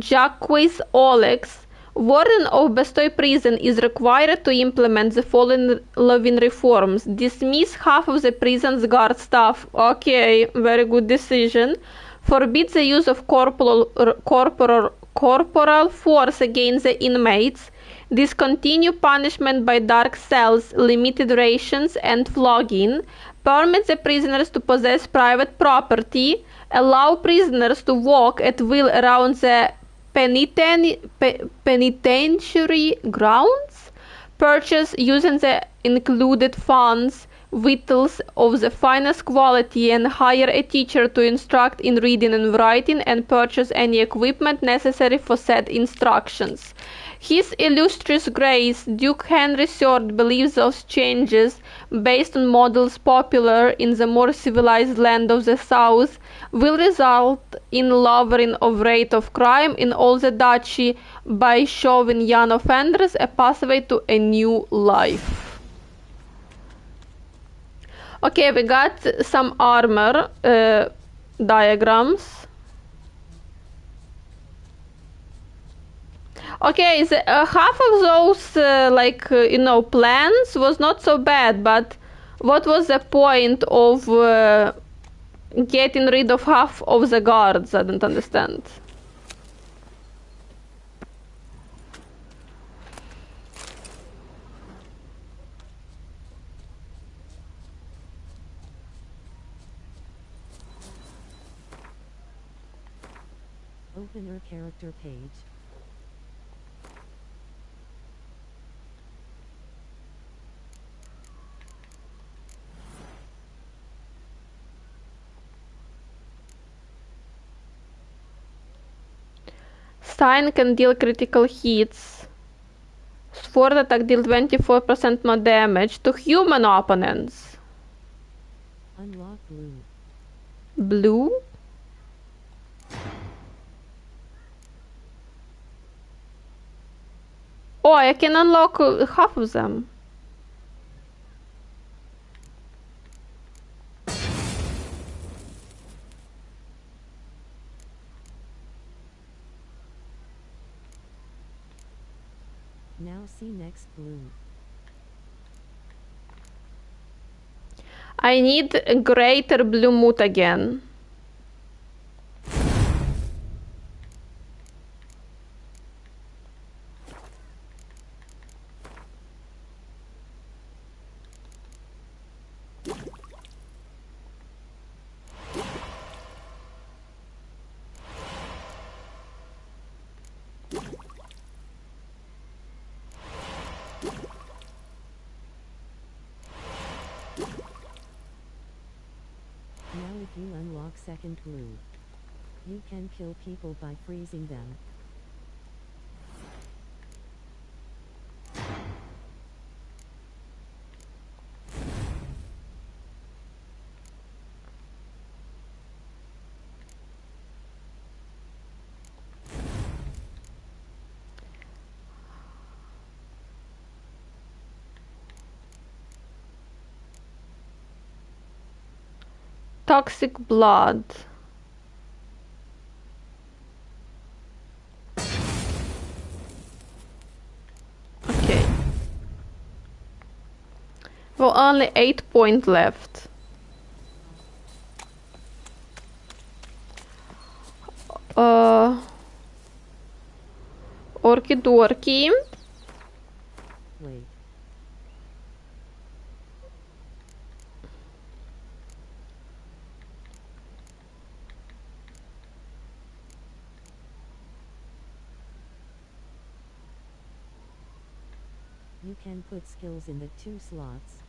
Speaker 1: Jacques Olex, Warden of Bastoy Prison is required to implement the following reforms. Dismiss half of the prison's guard staff. Okay, very good decision. Forbid the use of corporal force against the inmates. Discontinue punishment by dark cells, limited rations, and flogging. permit the prisoners to possess private property, allow prisoners to walk at will around the penitentiary grounds, purchase using the included funds victuals of the finest quality, and hire a teacher to instruct in reading and writing, and purchase any equipment necessary for said instructions. His illustrious Grace Duke Henry III believes those changes, based on models popular in the more civilized land of the South, will result in lowering of rate of crime in all the duchy by showing young offenders a pathway to a new life. Okay, we got some armor diagrams. Okay, half of those plans was not so bad, but what was the point of getting rid of half of the guards? I don't understand.
Speaker 2: Opener character page.
Speaker 1: Stein can deal critical hits. Sword attack deal 24% more damage to human opponents.
Speaker 2: Unlock blue.
Speaker 1: Blue? Oh, I can unlock half of them.
Speaker 2: Now see next blue.
Speaker 1: I need a greater blue mood again.
Speaker 2: Now if you unlock second blue, you can kill people by freezing them.
Speaker 1: Toxic blood. Okay. Well, only 8 points left. Orky dorky.
Speaker 2: Wait. You can put skills in the 2 slots.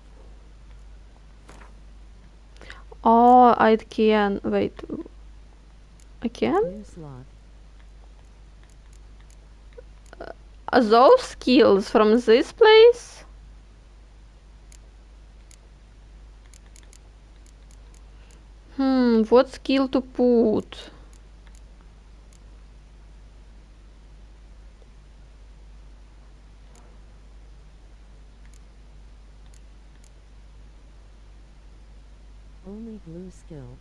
Speaker 1: Oh, I can. Wait. I can?
Speaker 2: New slot.
Speaker 1: Those skills from this place? What skill to put?
Speaker 2: Only blue skill.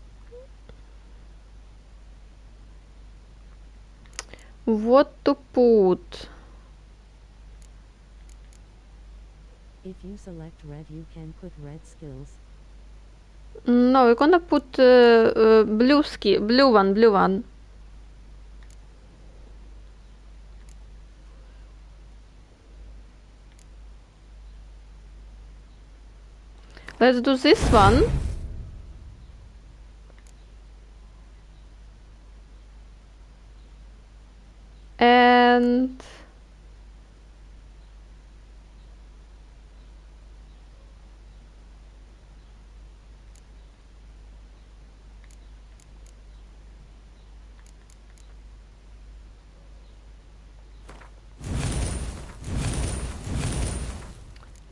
Speaker 1: What to put?
Speaker 2: If you select red, you can put red skills.
Speaker 1: No, we're gonna put blue skill, blue one. Let's do this one. And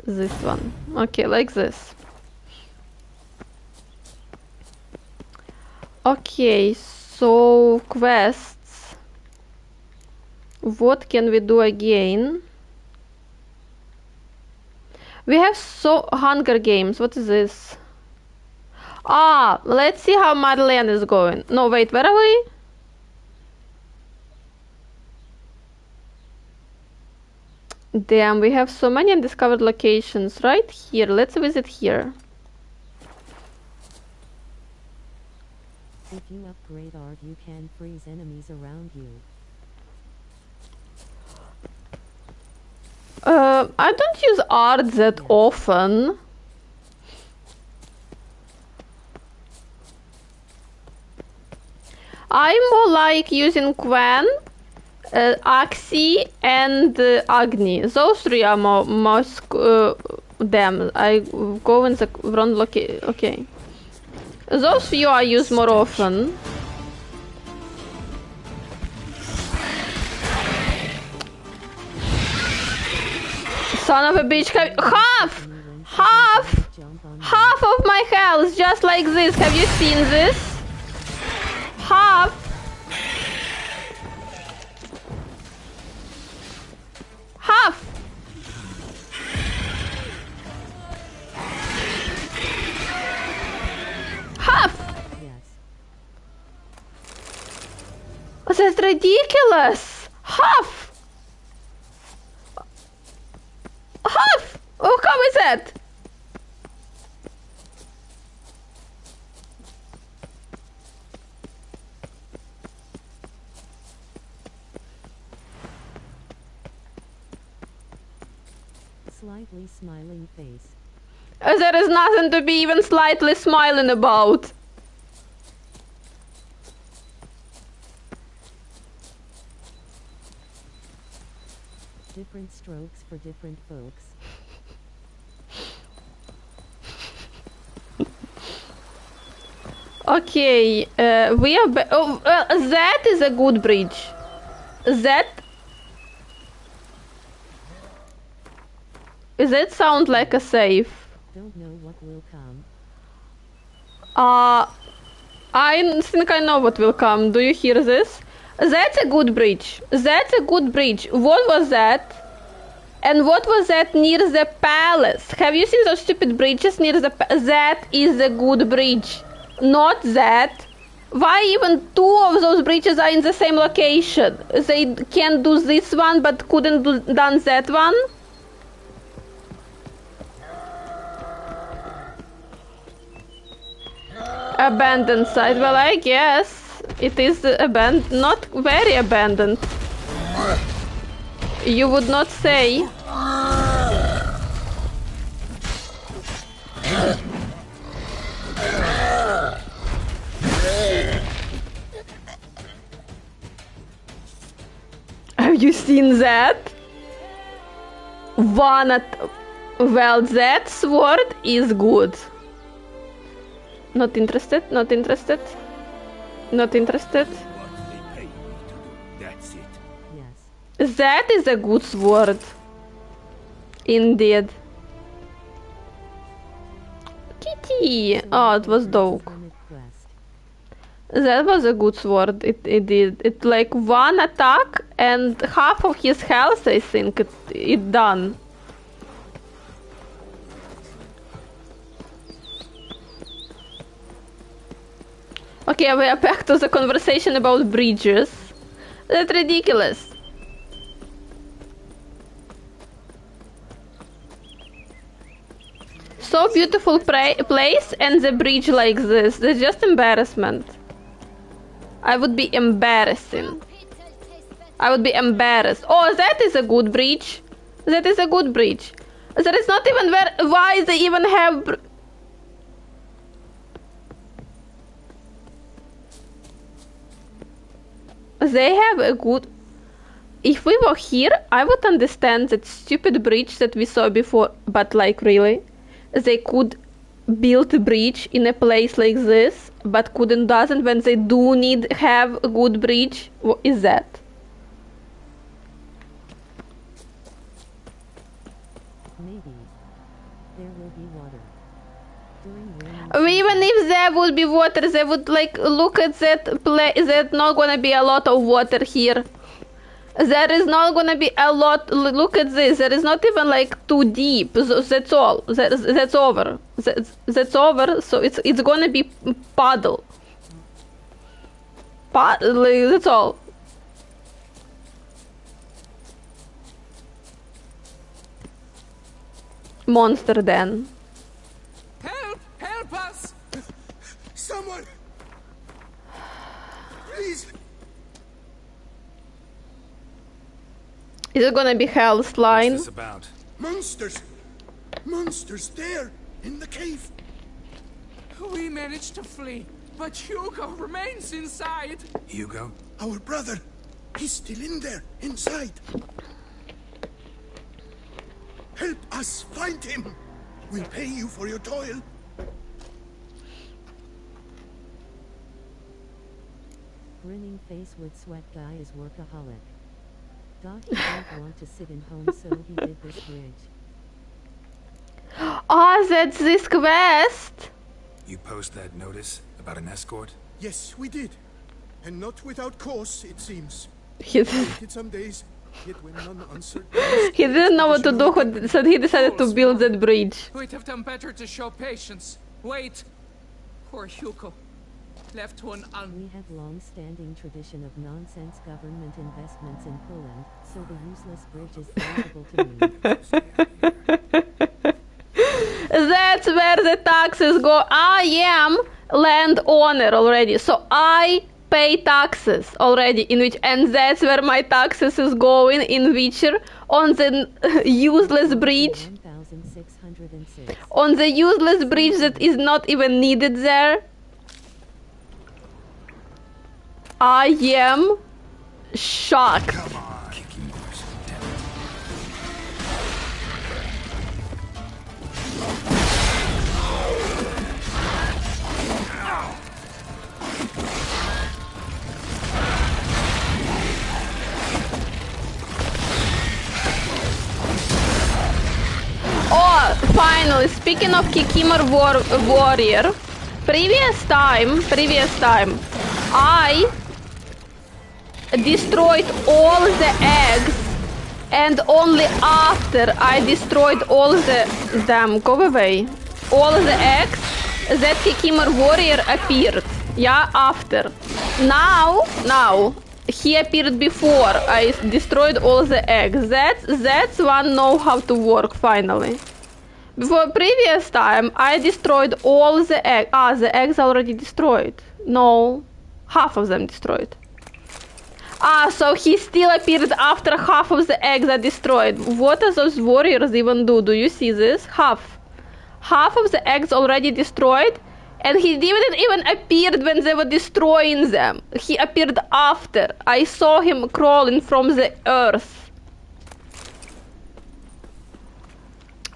Speaker 1: this one. Okay, like this. Okay, so quests. What can we do again? We have so Hunger Games. What is this? Ah, let's see how Madeleine is going. No, wait, where are we? Damn, we have so many undiscovered locations. Right here. Let's visit here.
Speaker 2: If you upgrade art, you can freeze enemies around you.
Speaker 1: I don't use art that often. I'm more like using Quen, Axie, and Agni. Those three are most them. I go in the wrong location. Okay. Those few I use more often. Son of a bitch, half of my health, just like this. Have you seen this? Half. Half. That's ridiculous. Half. Half! Oh, how is that?
Speaker 2: Slightly smiling face.
Speaker 1: There is nothing to be even slightly smiling about.
Speaker 2: Different strokes for different folks.
Speaker 1: Okay, we are. That is a good bridge. That sound like a safe.
Speaker 2: Don't know what will come.
Speaker 1: I think I know what will come. Do you hear this? That's a good bridge. That's a good bridge. What was that? And what was that near the palace? Have you seen those stupid bridges near the that is a good bridge. Not that. Why even two of those bridges are in the same location? They can do this one but couldn't done that one? Abandoned site. Well, I guess it is abandoned. Not very abandoned. You would not say. Have you seen that? Well, that sword is good. Not interested, not interested. Not interested.
Speaker 6: That's it.
Speaker 2: Yes.
Speaker 1: That is a good sword. Indeed. Kitty! Oh, it was dog. That was a good sword. It did. It like one attack and half of his health, I think, it done. Okay, we are back to the conversation about bridges. That's ridiculous. So beautiful place and the bridge like this. That's just embarrassment. I would be embarrassing. I would be embarrassed. Oh, that is a good bridge. That is a good bridge. There is not even why they even have They have a good... If we were here, I would understand that stupid bridge that we saw before, but like really, they could build a bridge in a place like this, but doesn't when they do need have a good bridge. What is that?
Speaker 2: Maybe. There will be water.
Speaker 1: Even if there would be water, they would like look at that place. There's not gonna be a lot of water here. There is not gonna be a lot. Look at this. There is not even like too deep. That's all. That's over. That's over. So it's gonna be puddle. That's all. Monster den.
Speaker 4: Help! Help us!
Speaker 9: Someone! Please!
Speaker 1: Is it gonna be Hell's line?
Speaker 3: What's this about?
Speaker 9: Monsters! Monsters there! In the cave!
Speaker 4: We managed to flee, but Hugo remains inside.
Speaker 3: Hugo?
Speaker 9: Our brother! He's still in there, inside! Help us find him! We'll pay you for your toil.
Speaker 2: Grinning face with sweat guy is workaholic. He didn't want to sit in home, so he did this bridge.
Speaker 1: Oh, that's this quest!
Speaker 3: You post that notice about an escort?
Speaker 9: Yes, we did. And not without cause, it seems.
Speaker 1: He
Speaker 9: waited some days, yet when none answered...
Speaker 1: He didn't know what to do, so he decided to build that bridge.
Speaker 4: We'd have done better to show patience. Wait. Poor Hugo. Left to an
Speaker 2: We have long-standing tradition of nonsense government investments in Poland, so the useless bridge is valuable to me.
Speaker 1: That's where the taxes go. I am landowner already, so I pay taxes already in which, and that's where my taxes is going in Witcher, on the useless bridge.
Speaker 2: 1606.
Speaker 1: On the useless bridge that is not even needed there. I am shocked.
Speaker 3: Come on. Kicking horse. Damn it.
Speaker 1: Oh, finally, speaking of Kikimor warrior, previous time, I destroyed all the eggs, and only after I destroyed all the... Damn, go away. All the eggs, that Kikimor warrior appeared. Yeah, after. Now, he appeared before I destroyed all the eggs. That's one know how to work finally. Before previous time, I destroyed all the eggs. Ah, the eggs already destroyed. No, half of them destroyed. Ah, so he still appeared after half of the eggs are destroyed. What does those warriors even do? Do you see this? Half of the eggs already destroyed, and he didn't even appeared when they were destroying them. He appeared after. I saw him crawling from the earth.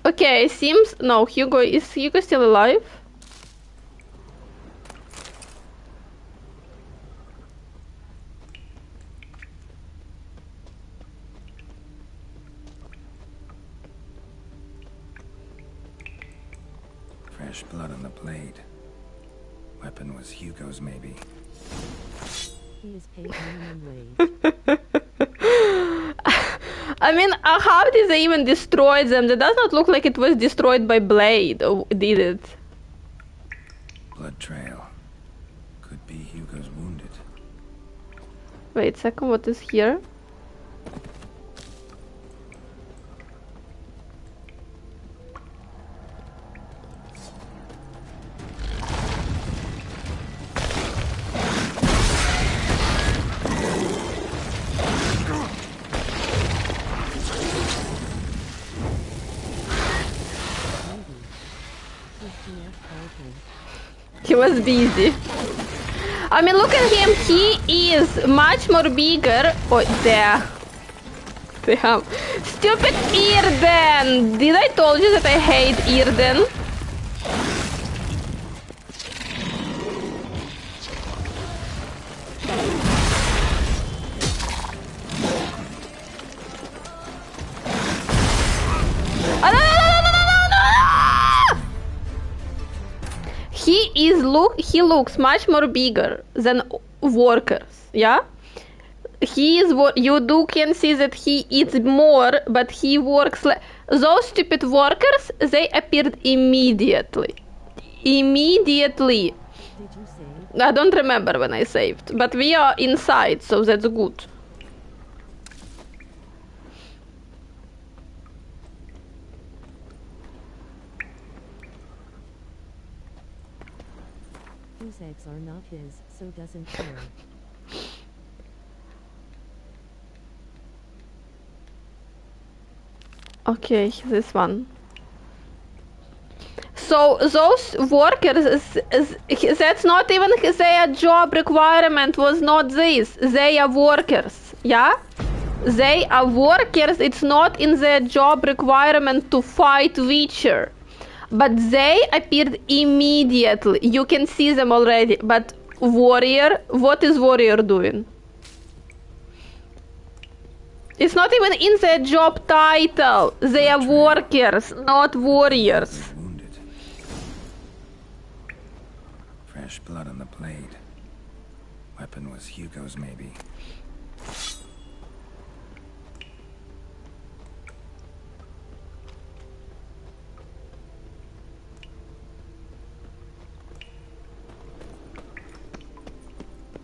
Speaker 1: Okay, seems... No, is Hugo still alive?
Speaker 3: Fresh blood on the blade. Weapon was Hugo's, maybe.
Speaker 2: He is paid minimum wage.
Speaker 1: I mean, how did they even destroy them? That does not look like it was destroyed by blade, or did it?
Speaker 3: Blood trail. Could be Hugo's wounded.
Speaker 1: Wait a second, what is here? He was busy. I mean, look at him. He is much more bigger. Oh, there. Damn. Stupid Irden! Did I told you that I hate Irden? Oh, no! He looks much more bigger than workers, yeah? He is what you can see that he eats more, but he works like those stupid workers. They appeared immediately. Immediately.
Speaker 2: Did you save?
Speaker 1: I don't remember when I saved, but we are inside, so that's good.
Speaker 2: Whose eggs are not his, so doesn't care.
Speaker 1: Okay, this one. So those workers, that's not even their job requirement was not this. They are workers, yeah? They are workers, it's not in their job requirement to fight Witcher. But they appeared immediately. You can see them already. But warrior, what is warrior doing? It's not even in their job title. They are workers, not warriors.
Speaker 3: Wounded. Fresh blood on the blade. Weapon was Hugo's, maybe.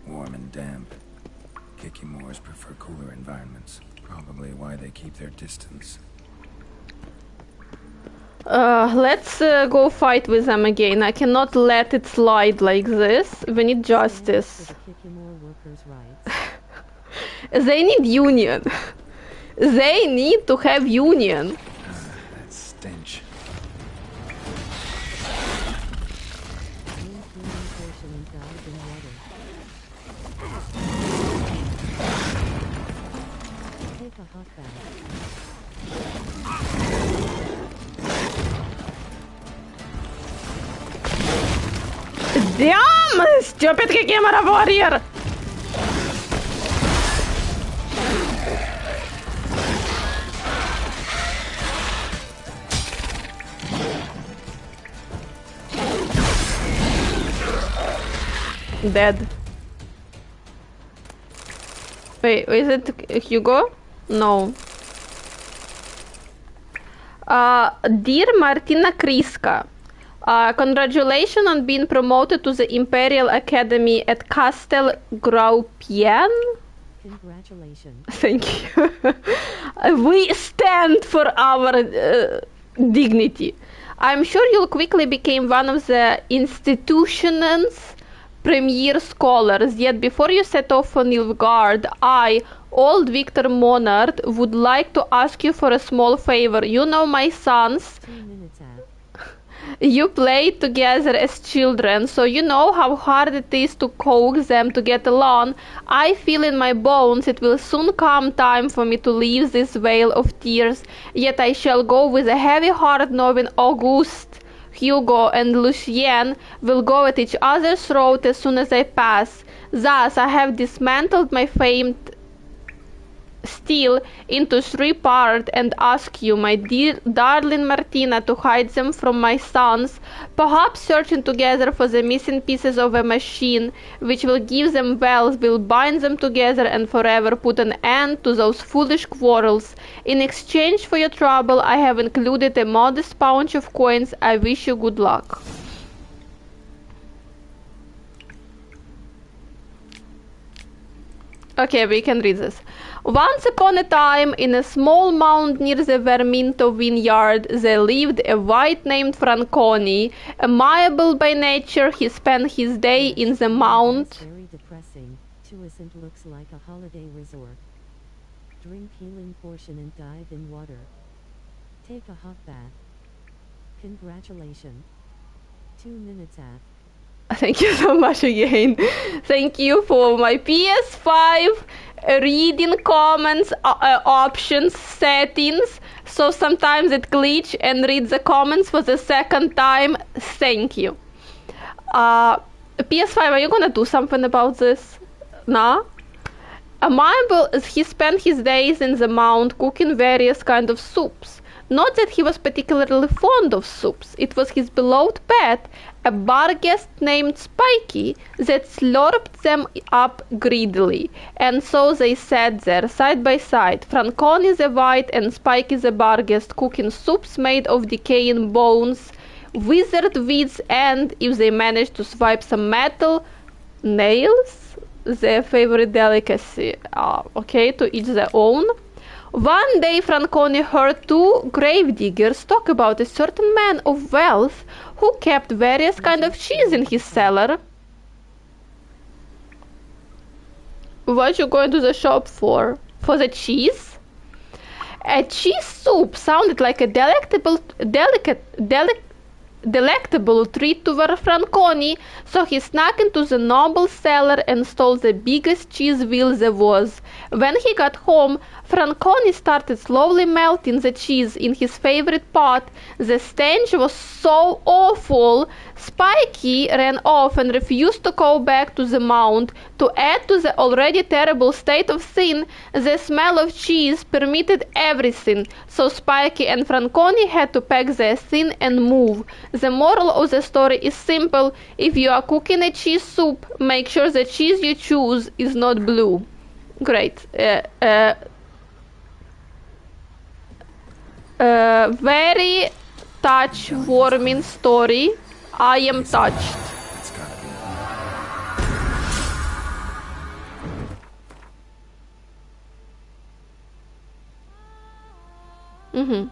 Speaker 3: Warm and damp. Kikimors prefer cooler environments. Probably why they keep their distance.
Speaker 1: Let's go fight with them again. I cannot let it slide like this. We need justice. They need union. They need to have union.
Speaker 3: That stench.
Speaker 1: Damn! Stupid Kikimora warrior! Dead. Wait, is it Hugo? No. Dear Martina Kriska, congratulations on being promoted to the Imperial Academy at Castel Graupian.
Speaker 2: Congratulations.
Speaker 1: Thank you. We stand for our dignity. I'm sure you'll quickly become one of the institution's premier scholars, yet before you set off for Nilfgaard, I, old Victor Monard, would like to ask you for a small favor. You know my sons.
Speaker 2: 2 minutes out.
Speaker 1: You played together as children, so you know how hard it is to coax them to get along. I feel in my bones it will soon come time for me to leave this vale of tears, yet I shall go with a heavy heart knowing Auguste, Hugo and Lucien will go at each other's throat as soon as I pass. Thus I have dismantled my famed steel into 3 parts and ask you, my dear darling Martina, to hide them from my sons, perhaps searching together for the missing pieces of a machine which will give them wealth, will bind them together and forever put an end to those foolish quarrels. In exchange for your trouble, I have included a modest pouch of coins. I wish you good luck. Okay, we can read this. Once upon a time, in a small mound near the Verminto vineyard, there lived a wight named Franconi. Amiable by nature, he spent his day in the mound.
Speaker 2: Very depressing. Toussaint looks like a holiday resort. Drink healing potion and dive in water. Take a hot bath. Congratulations. 2 minutes out.
Speaker 1: Thank you so much again. Thank you for my PS5 reading comments options settings. So sometimes it glitch and read the comments for the second time. Thank you. PS5, are you gonna do something about this? Nah? He spent his days in the mount cooking various kinds of soups. Not that he was particularly fond of soups. It was his beloved pet, a bar guest named Spiky, that slurped them up greedily. And so they sat there, side by side, Franconi the white and Spiky the bar guest, cooking soups made of decaying bones, withered weeds, and, if they managed to swipe some metal, nails, their favorite delicacy. Okay, to each their own. One day Franconi heard two gravediggers talk about a certain man of wealth who kept various kinds of cheese in his cellar. What you going to the shop for? For the cheese? A cheese soup sounded like a delectable treat to Franconi, so he snuck into the noble cellar and stole the biggest cheese wheel there was. When he got home, Franconi started slowly melting the cheese in his favorite pot. The stench was so awful, Spiky ran off and refused to go back to the mount. To add to the already terrible state of things, the smell of cheese permitted everything, so Spiky and Franconi had to pack their thing and move. The moral of the story is simple: if you are cooking a cheese soup, make sure the cheese you choose is not blue. Great. Very touch-warming story. I am touched.
Speaker 3: It's gotta be.
Speaker 1: Mm-hmm.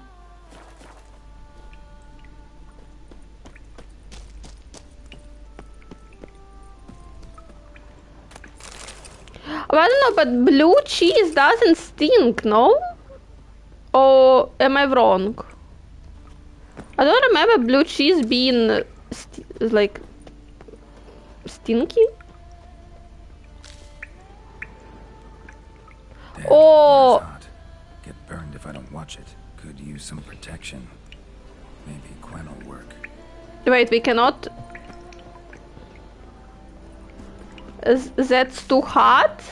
Speaker 1: Well, I don't know, but blue cheese doesn't stink, no? Or am I wrong? I don't remember blue cheese being like stinky.
Speaker 3: Damn,
Speaker 1: Oh,
Speaker 3: it's hot. Get burned if I don't watch it. Could use some protection. Maybe Quen will work.
Speaker 1: wait, we cannot. That's too hot.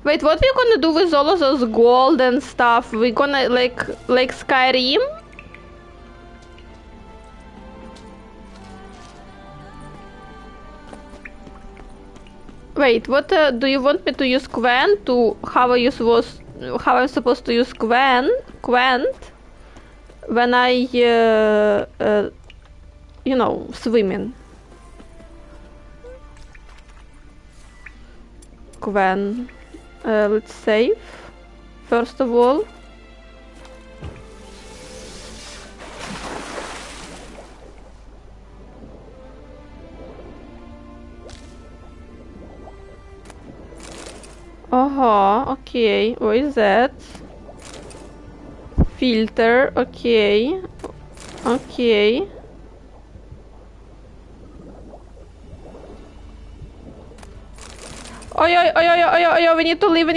Speaker 1: Wait, what we gonna do with all of those gold and stuff? We gonna like Skyrim? Wait, what do you want me to use Quen to how I'm supposed to use Quen when I you know, swimming? Quen. Let's save, first of all. Okay, what is that? Filter, okay. Okay. Oh, we need to leave,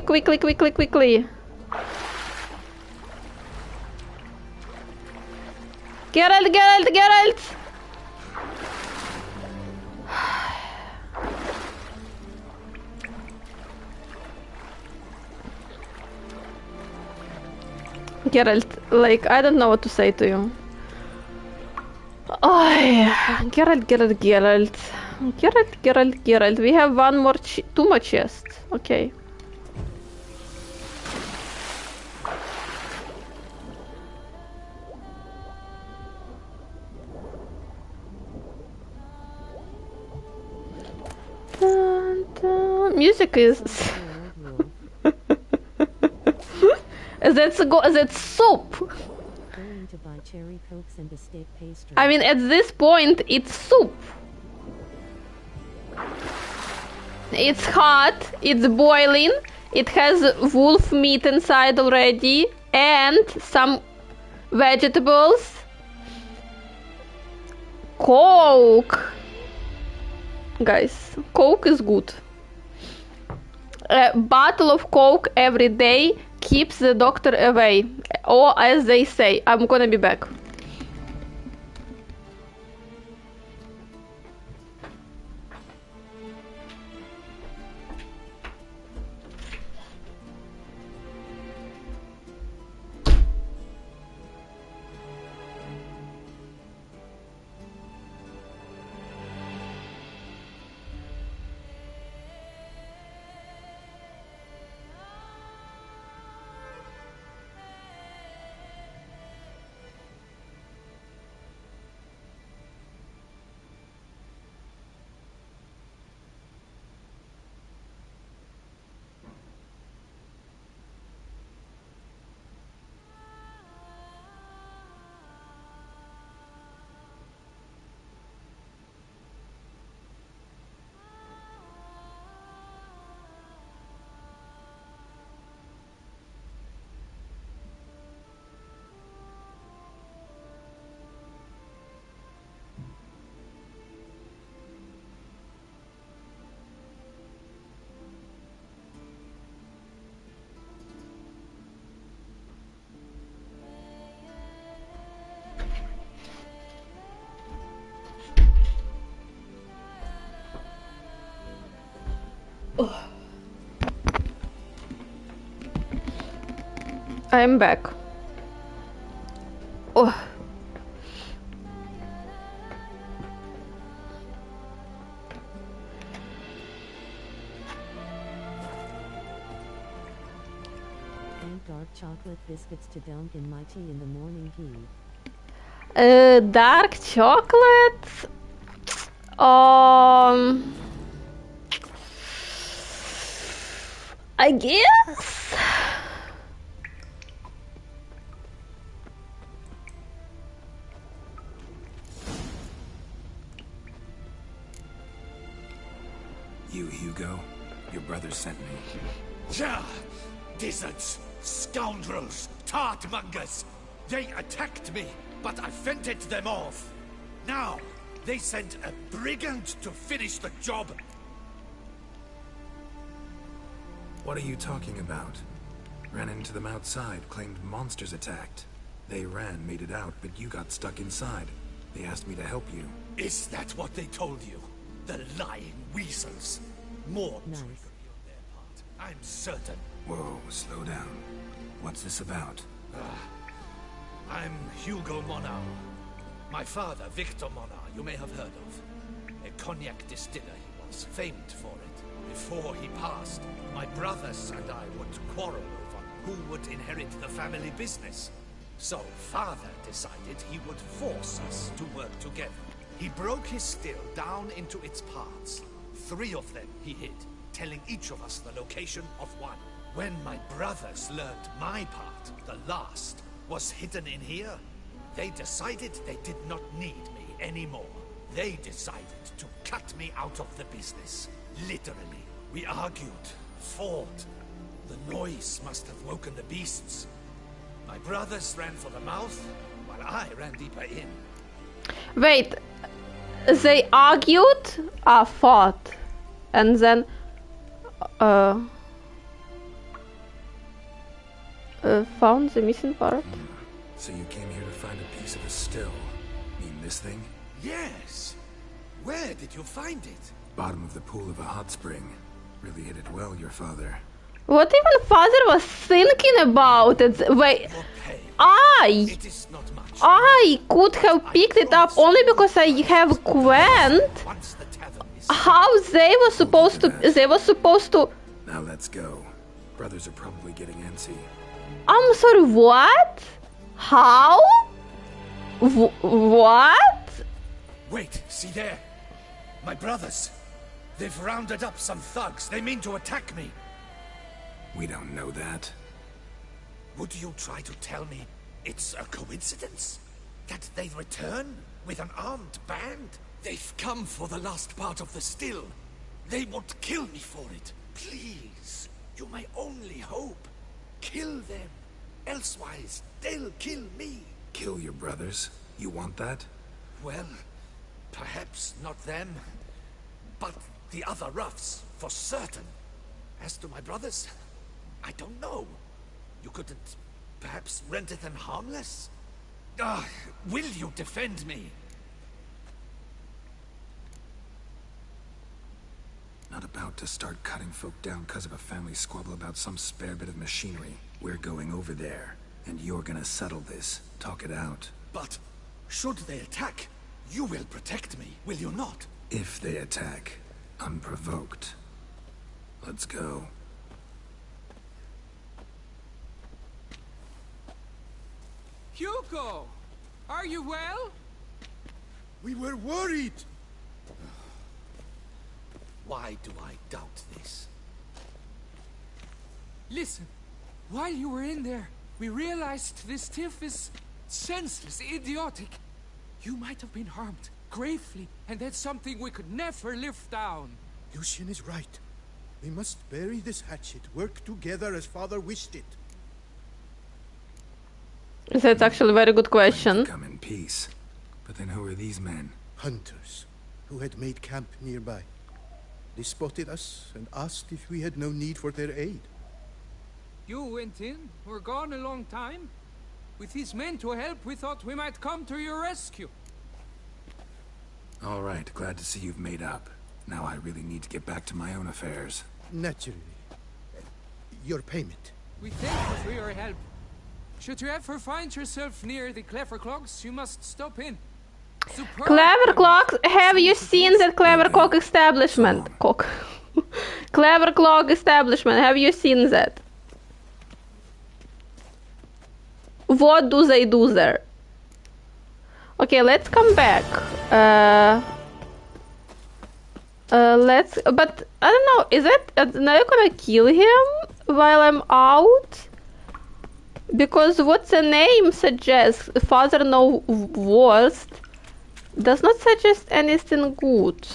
Speaker 1: quickly. Geralt! Geralt, like, I don't know what to say to you. Oh, Geralt. We have one more, two more chests. Okay. Music is. That's soup.
Speaker 2: Cherry cokes and a steak pastry.
Speaker 1: I mean, at this point, it's soup. It's hot, it's boiling, it has wolf meat inside already, and some vegetables. Coke. Guys, Coke is good. A bottle of Coke every day keeps the doctor away. Or as they say, I'm gonna be back. I'm back. Oh.
Speaker 2: And dark chocolate biscuits to dunk in my tea in the morning tea.
Speaker 1: Dark chocolate? I guess?
Speaker 3: You, Hugo? Your brother sent me.
Speaker 9: Ja! Dizzards, scoundrels, tartmongers! They attacked me, but I fended them off. Now, they sent a brigand to finish the job.
Speaker 3: What are you talking about? Ran into them outside, claimed monsters attacked. They ran, made it out, but you got stuck inside. They asked me to help you.
Speaker 9: Is that what they told you? The lying weasels. More trickery on their part, I'm certain.
Speaker 3: Whoa, slow down. What's this about?
Speaker 9: I'm Hugo Monau. My father, Victor Monau, you may have heard of. A cognac distiller he was, famed for it. Before he passed, my brothers and I would quarrel over who would inherit the family business. So father decided he would force us to work together. He broke his still down into its parts. 3 of them he hid, telling each of us the location of one. When my brothers learned my part, the last, was hidden in here, they decided they did not need me anymore. They decided to cut me out of the business. Literally. We argued, fought. The noise must have woken the beasts. My brothers ran for the mouth, while I ran deeper in.
Speaker 1: Wait, they argued? Fought. And then... found the missing part?
Speaker 3: So you came here to find a piece of a still. Mean this thing?
Speaker 9: Yes. Where did you find it?
Speaker 3: Bottom of the pool of a hot spring. Really hit it well, your father.
Speaker 1: What even father was thinking about it? Wait, I could have picked it up only because I have Gwent. How they were supposed to? They were supposed to.
Speaker 3: Now let's go. Brothers are probably getting antsy.
Speaker 1: I'm sorry. What? How? What?
Speaker 9: Wait, see there? My brothers. They've rounded up some thugs. They mean to attack me.
Speaker 3: We don't know that.
Speaker 9: Would you try to tell me it's a coincidence? That they return with an armed band? They've come for the last part of the still. They won't kill me for it. Please, you're my only hope. Kill them. Elsewise, they'll kill me.
Speaker 3: Kill your brothers? You want that?
Speaker 9: Well, Perhaps not them, but the other roughs, for certain. As to my brothers, I don't know. You couldn't perhaps render them harmless? Will you defend me?
Speaker 3: Not about to start cutting folk down because of a family squabble about some spare bit of machinery. We're going over there, and you're gonna settle this. Talk it out.
Speaker 9: But should they attack, you will protect me, will you not?
Speaker 3: If they attack, unprovoked. Let's go.
Speaker 4: Hugo! Are you well?
Speaker 9: We were worried. Why do I doubt this?
Speaker 4: Listen, while you were in there, we realized this tiff is senseless, idiotic. You might have been harmed, gravely, and that's something we could never live down.
Speaker 14: Lucian is right. We must bury this hatchet, work together as Father wished it.
Speaker 1: That's actually a very good question.
Speaker 3: Come in peace. But then who are these men?
Speaker 14: Hunters, who had made camp nearby. They spotted us and asked if we had no need for their aid.
Speaker 4: You went in, were gone a long time. With these men to help, we thought we might come to your rescue.
Speaker 3: All right, glad to see you've made up. Now I really need to get back to my own affairs.
Speaker 14: Naturally. Your payment.
Speaker 4: We thank you for your help. Should you ever find yourself near the Clever Clogs, you must stop in. Superb.
Speaker 1: Clever Clogs? Have you seen that Clever Clog establishment? Clever Clog establishment, have you seen that? What do they do there? Okay, let's come back. But I don't know, is it, now you're gonna kill him while I'm out? Because what the name suggests, Father No Worst, does not suggest anything good.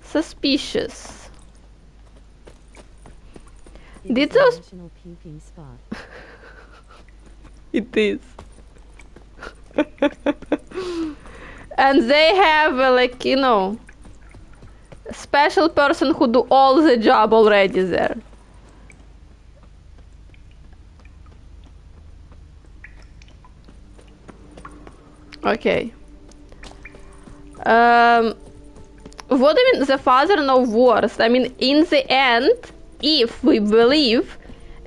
Speaker 1: Suspicious. Did those...
Speaker 2: Puking spot.
Speaker 1: It is. And they have, like, you know, a special person who do all the job already there. Okay. What do you mean, the Father No Worst? I mean, in the end, if we believe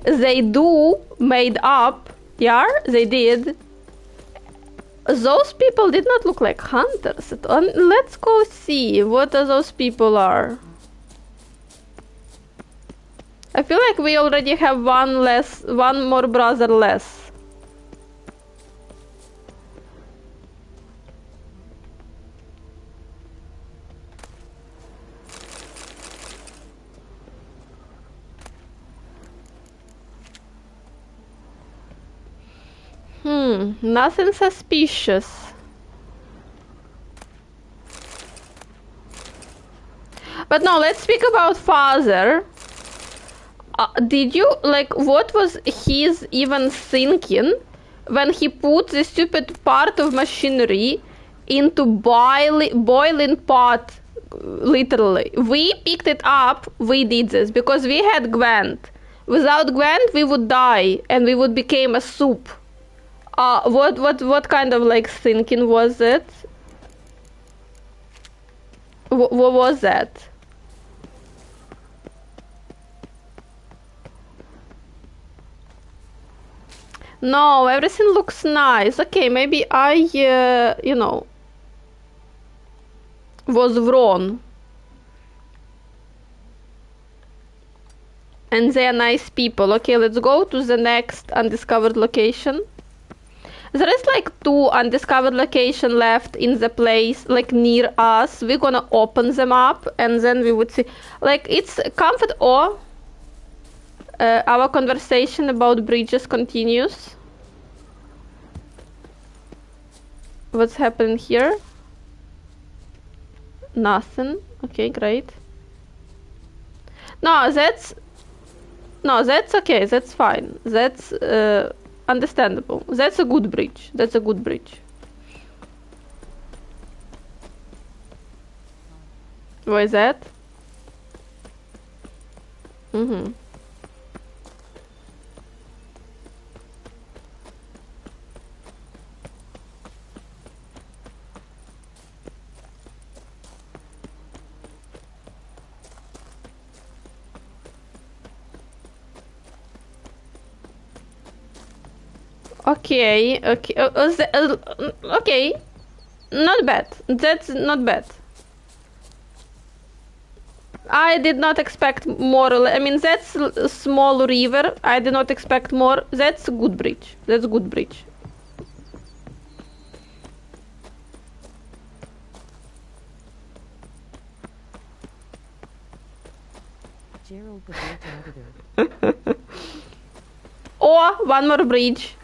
Speaker 1: they do made up, yeah, they did, those people did not look like hunters. Let's go see what those people are. I feel like we already have one more brother less. Nothing suspicious. But no, let's speak about Father. Did you, like, what was his even thinking when he put the stupid part of machinery into boiling pot, literally? We picked it up, we did this, because we had Gwent. Without Gwent, we would die, and we would become a soup. What kind of, like, thinking was it? What was that? No, everything looks nice. Okay, maybe I, you know, was wrong. And they are nice people. Okay, let's go to the next undiscovered location. There is like 2 undiscovered locations left in the place, like near us. We're gonna open them up and then we would see. Like, it's comfort or our conversation about bridges continues. What's happening here? Nothing. Okay, great. No, that's okay. That's fine. That's understandable. That's a good bridge. That's a good bridge. What is that? Mm-hmm. Okay, okay, okay. Not bad. That's not bad. I did not expect more. I mean, that's a small river. I did not expect more. That's a good bridge. That's a good bridge.
Speaker 2: Gerald the bridge auditor.
Speaker 1: Or one more bridge.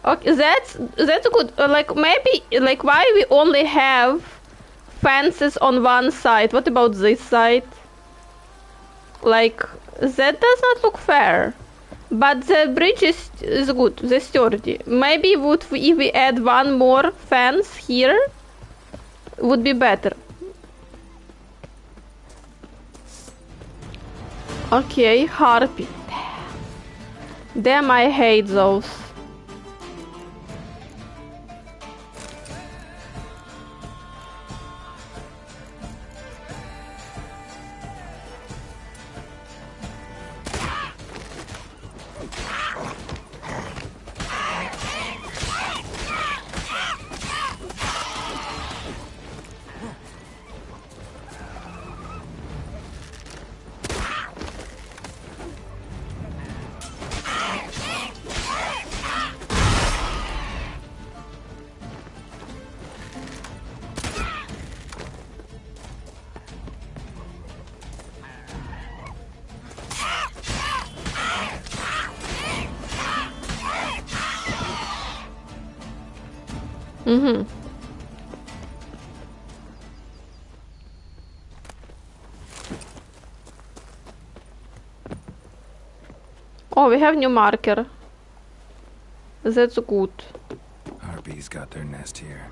Speaker 1: Okay, that's good. Like maybe like why we only have fences on one side? What about this side? Like that does not look fair. But the bridge is good. The sturdy. Maybe if we add one more fence here, would be better. Okay, harpy. Damn, I hate those. Mm-hmm. Oh, we have new marker. That's good.
Speaker 3: Harpies got their nest here.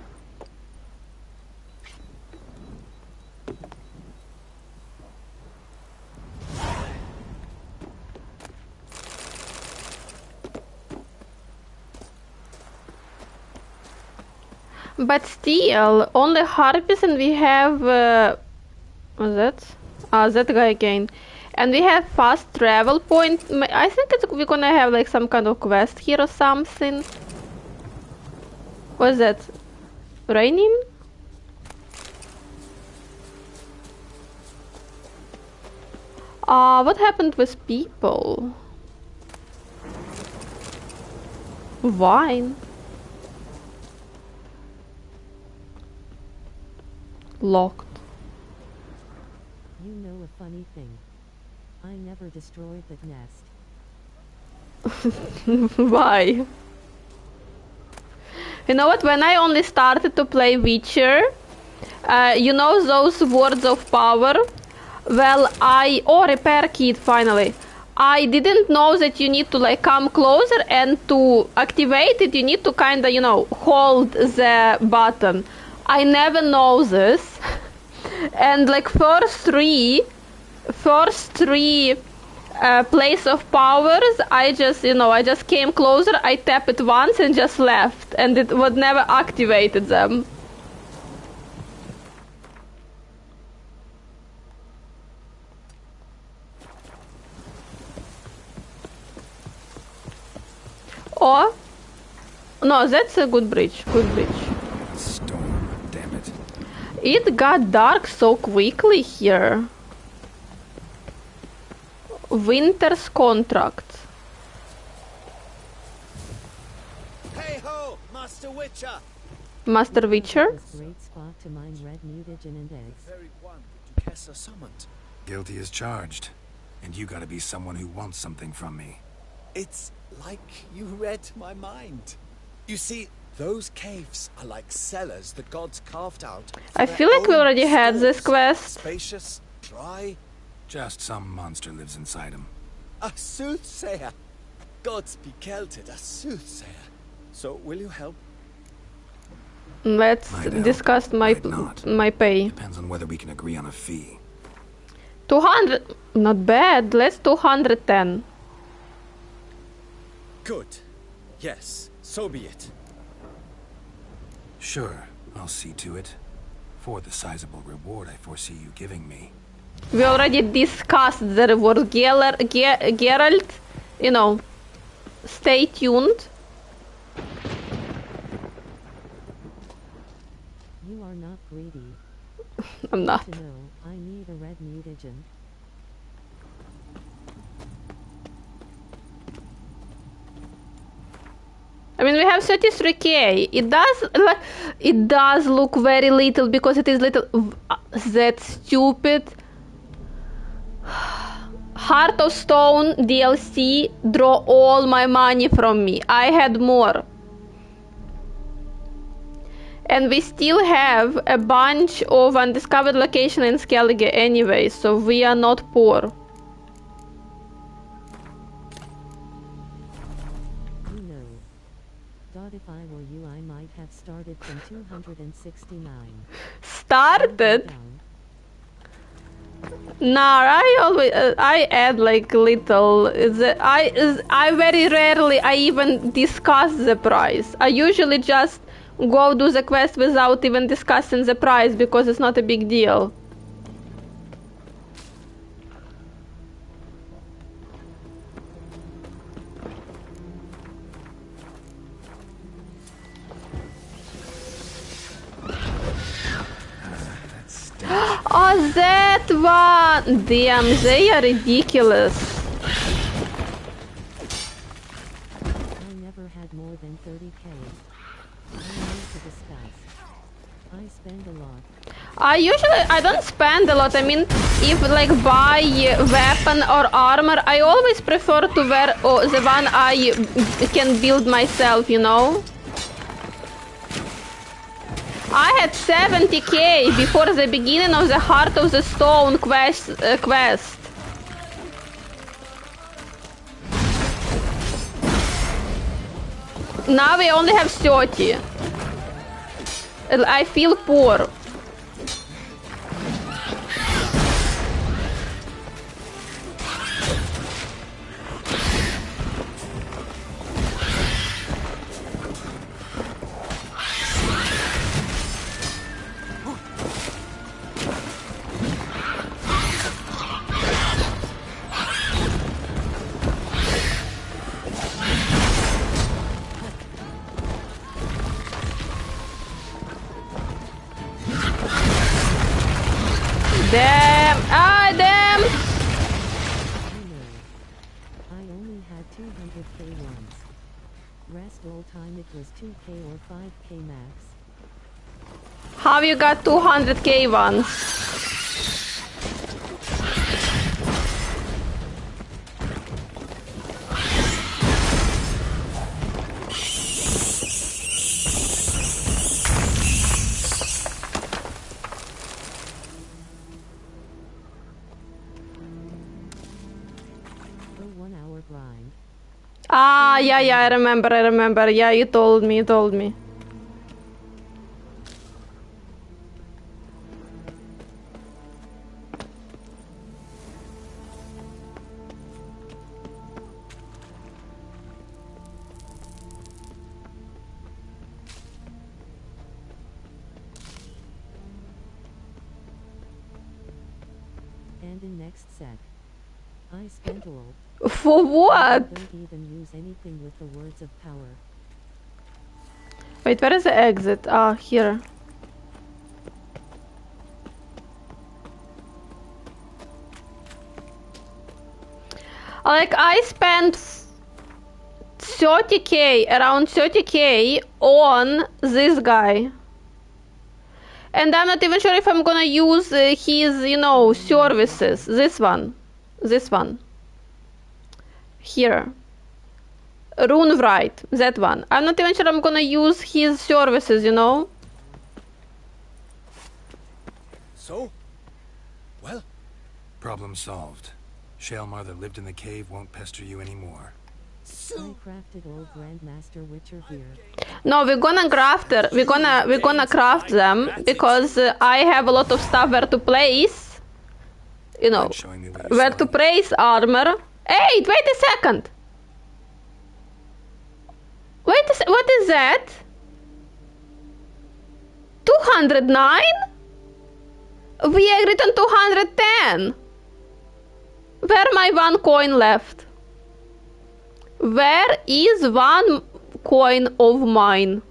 Speaker 1: But still, only harpies, and we have what's that? Ah, that guy again. And we have fast travel point. I think we're gonna have like some kind of quest here or something. What's that? Raining? What happened with people? Wine. Locked.
Speaker 2: You know a funny thing. I never destroyed that nest.
Speaker 1: Why? You know what? When I only started to play Witcher, you know those words of power? Well, oh, repair kit, finally. I didn't know that you need to like come closer, and to activate it you need to kinda, you know, hold the button. I never know this. And like first three place of powers, I just came closer, I tapped it once and just left, and it would never activated them. Oh, no, that's a good bridge,
Speaker 3: Storm, damn it.
Speaker 1: It got dark so quickly here. Winter's contract.
Speaker 9: Hey ho, Master Witcher!
Speaker 2: Master Witcher? Great spot to mine red mutagen and eggs.
Speaker 9: The very one that Duquesa summoned.
Speaker 3: Guilty as charged. And you gotta be someone who wants something from me.
Speaker 9: It's like you read my mind. You see, those caves are like cellars the gods carved out.
Speaker 1: I feel like we already had this quest.
Speaker 9: Spacious, dry.
Speaker 3: Just some monster lives inside him.
Speaker 9: A soothsayer. Gods be kelted, a soothsayer. So, will you help?
Speaker 1: Let's discuss my pay.
Speaker 3: Depends on whether we can agree on a fee.
Speaker 1: 200. Not bad. Let's 210.
Speaker 15: Good. Yes, so be it.
Speaker 3: Sure, I'll see to it. For the sizable reward I foresee you giving me.
Speaker 1: We already discussed the reward. Geralt, you know, stay tuned.
Speaker 2: You are not greedy.
Speaker 1: I'm not.
Speaker 2: To know, I need a red mutagen.
Speaker 1: I mean, we have 33k. It does look very little because it is little. That's stupid. Heart of Stone DLC draw all my money from me. I had more. And we still have a bunch of undiscovered location in Skellige anyway, so we are not poor.
Speaker 2: You know, thought if I were you I might have started from 269.
Speaker 1: Started? Nah, I add like little. I very rarely I even discuss the price. I usually just go do the quest without even discussing the price because it's not a big deal. Oh, that one! Damn, they are ridiculous.
Speaker 2: I never had more than 30k. I need to discuss. I spend a lot.
Speaker 1: I don't spend a lot. I mean, if like buy weapon or armor, I always prefer to wear the one I can build myself, you know? I had 70k before the beginning of the Heart of the Stone quest. Now we only have 30. I feel poor. Damn! Ah, damn!
Speaker 2: I only had 200k once. Rest all time it was 2k or 5k max.
Speaker 1: How you got 200k once? Ah, yeah, I remember. Yeah, you told me.
Speaker 2: And in next sec, I spent all.
Speaker 1: For what?
Speaker 2: I don't even use anything with the words of power.
Speaker 1: Wait, where is the exit? Ah, here. Like, I spent 30k, around 30k on this guy. And I'm not even sure if I'm gonna use his, you know, services. This one. Here. Runewright, that one. I'm not even sure I'm gonna use his services, you know?
Speaker 3: So? Well? Problem solved. Shaelmar that lived in the cave won't pester you anymore.
Speaker 2: I crafted old Grandmaster Witcher here.
Speaker 1: No, we're gonna craft them because I have a lot of stuff where to place. you know, where to place armor. Hey, wait a second. Wait a what is that? 209? We agreed on 210. Where my 1 coin left? Where is 1 coin of mine?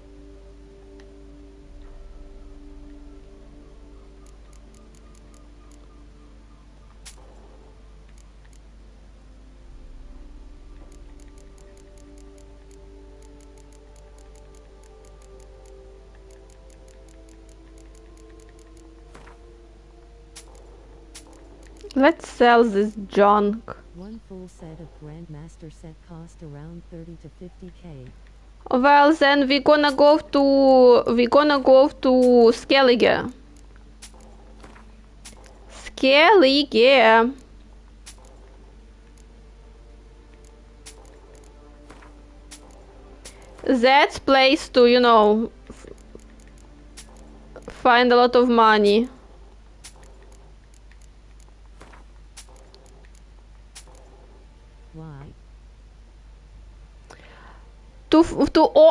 Speaker 1: Let's sell this junk.
Speaker 2: One full set of Grandmaster set cost around 30 to 50k.
Speaker 1: Well, then we're gonna go to Skellige. Skellige. That's place to, you know, find a lot of money.
Speaker 2: Why?
Speaker 1: To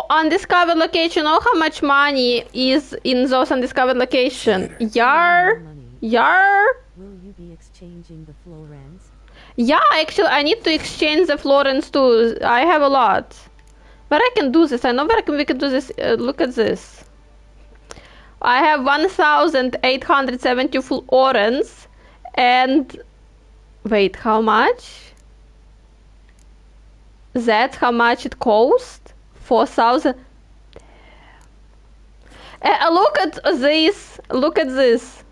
Speaker 1: undiscovered location. Know how much money is in those undiscovered location? Yar.
Speaker 2: Will you be exchanging the florins?
Speaker 1: Yeah, actually, I need to exchange the florins too. I have a lot. But I can do this. I know where we can do this. Look at this. I have 1,870 florins. And wait, how much? That's how much it cost? 4,000. Look at this. Look at this.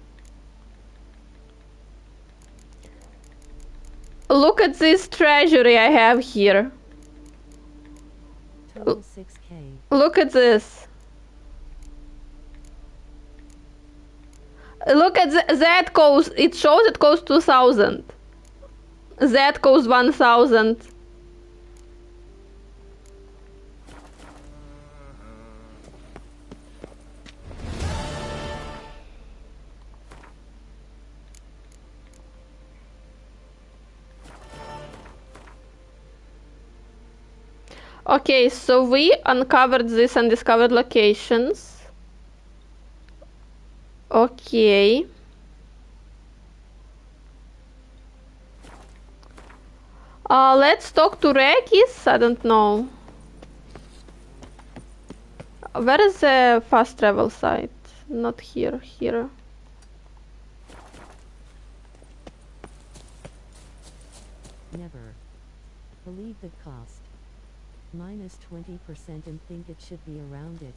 Speaker 1: Look at this treasury I have here.
Speaker 2: Total 6k.
Speaker 1: Look at this. Look at that cost. It shows it costs 2,000. That costs 1,000. Okay, so we uncovered these undiscovered locations. Okay. Let's talk to Regis. I don't know. Where is the fast travel site? Not here, here.
Speaker 2: Never. Believe the cost. Minus 20% and think it should be around it.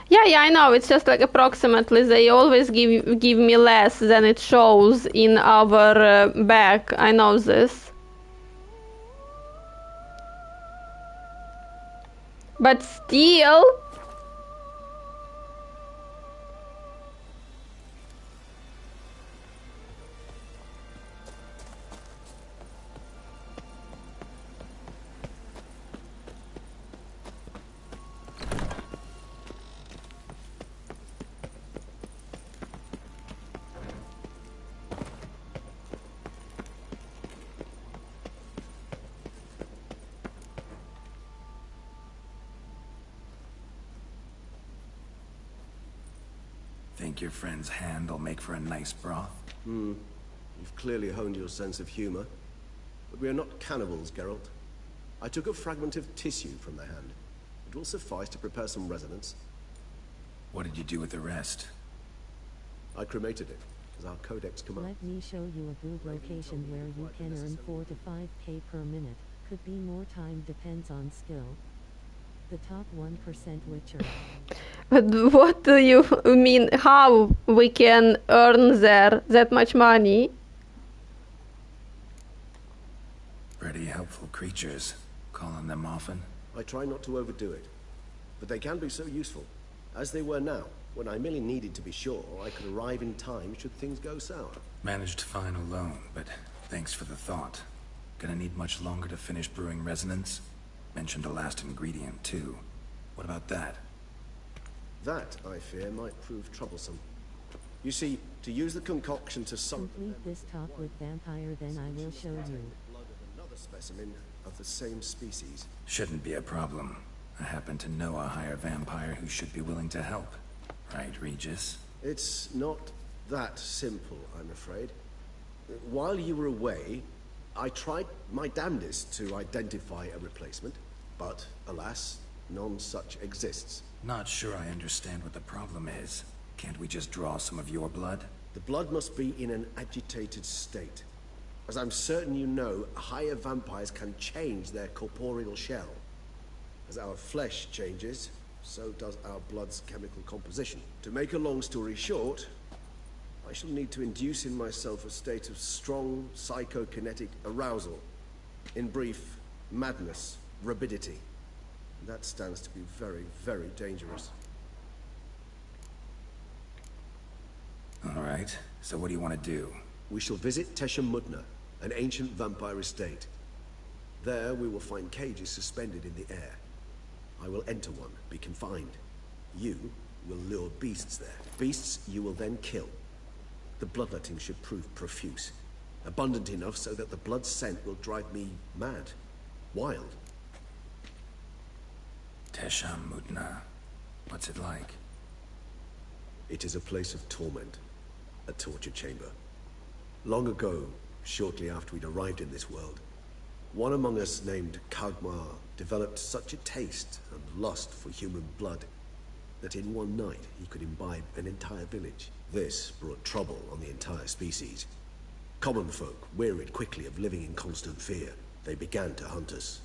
Speaker 1: Yeah, I know. It's just like approximately. They always give me less than it shows in our back. I know this. But still.
Speaker 3: Think your friend's hand will make for a nice broth?
Speaker 16: You've clearly honed your sense of humor. But we are not cannibals, Geralt. I took a fragment of tissue from the hand. It will suffice to prepare some resonance.
Speaker 3: What did you do with the rest?
Speaker 16: I cremated it, as our codex commands.
Speaker 2: Let me show you a good location where you can earn 4 to 5k per minute. Could be more time, depends on skill. The top 1% Witcher.
Speaker 1: But what do you mean? How we can earn there that much money?
Speaker 3: Pretty helpful creatures. Call on them often?
Speaker 16: I try not to overdo it. But they can be so useful. As they were now, when I merely needed to be sure I could arrive in time should things go sour.
Speaker 3: Managed fine alone, but thanks for the thought. Gonna need much longer to finish brewing resonance? Mentioned a last ingredient, too. What about that?
Speaker 16: That, I fear, might prove troublesome. You see, to use the concoction to
Speaker 2: Complete this talk with vampire, then I will show you.
Speaker 16: blood of another specimen of the same species.
Speaker 3: Shouldn't be a problem. I happen to know a higher vampire who should be willing to help. Right, Regis?
Speaker 16: It's not that simple, I'm afraid. While you were away, I tried my damnedest to identify a replacement, but alas, none such exists.
Speaker 3: Not sure I understand what the problem is. Can't we just draw some of your blood?
Speaker 16: The blood must be in an agitated state. As I'm certain you know, higher vampires can change their corporeal shell. As our flesh changes, so does our blood's chemical composition. To make a long story short, I shall need to induce in myself a state of strong psychokinetic arousal. In brief, madness, rabidity. That stands to be very, very dangerous.
Speaker 3: All right, so what do you want to do?
Speaker 16: We shall visit Toussaint, an ancient vampire estate. There we will find cages suspended in the air. I will enter one, be confined. You will lure beasts there. Beasts you will then kill. The bloodletting should prove profuse. Abundant enough so that the blood scent will drive me mad. Wild.
Speaker 3: Toussaint. What's it like?
Speaker 16: It is a place of torment. A torture chamber. Long ago, shortly after we'd arrived in this world, one among us named Kagmar developed such a taste and lust for human blood that in one night he could imbibe an entire village. This brought trouble on the entire species. Common folk wearied quickly of living in constant fear. They began to hunt us,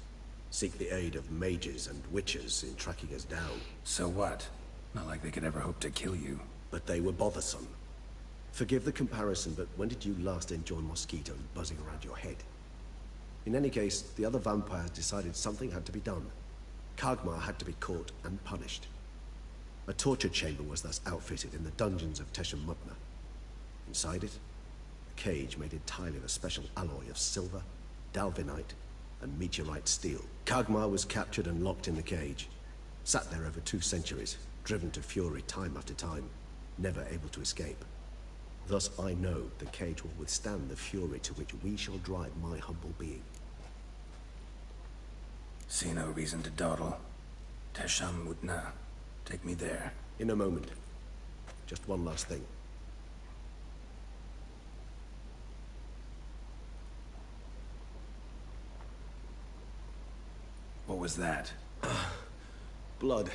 Speaker 16: seek the aid of mages and witches in tracking us down.
Speaker 3: So what? Not like they could ever hope to kill you.
Speaker 16: But they were bothersome. Forgive the comparison, but when did you last enjoy mosquitoes buzzing around your head? In any case, the other vampires decided something had to be done. Kagmar had to be caught and punished. A torture chamber was thus outfitted in the dungeons of Toussaint. Inside it, a cage made entirely of a special alloy of silver, dalvinite, and meteorite steel. Kagmar was captured and locked in the cage. Sat there over 2 centuries, driven to fury time after time, never able to escape. Thus I know the cage will withstand the fury to which we shall drive my humble being.
Speaker 3: See no reason to dawdle. Toussaint. Take me there.
Speaker 16: In a moment. Just one last thing.
Speaker 3: What was that?
Speaker 16: Blood.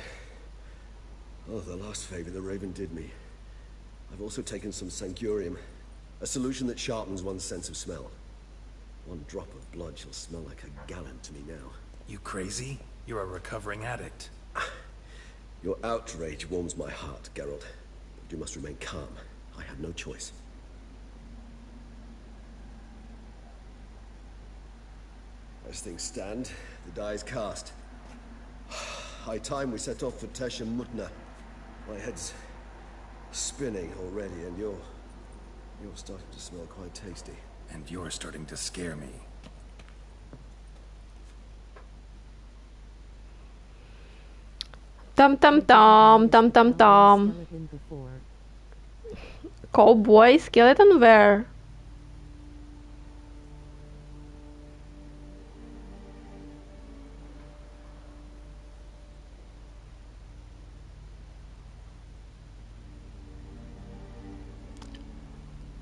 Speaker 16: Oh, the last favor the Raven did me. I've also taken some Sancurium, a solution that sharpens one's sense of smell. One drop of blood shall smell like a gallon to me now.
Speaker 3: You crazy? You're a recovering addict.
Speaker 16: Your outrage warms my heart, Geralt. But you must remain calm. I have no choice. As things stand, the die is cast. High time we set off for Toussaint. My head's spinning already, and you're starting to smell quite tasty.
Speaker 3: And you're starting to scare me.
Speaker 1: Tum tum tum tum tum tum.
Speaker 2: Skeleton before.
Speaker 1: Cowboy skeleton where?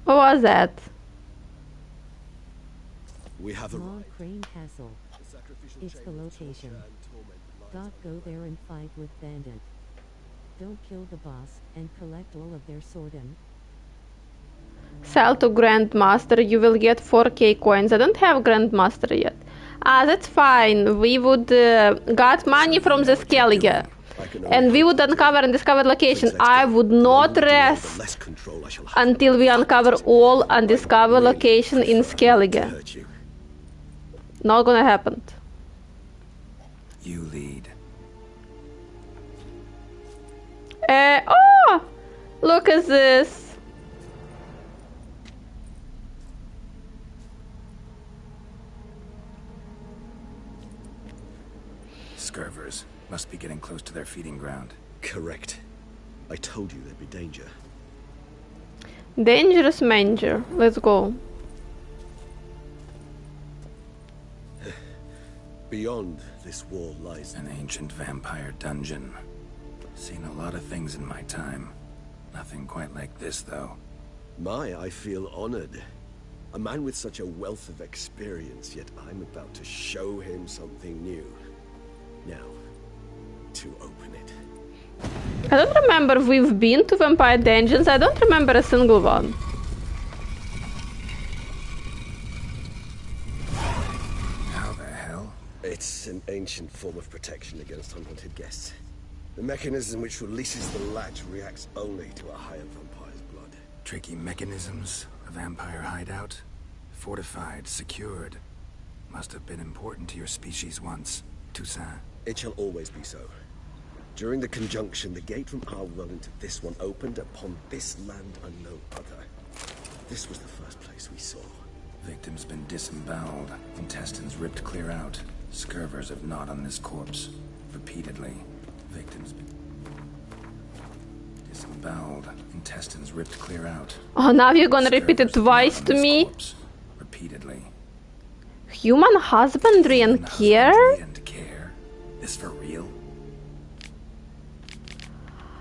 Speaker 1: What was that?
Speaker 16: We have
Speaker 2: Small Crane Castle. It's the location. God, go there and fight with Bandit. Don't kill the boss, and collect all of their swordem.
Speaker 1: Sell to Grandmaster, you will get 4k coins. I don't have Grandmaster yet. Ah, that's fine. We would got money from the Skellige. And we would uncover undiscovered location. I would not rest until we uncover all undiscovered location in Skellige. Not gonna happen.
Speaker 3: You lead.
Speaker 1: Oh! Look at this.
Speaker 3: Scurvers. Must be getting close to their feeding ground.
Speaker 16: Correct. I told you there'd be danger.
Speaker 1: Dangerous manger. Let's go.
Speaker 16: Beyond this wall lies
Speaker 3: an ancient vampire dungeon. Seen a lot of things in my time. Nothing quite like this, though.
Speaker 16: I feel honored. A man with such a wealth of experience, yet I'm about to show him something new. Now, to open it.
Speaker 1: I don't remember if we've been to vampire dungeons. I don't remember a single one.
Speaker 3: How the hell?
Speaker 16: It's an ancient form of protection against unwanted guests. The mechanism which releases the latch reacts only to a higher vampire's blood.
Speaker 3: Tricky mechanisms? A vampire hideout? Fortified, secured. Must have been important to your species once, Toussaint.
Speaker 16: It shall always be so. During the conjunction, the gate from our world into this one opened upon this land and no other. This was the first place we saw.
Speaker 3: Victim's been disemboweled, intestines ripped clear out. Scurvers have gnawed on this corpse. Repeatedly. Victim's been disemboweled, intestines ripped clear out.
Speaker 1: Oh, now you're gonna repeat it twice to me?
Speaker 3: Repeatedly.
Speaker 1: Human husbandry and care?
Speaker 3: This for real?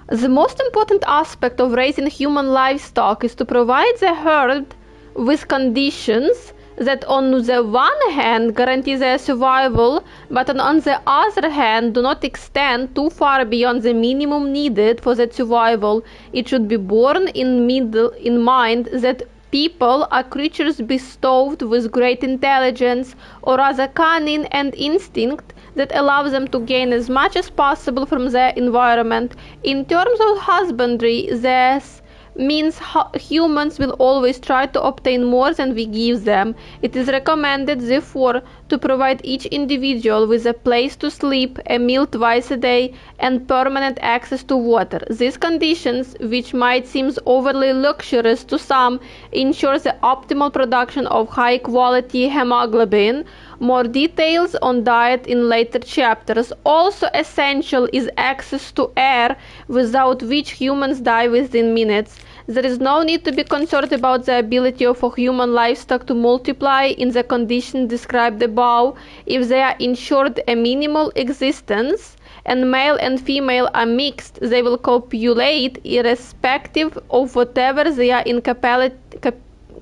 Speaker 1: The most important aspect of raising human livestock is to provide the herd with conditions that on the one hand guarantee their survival, but on the other hand do not extend too far beyond the minimum needed for that survival. It should be borne in mind that people are creatures bestowed with great intelligence, or rather cunning and instinct, that allows them to gain as much as possible from their environment. In terms of husbandry, this means humans will always try to obtain more than we give them. It is recommended, therefore, to provide each individual with a place to sleep, a meal twice a day, and permanent access to water. These conditions, which might seem overly luxurious to some, ensure the optimal production of high-quality hemoglobin. More details on diet in later chapters. Also essential is access to air, without which humans die within minutes. There is no need to be concerned about the ability of a human livestock to multiply in the conditions described above. If they are ensured a minimal existence, and male and female are mixed, they will copulate irrespective of whatever they are in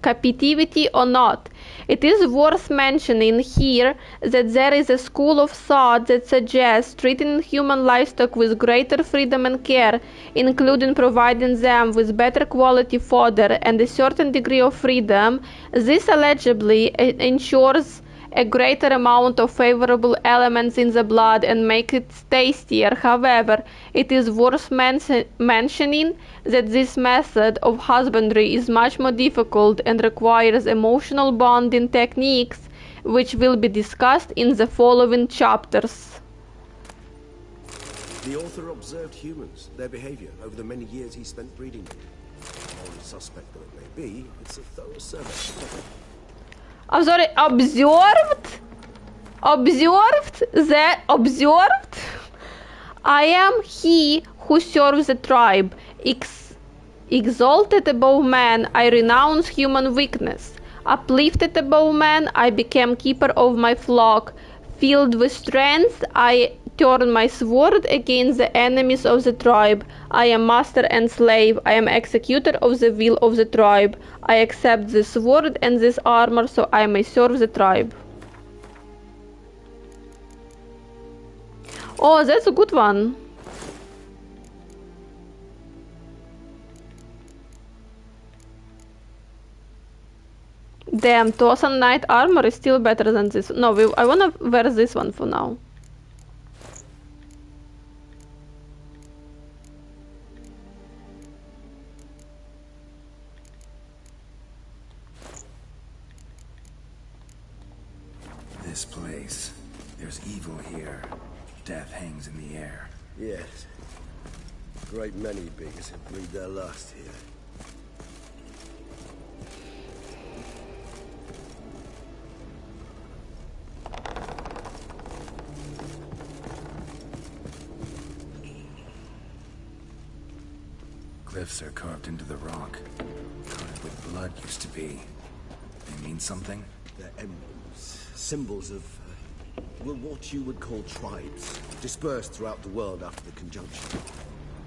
Speaker 1: captivity or not. It is worth mentioning here that there is a school of thought that suggests treating human livestock with greater freedom and care, including providing them with better quality fodder and a certain degree of freedom. This allegedly ensures a greater amount of favorable elements in the blood and make it tastier. However, it is worth mentioning that this method of husbandry is much more difficult and requires emotional bonding techniques, which will be discussed in the following chapters.
Speaker 16: The author observed humans, their behavior, over the many years he spent breeding them. Moral suspect though it may be, it's a thorough survey.
Speaker 1: I'm sorry, observed? I am he who serves the tribe. Exalted above man, I renounce human weakness. Uplifted above man, I became keeper of my flock. Filled with strength, I turn my sword against the enemies of the tribe. I am master and slave. I am executor of the will of the tribe. I accept this sword and this armor so I may serve the tribe. Oh, that's a good one. Damn, Toussaint Knight armor is still better than this. No, I wanna wear this one for now.
Speaker 3: This place. There's evil here. Death hangs in the air.
Speaker 16: Yes. A great many beggars have breathed their last here.
Speaker 3: glyphs are carved into the rock. Coated with blood used to be. They mean something?
Speaker 16: They're emblems, symbols of, well, what you would call tribes, dispersed throughout the world after the conjunction.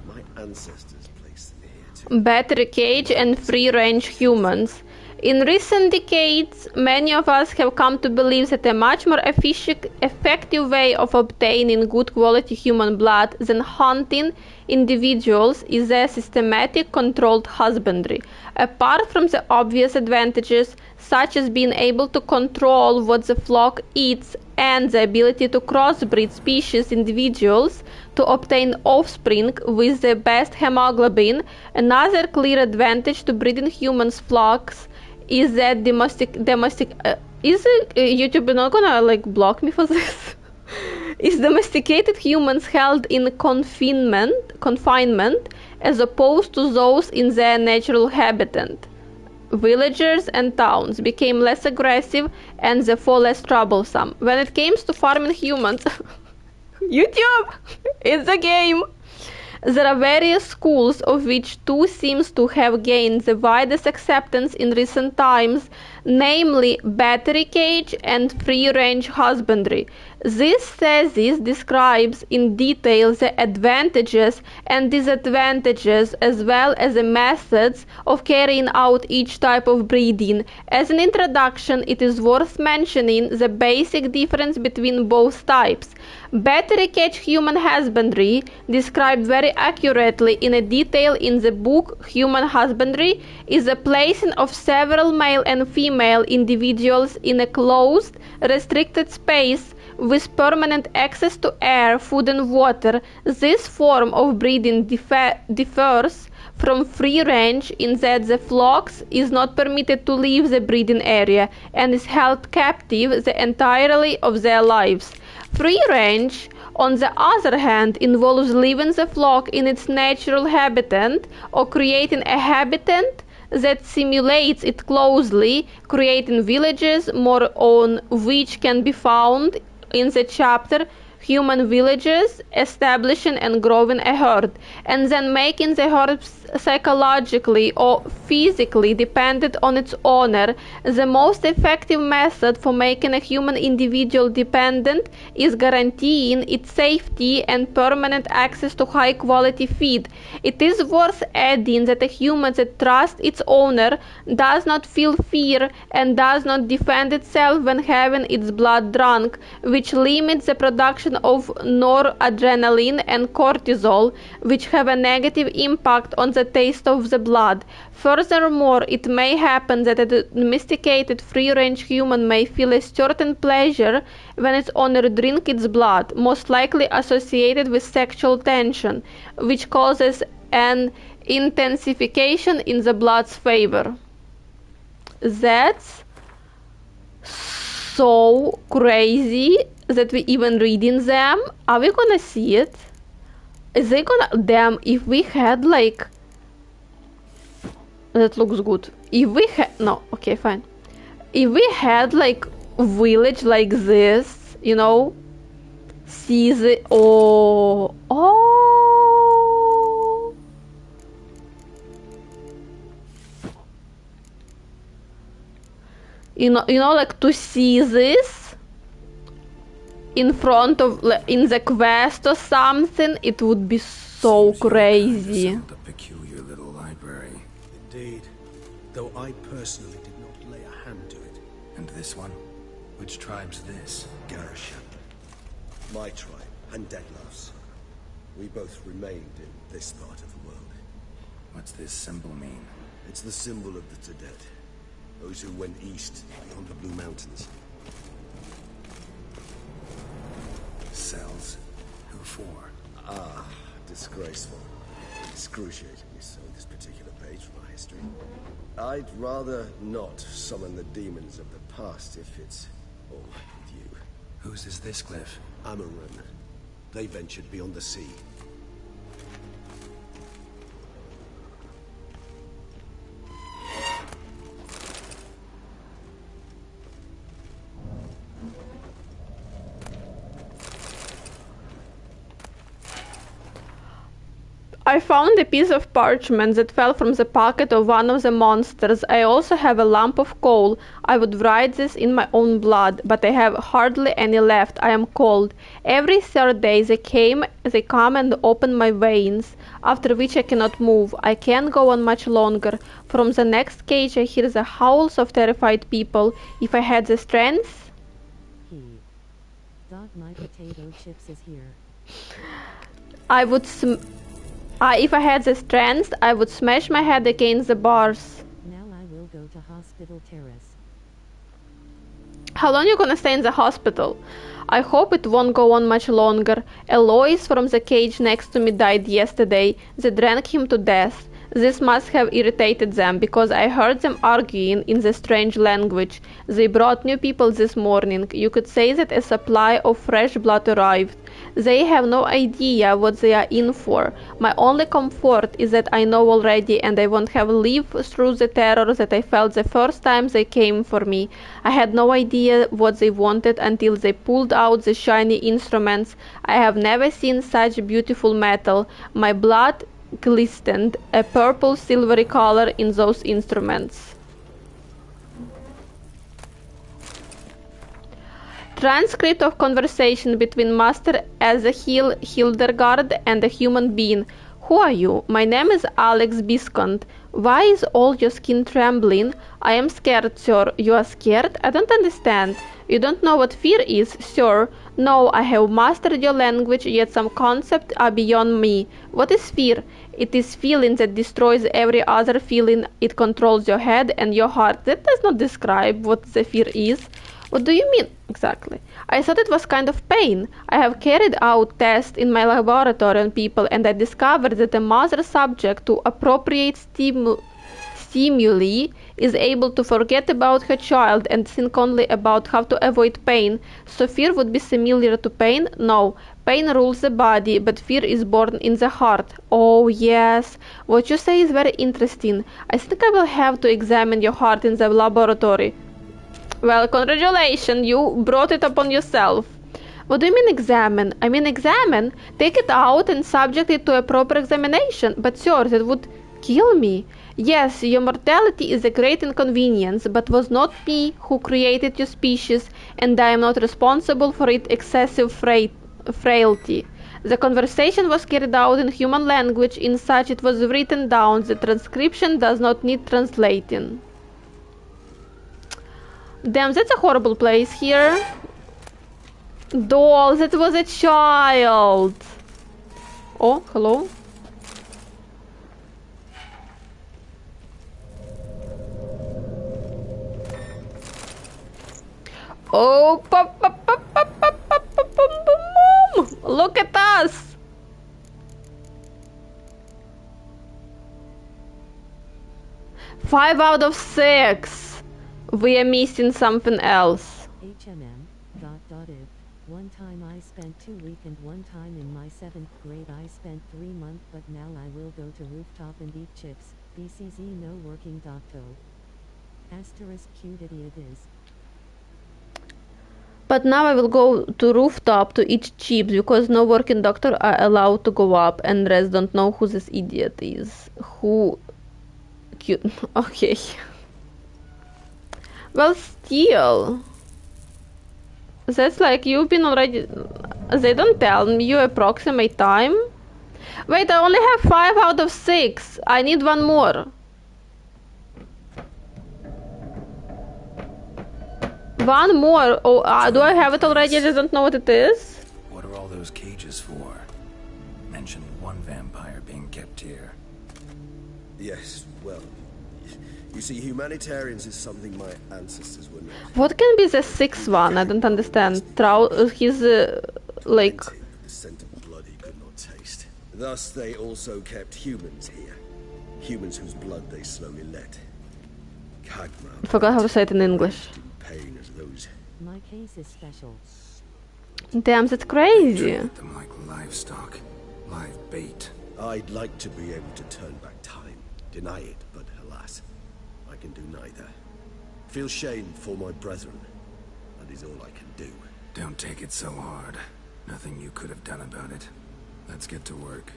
Speaker 16: My ancestors placed them here too.
Speaker 1: Battery cage and free-range humans. In recent decades, many of us have come to believe that a much more effective way of obtaining good quality human blood than hunting individuals is a systematic controlled husbandry. Apart from the obvious advantages, such as being able to control what the flock eats and the ability to crossbreed species individuals to obtain offspring with the best hemoglobin, another clear advantage to breeding humans flocks is that is YouTube not gonna like block me for this? Is domesticated humans held in confinement as opposed to those in their natural habitat. Villagers and towns became less aggressive and therefore less troublesome. When it comes to farming humans, YouTube, it's a game. There are various schools, of which two seems to have gained the widest acceptance in recent times, namely battery cage and free-range husbandry. This thesis describes in detail the advantages and disadvantages as well as the methods of carrying out each type of breeding. As an introduction, it is worth mentioning the basic difference between both types. Battery cage human husbandry, described very accurately in a detail in the book Human Husbandry, is the placing of several male and female individuals in a closed, restricted space with permanent access to air, food and water. This form of breeding differs from free range in that the flocks is not permitted to leave the breeding area and is held captive the entirety of their lives. Free range, on the other hand, involves leaving the flock in its natural habitat or creating a habitat that simulates it closely, creating villages, more on which can be found in the chapter Human Villages, establishing and growing a herd, and then making the herd psychologically or physically dependent on its owner. The most effective method for making a human individual dependent is guaranteeing its safety and permanent access to high quality feed. It is worth adding that a human that trusts its owner does not feel fear and does not defend itself when having its blood drunk, which limits the production of noradrenaline and cortisol, which have a negative impact on the taste of the blood. Furthermore, it may happen that a domesticated free-range human may feel a certain pleasure when its owner drinks its blood, most likely associated with sexual tension, which causes an intensification in the blood's favor. That's so crazy that we even reading them. Are we gonna see it? Is they gonna damn if we had like that looks good. If we had no, okay, fine. If we had like village like this, you know, see the oh. You know, like to see this in front of, in the quest or something, it would be so crazy.
Speaker 3: A peculiar little library.
Speaker 16: Indeed, though I personally did not lay a hand to it.
Speaker 3: And this one? Which tribe's this?
Speaker 16: Garisham. My tribe, and Deadlove's. We both remained in this part of the world.
Speaker 3: What's this symbol mean?
Speaker 16: It's the symbol of the Toussaint. Those who went east, beyond the Blue Mountains.
Speaker 3: Cells? Who for?
Speaker 16: Ah, disgraceful. Excruciatingly so, this particular page from our history. I'd rather not summon the demons of the past if it's all right with you.
Speaker 3: Whose is this cliff?
Speaker 16: Amaran. They ventured beyond the sea.
Speaker 1: I found a piece of parchment that fell from the pocket of one of the monsters. I also have a lump of coal. I would write this in my own blood, but I have hardly any left. I am cold. Every third day they come and open my veins, after which I cannot move. I can't go on much longer. From the next cage I hear the howls of terrified people. If I had the strength...
Speaker 2: Dog, my potato chips is here.
Speaker 1: I would if I had the strength, I would smash my head against the bars.
Speaker 2: Now I will go to Hospital Terrace.
Speaker 1: How long you gonna stay in the hospital? I hope it won't go on much longer. Eloise from the cage next to me died yesterday. They drank him to death. This must have irritated them, because I heard them arguing in the strange language. They brought new people this morning. You could say that a supply of fresh blood arrived. They have no idea what they are in for. My only comfort is that I know already, and I won't have lived through the terror that I felt the first time they came for me. I had no idea what they wanted until they pulled out the shiny instruments. I have never seen such beautiful metal. My blood glistened a purple silvery color in those instruments. Transcript of conversation between Master Ezekiel Hildegard and a human being. Who are you? My name is Alex Biscont. Why is all your skin trembling? I am scared, sir. You are scared? I don't understand. You don't know what fear is, sir. No, I have mastered your language, yet some concepts are beyond me. What is fear? It is feeling that destroys every other feeling. It controls your head and your heart. That does not describe what the fear is. What do you mean exactly? I thought it was kind of pain. I have carried out tests in my laboratory on people, and I discovered that a mother subject to appropriate stimuli is able to forget about her child and think only about how to avoid pain. So fear would be similar to pain? No. Pain rules the body, but fear is born in the heart. Oh, yes. What you say is very interesting. I think I will have to examine your heart in the laboratory. Well, congratulations, you brought it upon yourself. What do you mean examine? I mean examine? Take it out and subject it to a proper examination. But sir, that would kill me. Yes, your mortality is a great inconvenience, but was not me who created your species, and I am not responsible for its excessive frailty. The conversation was carried out in human language, in such it was written down. The transcription does not need translating. Damn, that's a horrible place here. Doll, that was a child. Oh, hello. Oh, look at us. Five out of 6. We are missing something else.
Speaker 2: HMM, .if. One time I spent 2 weeks and one time in my 7th grade I spent 3 months, but now I will go to rooftop and eat chips. BCZ no working doctor. Asterisk cute idiot is.
Speaker 1: But now I will go to rooftop to eat chips because no working doctor are allowed to go up, and rest don't know who this idiot is. Who... cute... okay. Well, still, that's like you've been already. They don't tell me your approximate time. Wait, I only have 5 out of 6. I need one more. One more. Oh, do I have it already? I just don't know what it is.
Speaker 3: What are all those cages for? Mentioned one vampire being kept here.
Speaker 16: Yes, well, you see, humanitarians is something my ancestors were not.
Speaker 1: What can be the 6th one? I don't understand. His, like...
Speaker 16: The scent of blood he could not taste. Thus, they also kept humans here. Humans whose blood they slowly let. Kagma.
Speaker 1: Forgot how to say it in English.
Speaker 16: Pain as those.
Speaker 2: My case is special.
Speaker 1: Damn, that's crazy.
Speaker 3: Treat them like livestock, live bait.
Speaker 16: I'd like to be able to turn back time, deny it, but alas, I can do neither. Feel shame for my brethren. That is all I can do.
Speaker 3: Don't take it so hard. Nothing you could have done about it. Let's get to work.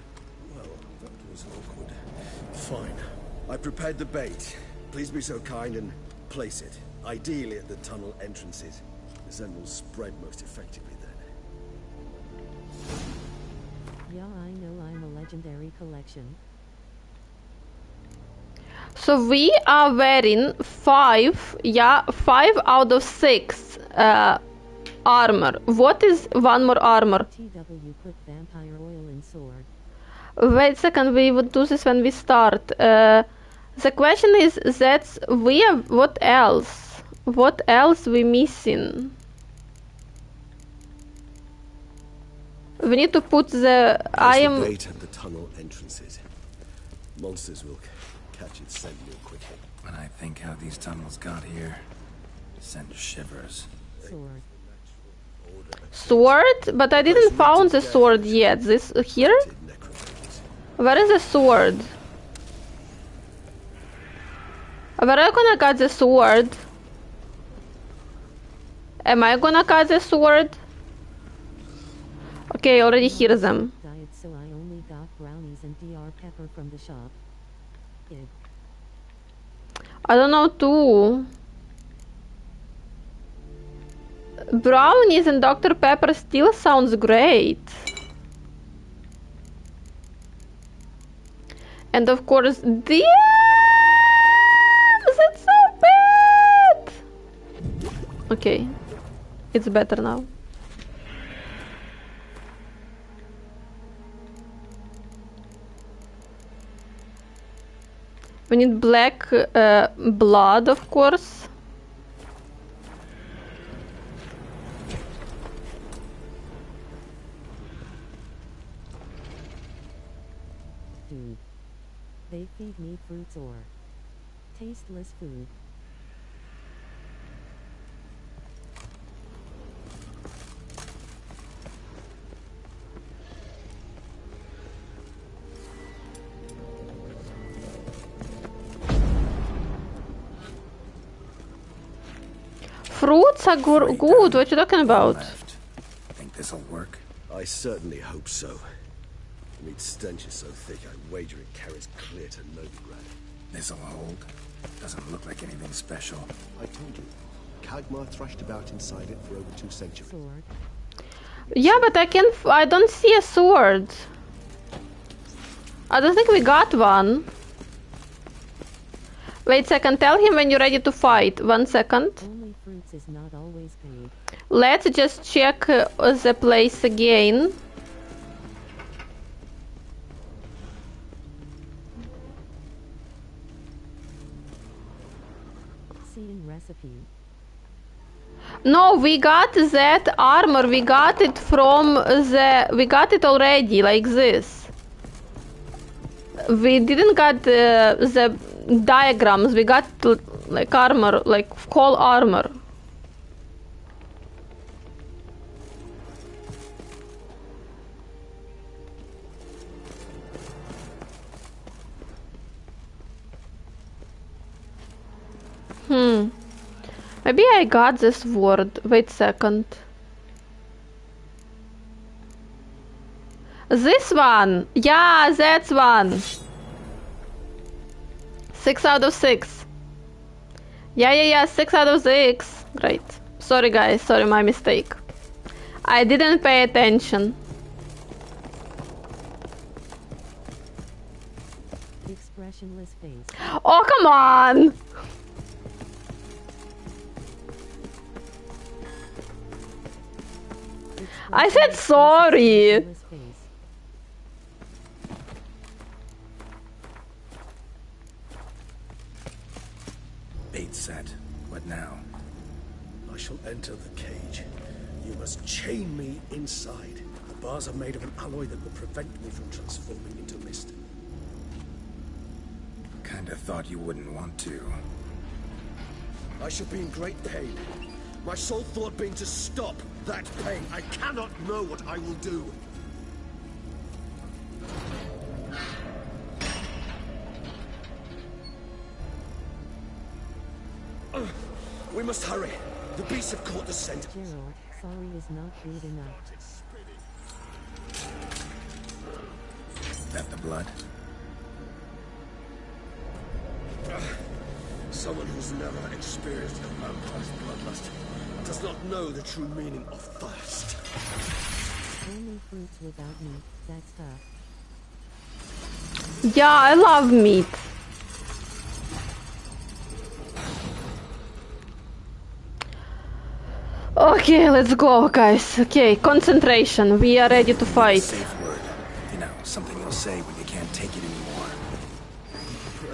Speaker 16: Well, That was awkward. Fine. I prepared the bait. Please be so kind and place it. Ideally at the tunnel entrances. The scent will spread most effectively then.
Speaker 2: Yeah, I know I'm a legendary collection.
Speaker 1: So we are wearing 5 out of 6 armor. What is one more armor?
Speaker 2: TW put vampire oil in sword.
Speaker 1: Wait a second, we would do this when we start. The question is that we are, what else? What else we missing? We need to put the
Speaker 16: The bait at the tunnel entrances. Monsters will catch its scent real quickly.
Speaker 3: When I think how these tunnels got here, send shivers.
Speaker 1: Sword? But I didn't found the sword yet. This here? Where is the sword? Where are you gonna cut the sword? Am I gonna cut the sword? Okay, I already hear them.
Speaker 2: Diet, so I only got brownies and DR pepper from the shop. Id.
Speaker 1: I don't know too. Brownies and Dr. Pepper still sounds great. And of course, damn! That's so bad! Okay, it's better now. We need black blood, of course.
Speaker 2: Food. They feed me fruits or tasteless food.
Speaker 1: Fruits are good. What are you talking about?
Speaker 3: Think this'll work?
Speaker 16: I certainly hope so. The meat stench is so thick, I wager it carries clear to Novigrad.
Speaker 3: This'll hold. Doesn't look like anything special.
Speaker 16: I told you. Kagmar thrashed about inside it for over 2 centuries.
Speaker 2: Sword.
Speaker 1: Yeah, but I don't see a sword. I don't think we got one. Wait a second, tell him when you're ready to fight. 1 second.
Speaker 2: Only fruits is not always paid.
Speaker 1: Let's just check the place again.
Speaker 2: Seeing recipe.
Speaker 1: No, we got that armor. We got it from the... We got it already, like this. We didn't got the diagrams. We got like armor, like whole armor. Maybe I got this word. Wait a second. This one! Yeah, that's one! 6 out of 6. Yeah, 6 out of 6. Great. Sorry guys, sorry, my mistake. I didn't pay attention.
Speaker 2: Expressionless face.
Speaker 1: Oh, come on! I said sorry!
Speaker 3: Bait set. What now?
Speaker 16: I shall enter the cage. You must chain me inside. The bars are made of an alloy that will prevent me from transforming into mist.
Speaker 3: Kinda thought you wouldn't want to.
Speaker 16: I shall be in great pain. My sole thought being to stop that pain. I cannot know what I will do. We must hurry. The beasts have caught the scent.
Speaker 2: Gerald, sorry is not good enough.
Speaker 3: That the blood?
Speaker 17: Someone who's never experienced a vampire's bloodlust does not know the true meaning of thirst.
Speaker 2: Only fruits without meat, that's tough.
Speaker 1: Yeah, I love meat. Okay, let's go, guys. Okay, concentration. We are ready to fight.
Speaker 3: Safe word. You know, something you'll say when you can't take it anymore.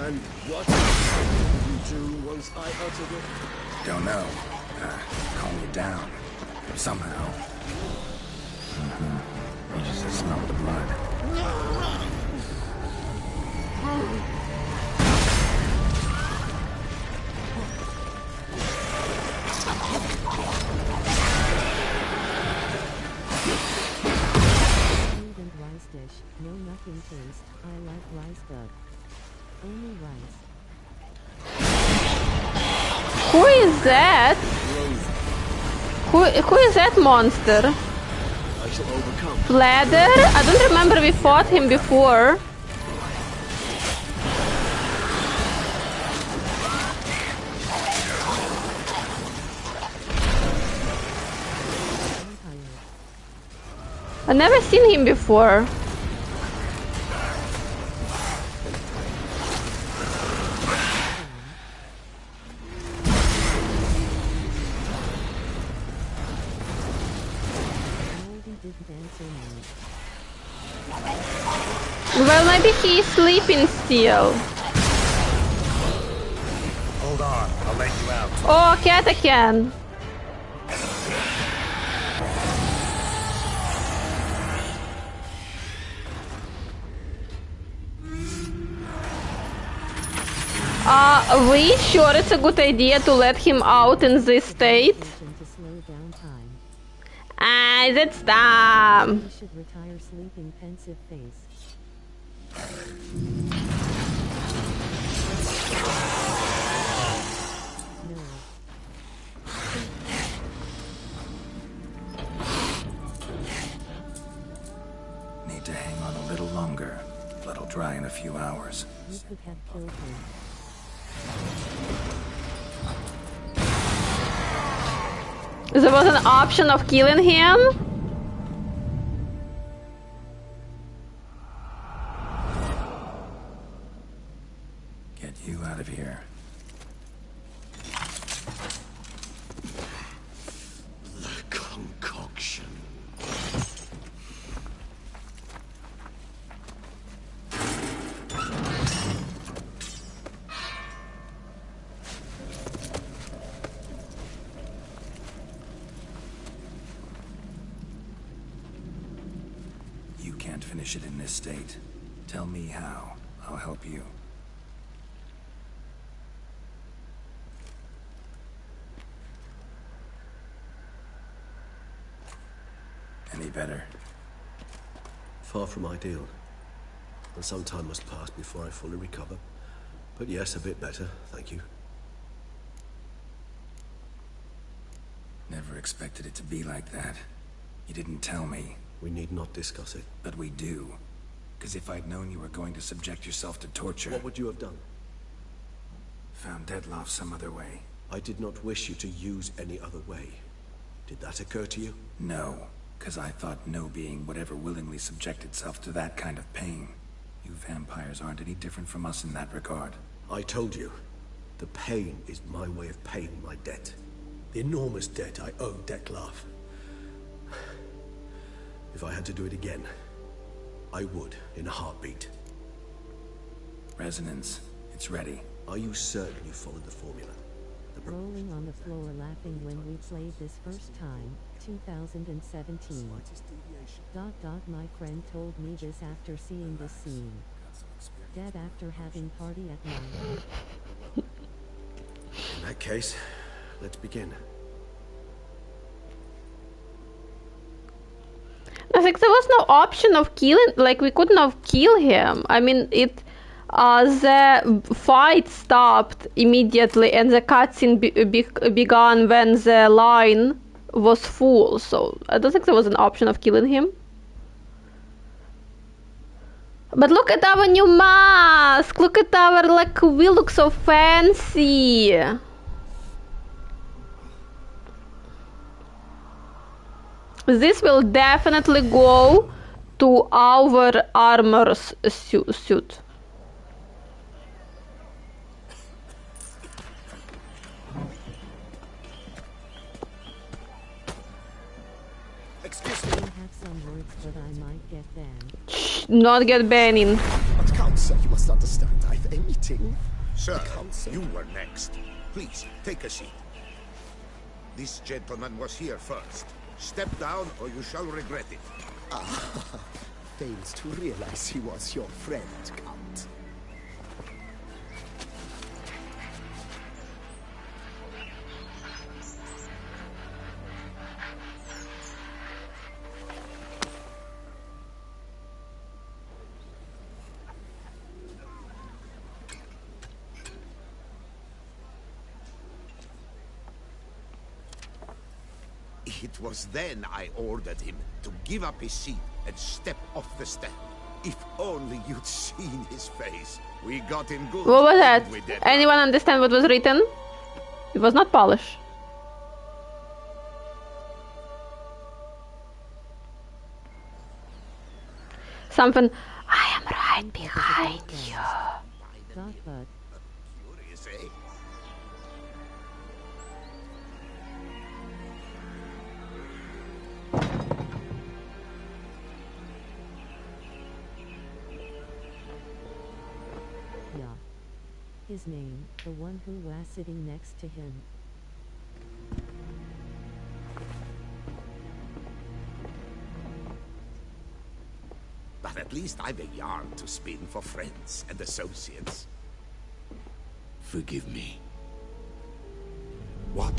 Speaker 17: And what did you do once I uttered it?
Speaker 3: Don't know. Calm you down. Somehow. You just smell the blood.
Speaker 2: Food and rice dish, no nothing taste. I like rice but only rice.
Speaker 1: Who is that? Who is that monster?
Speaker 17: I shall overcome.
Speaker 1: Fladder? I don't remember we fought him before. I've never seen him before. Well, maybe he's sleeping still.
Speaker 3: Hold on, I'll let you out.
Speaker 1: Oh, Catacan. We sure it's a good idea to let him out in this state? That's dumb.
Speaker 2: He should retire sleeping pensive face. No.
Speaker 3: Need to hang on a little longer. Blood'll dry in a few hours.
Speaker 2: You could have killed him.
Speaker 1: There was an option of killing him?
Speaker 3: Get you out of here.
Speaker 17: The concoction.
Speaker 3: You can't finish it in this state. Tell me how. I'll help you. Any better?
Speaker 16: Far from ideal. And some time must pass before I fully recover. But yes, a bit better, thank you.
Speaker 3: Never expected it to be like that. You didn't tell me.
Speaker 16: We need not discuss it.
Speaker 3: But we do. Because if I'd known you were going to subject yourself to torture...
Speaker 16: What would you have done?
Speaker 3: Found Deadloff some other way.
Speaker 16: I did not wish you to use any other way. Did that occur to you?
Speaker 3: No. Because I thought no being would ever willingly subject itself to that kind of pain. You vampires aren't any different from us in that regard.
Speaker 16: I told you. The pain is my way of paying my debt. The enormous debt I owe Dettlaff. If I had to do it again, I would, in a heartbeat.
Speaker 3: Resonance. It's ready.
Speaker 16: Are you certain you followed the formula?
Speaker 2: Rolling on the floor laughing when we played this first time, 2017. ... My friend told me this after seeing this scene. Dead after having party at night.
Speaker 16: In that case, let's begin.
Speaker 1: I think there was no option of killing, like we couldn't have killed him. I mean, the fight stopped immediately and the cutscene began when the line was full, so I don't think there was an option of killing him. But look at our new mask! Look at our, like, we look so fancy! This will definitely go to our armor's suit.
Speaker 16: Excuse me.
Speaker 2: I have some words, but I might get banned.
Speaker 1: Shh, not get banning.
Speaker 11: But Council, you must understand, I've a meeting.
Speaker 6: Sir, you were next. Please, take a seat. This gentleman was here first. Step down or you shall regret it.
Speaker 11: Ah, fails to realize he was your friend, Count.
Speaker 6: It was then I ordered him to give up his seat and step off the step. If only you'd seen his face. We got him good.
Speaker 1: What was that?
Speaker 6: We did.
Speaker 1: Anyone understand what was written? It was not Polish. Something. I am right behind you.
Speaker 6: Curious, eh?
Speaker 2: Yeah. His name, the one who was sitting next to him.
Speaker 6: But at least I've a yarn to spin for friends and associates.
Speaker 3: Forgive me.
Speaker 6: What?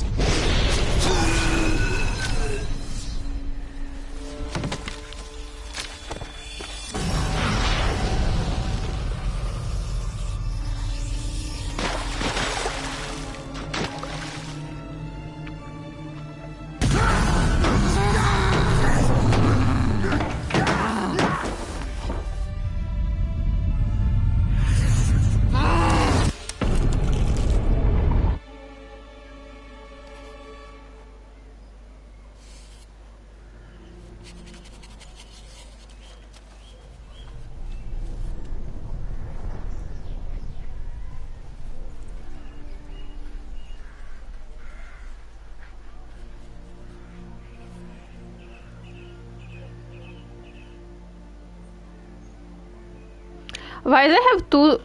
Speaker 1: Why they have two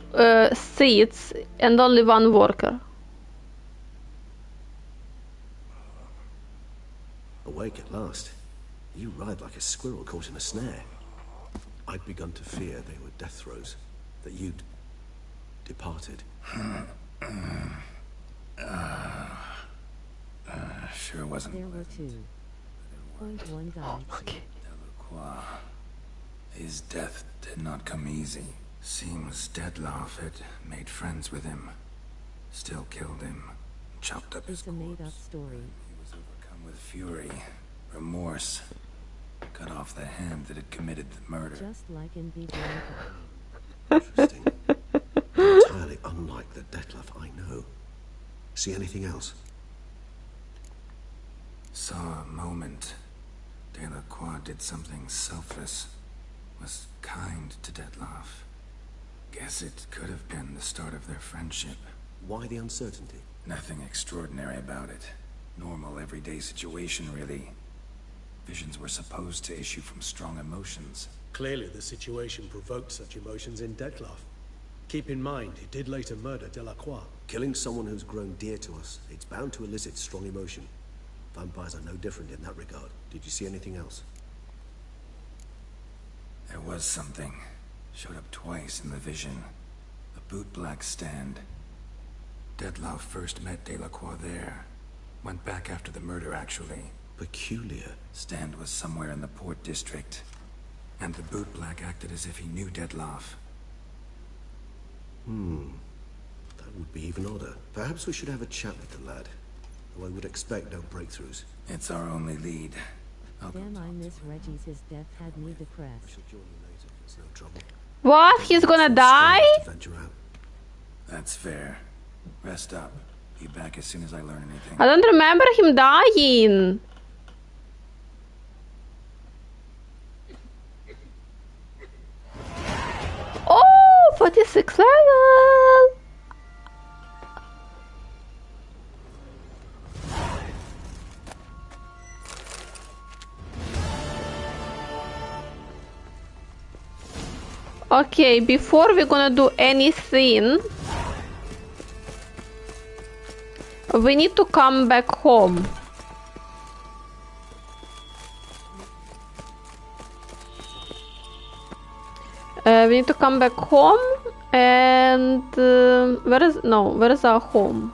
Speaker 1: seats and only one worker?
Speaker 16: Awake at last. You ride like a squirrel caught in a snare. I'd begun to fear they were death throes, that you'd departed.
Speaker 3: Sure wasn't.
Speaker 2: There were two. Point one guy.
Speaker 3: Delacroix. His death did not come easy. Seems Dettlaff had made friends with him. Still killed him. Chopped up his
Speaker 2: It's a made-up story.
Speaker 3: He was overcome with fury, remorse. Cut off the hand that had committed the murder.
Speaker 2: Just like in Bianca.
Speaker 16: Interesting. Entirely unlike the Dettlaff I know. See anything else?
Speaker 3: Saw a moment. Delacroix did something selfless. Was kind to Dettlaff. Guess it could have been the start of their friendship.
Speaker 16: Why the uncertainty?
Speaker 3: Nothing extraordinary about it. Normal, everyday situation, really. Visions were supposed to issue from strong emotions.
Speaker 18: Clearly the situation provoked such emotions in Dettlaff. Keep in mind, he did later murder Delacroix.
Speaker 16: Killing someone who's grown dear to us, it's bound to elicit strong emotion. Vampires are no different in that regard. Did you see anything else?
Speaker 3: There was something. Showed up twice in the vision. The bootblack stand. Dettlaff first met Delacroix there. Went back after the murder, actually.
Speaker 16: Peculiar.
Speaker 3: Stand was somewhere in the port district. And the bootblack acted as if he knew Dettlaff.
Speaker 16: That would be even odder. Perhaps we should have a chat with the lad. Though I would expect no breakthroughs.
Speaker 3: It's our only lead.
Speaker 2: Damn, I miss Reggie's. His death had me depressed.
Speaker 16: She'll join you later if it's no trouble.
Speaker 1: What? He's gonna die?
Speaker 3: That's fair. Rest up. Be back as soon as I learn anything.
Speaker 1: I don't remember him dying. Oh, 46 level. Okay, before we're gonna do anything, we need to come back home. We need to come back home and where is our home?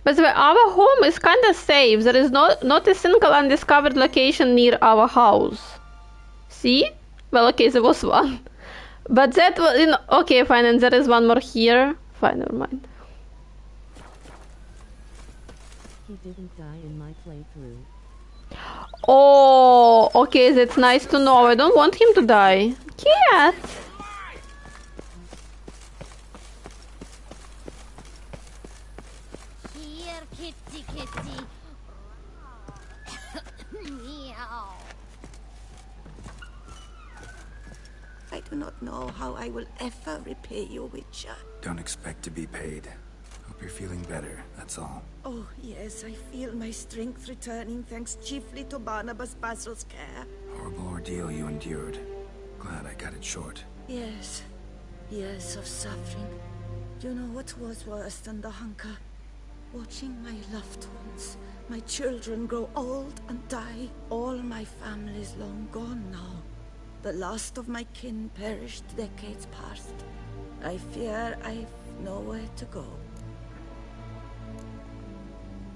Speaker 1: By the way, our home is kind of safe. There is not a single undiscovered location near our house. See? Well, okay, there was one. But that was... okay, fine, and there is one more here. Fine, never mind.
Speaker 2: He didn't die in my playthrough.
Speaker 1: Oh, okay, that's nice to know. I don't want him to die. Cat!
Speaker 7: Here, kitty, kitty. Meow.
Speaker 10: I do not know how I will ever repay you, Witcher.
Speaker 3: Don't expect to be paid. Hope you're feeling better, that's all.
Speaker 10: Oh, yes, I feel my strength returning thanks chiefly to Barnabas Basil's care.
Speaker 3: Horrible ordeal you endured. Glad I cut it short.
Speaker 10: Yes, years of suffering. Do you know what was worse than the hunger? Watching my loved ones, my children grow old and die. All my family's long gone now. The last of my kin perished decades past. I fear I've nowhere to go.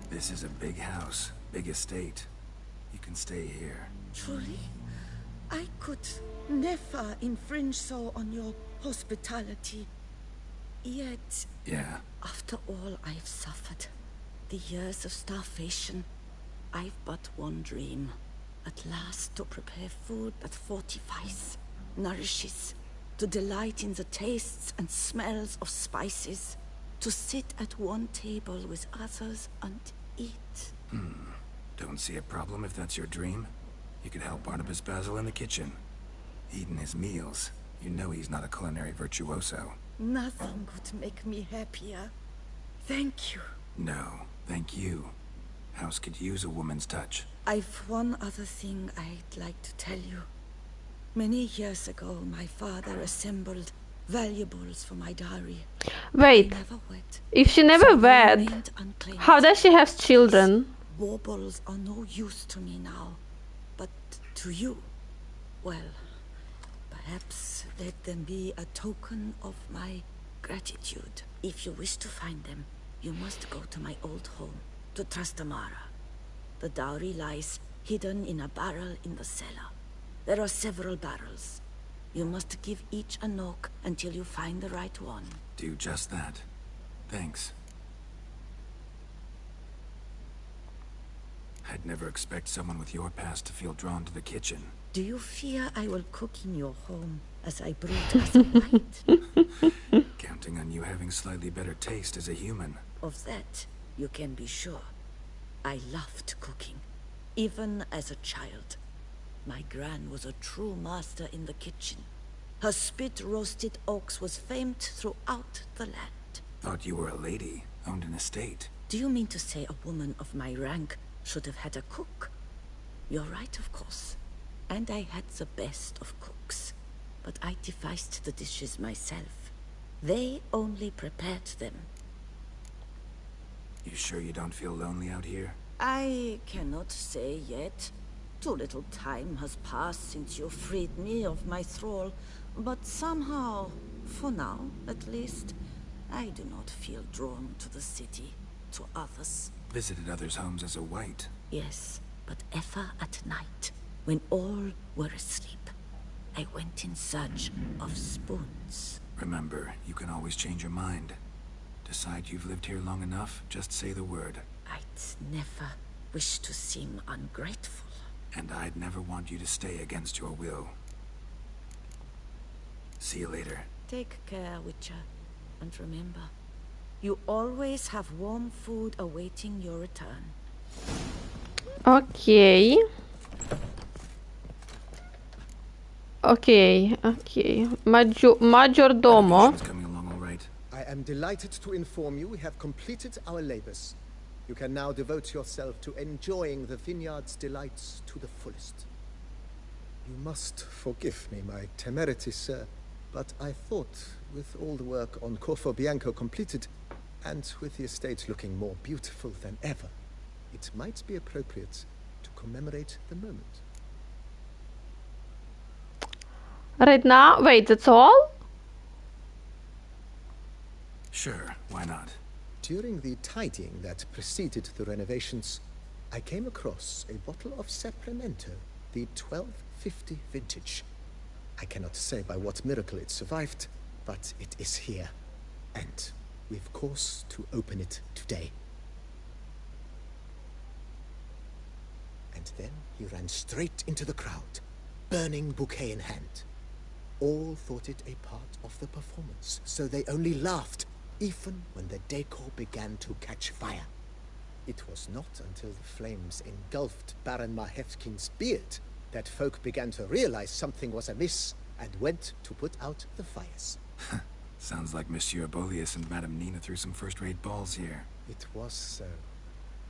Speaker 3: This is a big house, big estate. You can stay here.
Speaker 10: Truly? I could never infringe so on your hospitality. Yet...
Speaker 3: yeah.
Speaker 10: After all I've suffered, the years of starvation, I've but one dream. At last to prepare food that fortifies, nourishes, to delight in the tastes and smells of spices, to sit at one table with others and eat.
Speaker 3: Don't see a problem if that's your dream. You could help Barnabas Basil in the kitchen. Eating his meals. You know he's not a culinary virtuoso.
Speaker 10: Nothing could make me happier. Thank you.
Speaker 3: No, thank you. House could use a woman's touch.
Speaker 10: I've one other thing I'd like to tell you. Many years ago, my father assembled valuables for my dowry.
Speaker 1: Wait, if she never wed, how does she have children?
Speaker 10: Baubles are no use to me now, but to you, well, perhaps let them be a token of my gratitude. If you wish to find them, you must go to my old home, to Trastamara. The dowry lies hidden in a barrel in the cellar. There are several barrels. You must give each a knock until you find the right one.
Speaker 3: Do just that. Thanks. I'd never expect someone with your past to feel drawn to the kitchen.
Speaker 10: Do you fear I will cook in your home as I brewed us a night?
Speaker 3: Counting on you having slightly better taste as a human.
Speaker 10: Of that, you can be sure. I loved cooking, even as a child. My gran was a true master in the kitchen. Her spit-roasted ox was famed throughout the land.
Speaker 3: Thought you were a lady, owned an estate.
Speaker 10: Do you mean to say a woman of my rank should have had a cook? You're right, of course. And I had the best of cooks. But I devised the dishes myself. They only prepared them.
Speaker 3: You sure you don't feel lonely out here?
Speaker 10: I cannot say yet. Too little time has passed since you freed me of my thrall. But somehow, for now at least, I do not feel drawn to the city, to others.
Speaker 3: Visited others' homes as a white.
Speaker 10: Yes, but ever at night, when all were asleep.
Speaker 19: I went in search of spoons.
Speaker 3: Remember, you can always change your mind. Decide you've lived here long enough, just say the word.
Speaker 19: I'd never wish to seem ungrateful.
Speaker 3: And I'd never want you to stay against your will. See you later.
Speaker 19: Take care, Witcher. And remember, you always have warm food awaiting your return.
Speaker 1: Okay. Maggiordomo.
Speaker 11: I am delighted to inform you we have completed our labors. You can now devote yourself to enjoying the vineyard's delights to the fullest. You must forgive me my temerity, sir, but I thought, with all the work on Corfo Bianco completed, and with the estate looking more beautiful than ever, it might be appropriate to commemorate the moment.
Speaker 1: Right now? Wait, that's all?
Speaker 3: Sure, why not?
Speaker 11: During the tidying that preceded the renovations, I came across a bottle of Sapramento, the 1250 vintage. I cannot say by what miracle it survived, but it is here. And we've course to open it today. And then he ran straight into the crowd, burning bouquet in hand. All thought it a part of the performance, so they only laughed, even when the decor began to catch fire. It was not until the flames engulfed Baron Mahevkin's beard that folk began to realize something was amiss and went to put out the fires.
Speaker 3: Sounds like Monsieur Bolius and Madame Nina threw some first-rate balls here.
Speaker 11: It was so.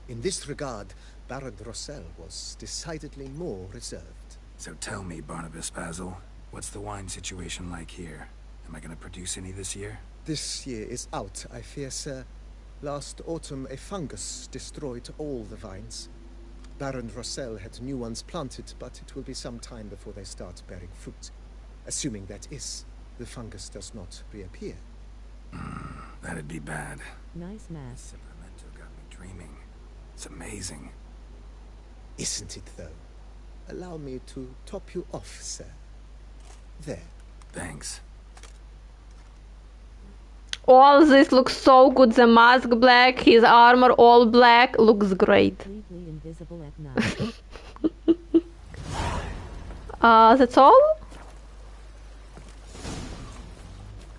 Speaker 11: In this regard, Baron Rossel was decidedly more reserved.
Speaker 3: So tell me, Barnabas Basil, what's the wine situation like here? Am I gonna produce any this year?
Speaker 11: This year is out, I fear, sir. Last autumn, a fungus destroyed all the vines. Baron Rossel had new ones planted, but it will be some time before they start bearing fruit. Assuming, that is, the fungus does not reappear.
Speaker 3: That'd be bad.
Speaker 2: Nice mask.
Speaker 3: Sapramento got me dreaming. It's amazing.
Speaker 11: Isn't it, though? Allow me to top you off, sir. There.
Speaker 3: Thanks.
Speaker 1: All this looks so good. The mask black, his armor all black, looks great.
Speaker 2: Completely invisible at night.
Speaker 1: That's all?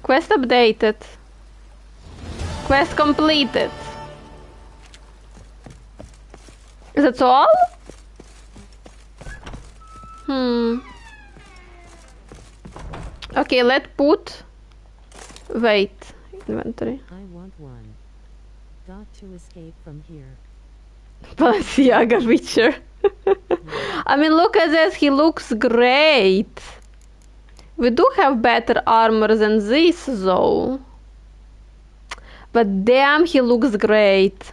Speaker 1: Quest updated. Quest completed. That's all? Okay, let's put... Wait. Inventory.
Speaker 2: I want one. Got to escape from here.
Speaker 1: Balenciaga Witcher. I mean, look at this. He looks great. We do have better armor than this, though. But damn, he looks great.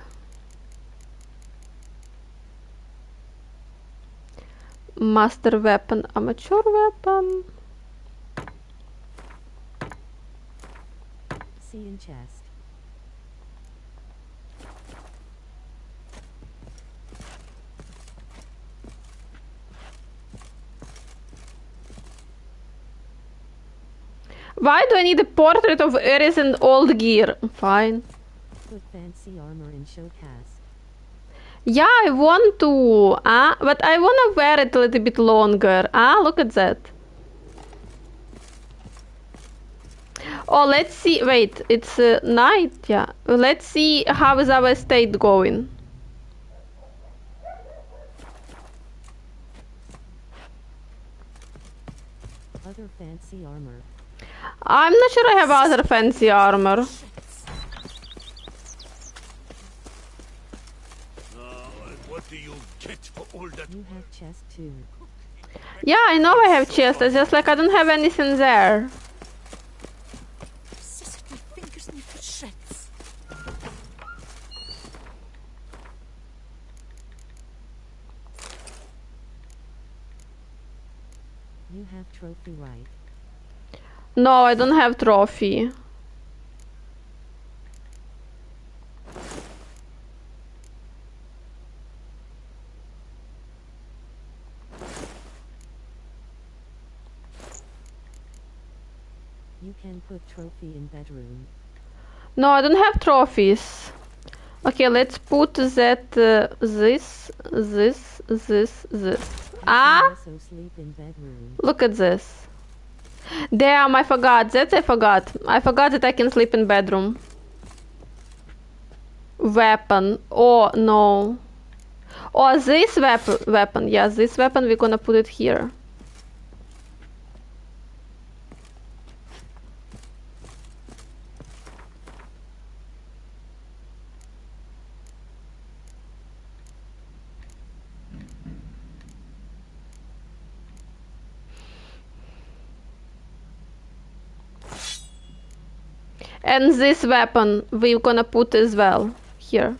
Speaker 1: Master weapon, amateur weapon.
Speaker 2: See in chest.
Speaker 1: Why do I need a portrait of Eris and old gear? Fine.
Speaker 2: Put fancy armor in showcase.
Speaker 1: Yeah, I want to, but I want to wear it a little bit longer. Look at that. Oh, let's see. Wait, it's night. Yeah. Let's see how is our estate going.
Speaker 2: Other fancy armor.
Speaker 1: I'm not sure I have other fancy armor.
Speaker 17: What do you get for all that?
Speaker 2: You have chest too.
Speaker 1: Yeah, I know I have chest. It's just like I don't have anything there.
Speaker 2: You have trophy right.
Speaker 1: No, I don't have trophy.
Speaker 2: You can put trophy in bedroom.
Speaker 1: No, I don't have trophies. Okay, let's put that, this. Ah?
Speaker 2: Also sleep in bedroom.
Speaker 1: Look at this. Damn, I forgot. I forgot. I forgot that I can sleep in bedroom. Weapon. Oh, no. Oh, this weapon. Yes, this weapon, we're gonna put it here. And this weapon we're gonna put as well here.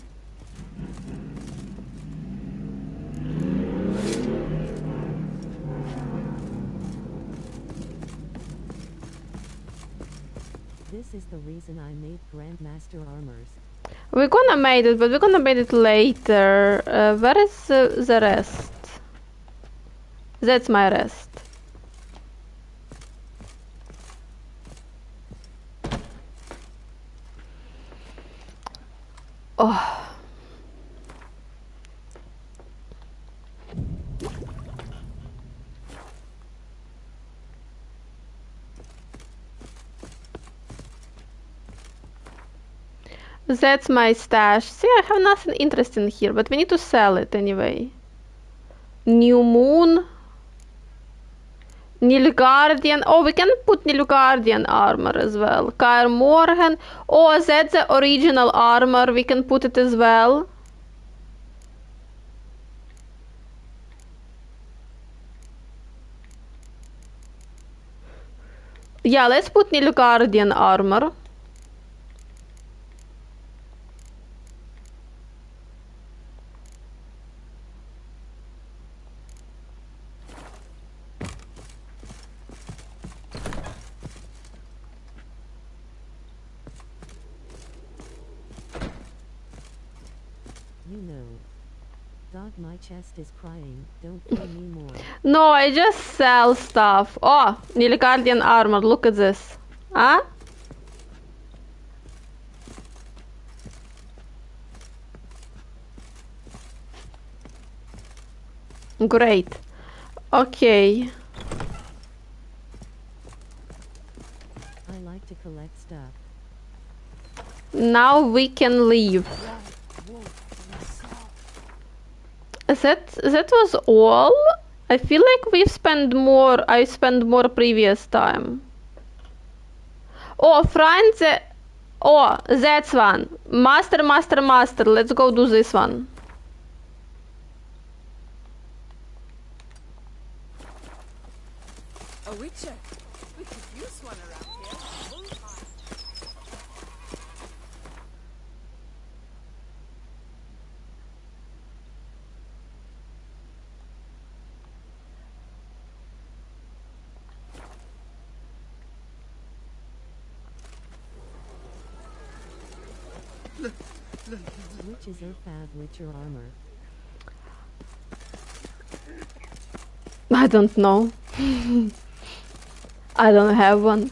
Speaker 2: This is the reason I made Grandmaster armors.
Speaker 1: We're gonna make it, but we're gonna make it later. Where is the rest? That's my rest. Oh. That's my stash. See, I have nothing interesting here, but we need to sell it anyway. New Moon. Nilfgaardian. Oh, we can put Nilfgaardian armor as well. Kaer Morhen. Oh, that's the original armor. We can put it as well. Yeah, let's put Nilfgaardian armor.
Speaker 2: You know. Dog, my chest is crying. Don't kill me more.
Speaker 1: No, I just sell stuff. Oh, Nilfgaardian armor. Look at this. Huh? Great. Okay.
Speaker 2: I like to collect stuff.
Speaker 1: Now we can leave. That was all? I feel like we've spent more. I spent more previous time. Oh, Franz. Oh, that's one. Master. Let's go do this one.
Speaker 8: A witcher. We could use one around here.
Speaker 2: Which is Earthbound Witcher armor?
Speaker 1: I don't know. I don't have one.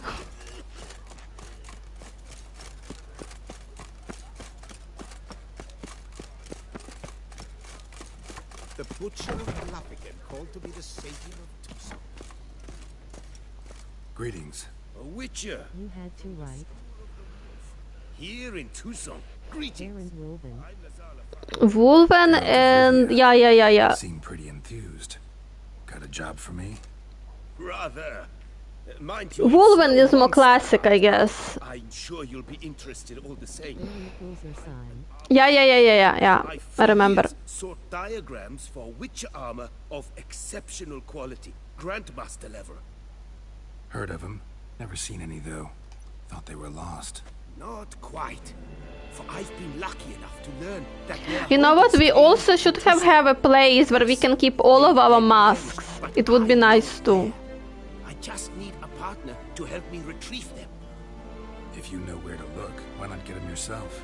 Speaker 6: The butcher of Lapigan, called to be the savior of Toussaint.
Speaker 3: Greetings.
Speaker 17: A witcher.
Speaker 2: You had to write.
Speaker 17: Here in Toussaint. Greetings.
Speaker 1: Wolven and yeah.
Speaker 3: Seem pretty enthused. Got a job for me?
Speaker 17: Rather. Mind you,
Speaker 1: Wolven is more classic, I guess.
Speaker 17: I'm sure you'll be interested all the same.
Speaker 1: Yeah. I remember.
Speaker 17: Sort diagrams for witcher armor of exceptional quality. Grandmaster level.
Speaker 3: Heard of them. Never seen any, though. Thought they were lost.
Speaker 17: Not quite. For I've been lucky enough to learn that
Speaker 1: You know what? We also should have a place where we can keep all of our masks. It would be nice too.
Speaker 17: I just need a partner to help me retrieve them.
Speaker 3: If you know where to look, why not get them yourself?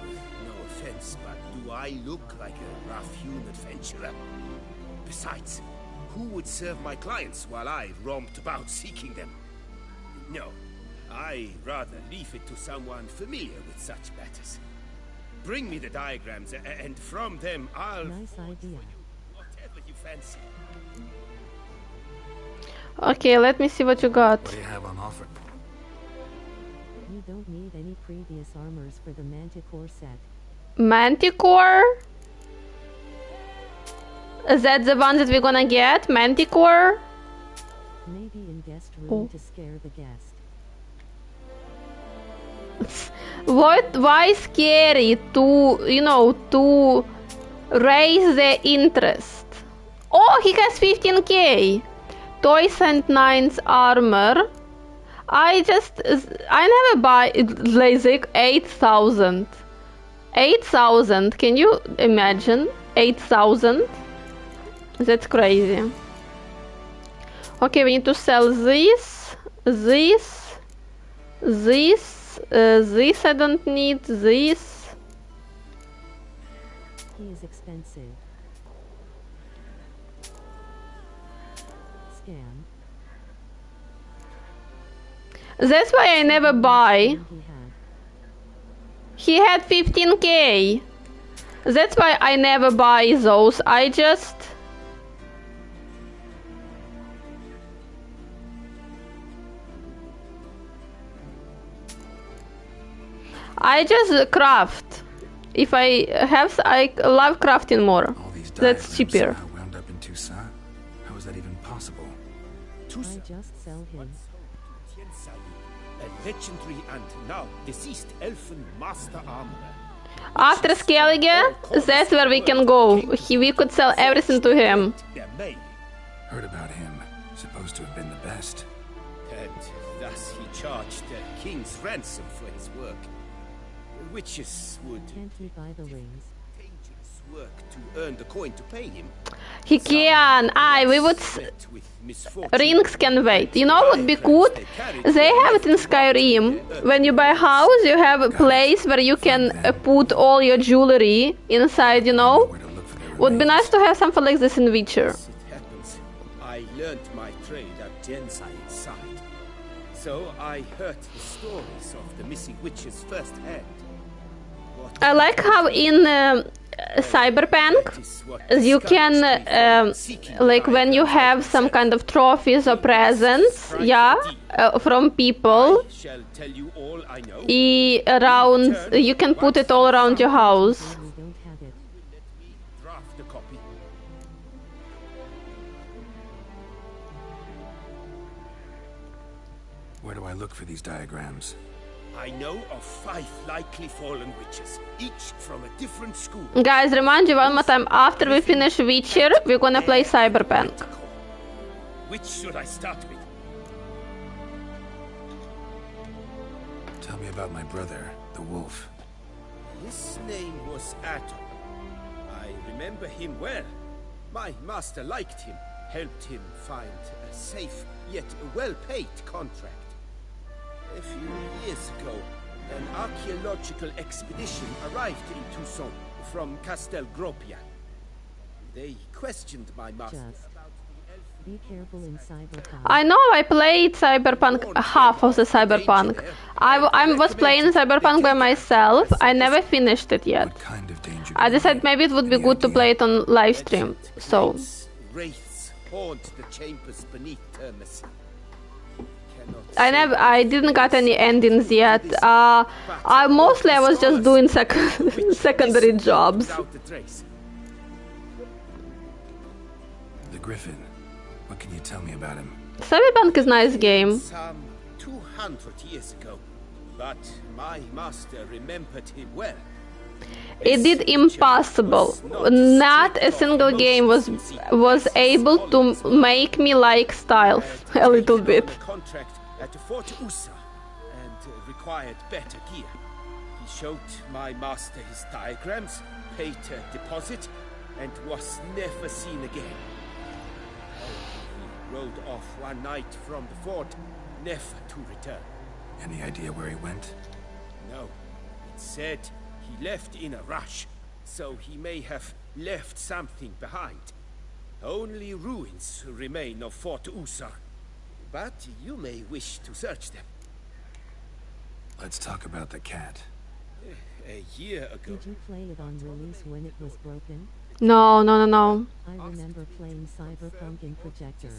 Speaker 17: No offense, but do I look like a rough-hewn adventurer? Besides, who would serve my clients while I romped about seeking them? No,
Speaker 20: I rather leave it to someone familiar with such matters. Bring me the diagrams, and from them I'll...
Speaker 2: Nice idea.
Speaker 20: Whatever you fancy.
Speaker 1: Okay, let me see what you got.
Speaker 3: What do you have on offer?
Speaker 2: You don't need any previous armors for the Manticore set.
Speaker 1: Manticore? Is that the one that we're gonna get? Manticore?
Speaker 2: Maybe in guest room to scare the guest.
Speaker 1: What? Why scary? To, you know, to raise the interest. Oh, he has 15k. Toussaint 9's armor. I never buy LASIK 8,000. 8,000. Can you imagine? 8,000? That's crazy. Okay, we need to sell this, this, this I don't need, this.
Speaker 2: He is expensive. Scam.
Speaker 1: That's why I never buy. He had 15k. That's why I never buy those. I just craft. If I have, I love crafting more. That's cheaper.
Speaker 3: Wound up in Toussaint? How is that even possible?
Speaker 2: I just sell him.
Speaker 20: A legendary and now deceased elfin master armorer.
Speaker 1: After Skellige, that's where we can go. We could sell everything to him.
Speaker 3: Heard about him. Supposed to have been the best.
Speaker 20: And thus he charged the king's ransom for his work. Witches would...
Speaker 2: Can't he buy the rings?
Speaker 20: Dangerous work to earn the coin to pay him.
Speaker 1: He can. We would... Rings can wait. You know what would be good? They have it in Skyrim. When you buy a house, you have a place where you can put all your jewelry inside, you know? Would be nice to have something like this in Witcher.
Speaker 20: As it happens, I learned my trade at Toussaint's side. So I heard the stories of the missing witches firsthand.
Speaker 1: I like how in Cyberpunk you can, like when you have some kind of trophies or presents, yeah, from people, around, you can put it all around your house.
Speaker 3: Where do I look for these diagrams?
Speaker 20: I know of 5 likely fallen witches, each from a different school.
Speaker 1: Guys, remind you one more time, after we finish Witcher, we're gonna play Cyberpunk.
Speaker 20: Which should I start with?
Speaker 3: Tell me about my brother, the wolf.
Speaker 20: His name was Atom. I remember him well. My master liked him, helped him find a safe yet well-paid contract. A few years ago, an archaeological expedition arrived in Toussaint from Castel Gropia. They questioned my master about the elf.
Speaker 2: Be careful in Cyberpunk.
Speaker 1: I know, I played Cyberpunk, half of the Cyberpunk. I was playing Cyberpunk by myself. I never finished it yet. I decided maybe it would be good to play it on live stream. So
Speaker 20: Wraiths haunt the chambers beneath Termus.
Speaker 1: I didn't got any endings yet. I was just doing secondary jobs.
Speaker 3: The Griffin. What can you tell me about him?
Speaker 1: Cyberpunk is a nice game.
Speaker 20: Some 200 years ago, but my master remembered him well.
Speaker 1: It did impossible. Not a single game was able to make me like styles a little bit.
Speaker 20: At Fort Usa and required better gear. He showed my master his diagrams, paid a deposit, and was never seen again. He rode off one night from the fort, never to return.
Speaker 3: Any idea where he went?
Speaker 20: No. It said he left in a rush, so he may have left something behind. Only ruins remain of Fort Usa. But you may wish to search them.
Speaker 3: Let's talk about the cat.
Speaker 20: A year ago.
Speaker 2: Did you play it on release when it was broken?
Speaker 1: No, no, no, no.
Speaker 2: I remember playing Cyberpunk in projector.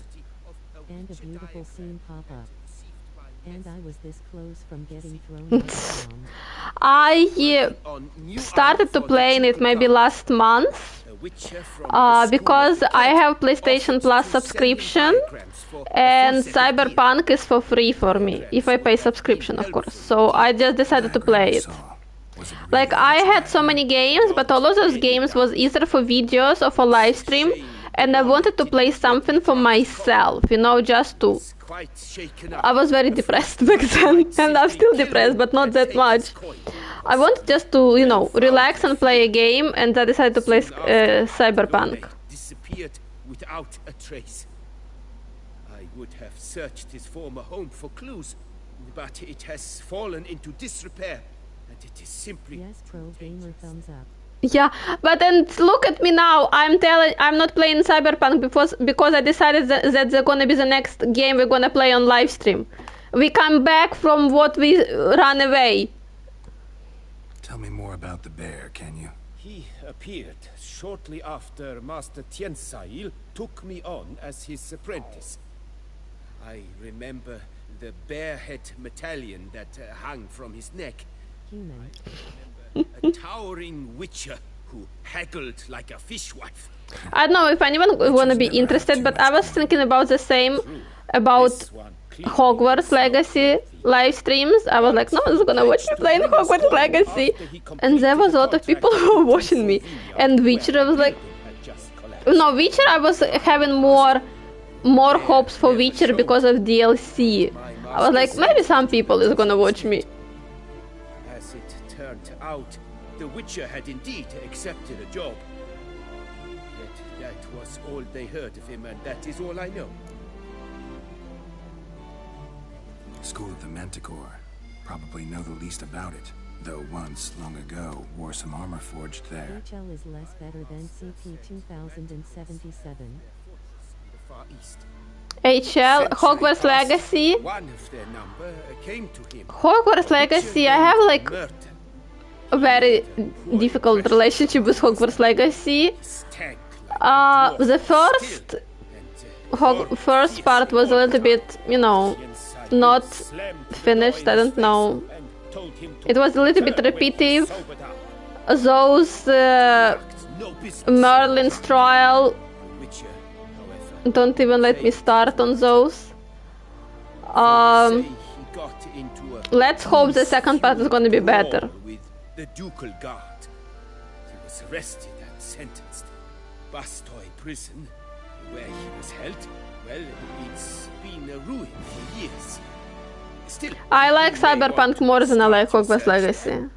Speaker 2: And a beautiful scene pop up. And I was this close from getting thrown out of town.
Speaker 1: I started to playing it maybe last month because I have PlayStation Plus subscription and Cyberpunk is for free for me if I pay subscription, of course. So I just decided to play it. Like, I had so many games, but all of those games was either for videos or for live stream, and I wanted to play something for myself, you know, just to... I was very depressed back then, and I'm still depressed, but not that much. I wanted just to, you know, relax and play a game, and I decided to play Cyberpunk.
Speaker 20: Disappeared without a trace. I would have searched his former home for clues, but it has fallen into disrepair, and it is simply...
Speaker 2: Yes, pro gamer thumbs up.
Speaker 1: Yeah, but then look at me now. I'm not playing Cyberpunk because I decided that they're gonna be the next game we're gonna play on live stream. We come back from what we ran away.
Speaker 3: Tell me more about the bear, can you?
Speaker 20: He appeared shortly after Master Toussaint took me on as his apprentice. I remember the bear-head medallion that hung from his neck. A towering witcher who haggled like a fishwife.
Speaker 1: I don't know if anyone wanna be interested, but I was thinking about the same about Hogwarts Legacy live streams. I was like, no one's gonna watch me playing Hogwarts Legacy, and there was a lot of people who were watching me. And Witcher, I was like, no, Witcher, I was having more hopes for Witcher because of DLC. I was like, maybe some people is gonna watch me.
Speaker 20: As it turned out, the Witcher had indeed accepted a job. Yet that was all they heard of him, and that is all I know.
Speaker 3: School of the Manticore. Probably know the least about it. Though once, long ago, wore some armor forged there.
Speaker 2: HL is less better than CP 2077.
Speaker 20: Far East.
Speaker 1: HL, Hogwarts Legacy.
Speaker 20: One of their number came to him.
Speaker 1: Hogwarts Legacy, I have like a very difficult relationship with Hogwarts Legacy. The first part was a little bit, you know, not finished, I don't know. It was a little bit repetitive. Those Merlin's trial, don't even let me start on those. Let's hope the second part is going to be better.
Speaker 20: The ducal guard. He was arrested and sentenced. Bastoy prison, where he was held, well, it's been a ruin for years. Still,
Speaker 1: I like Cyberpunk more than I like Hogwarts Legacy.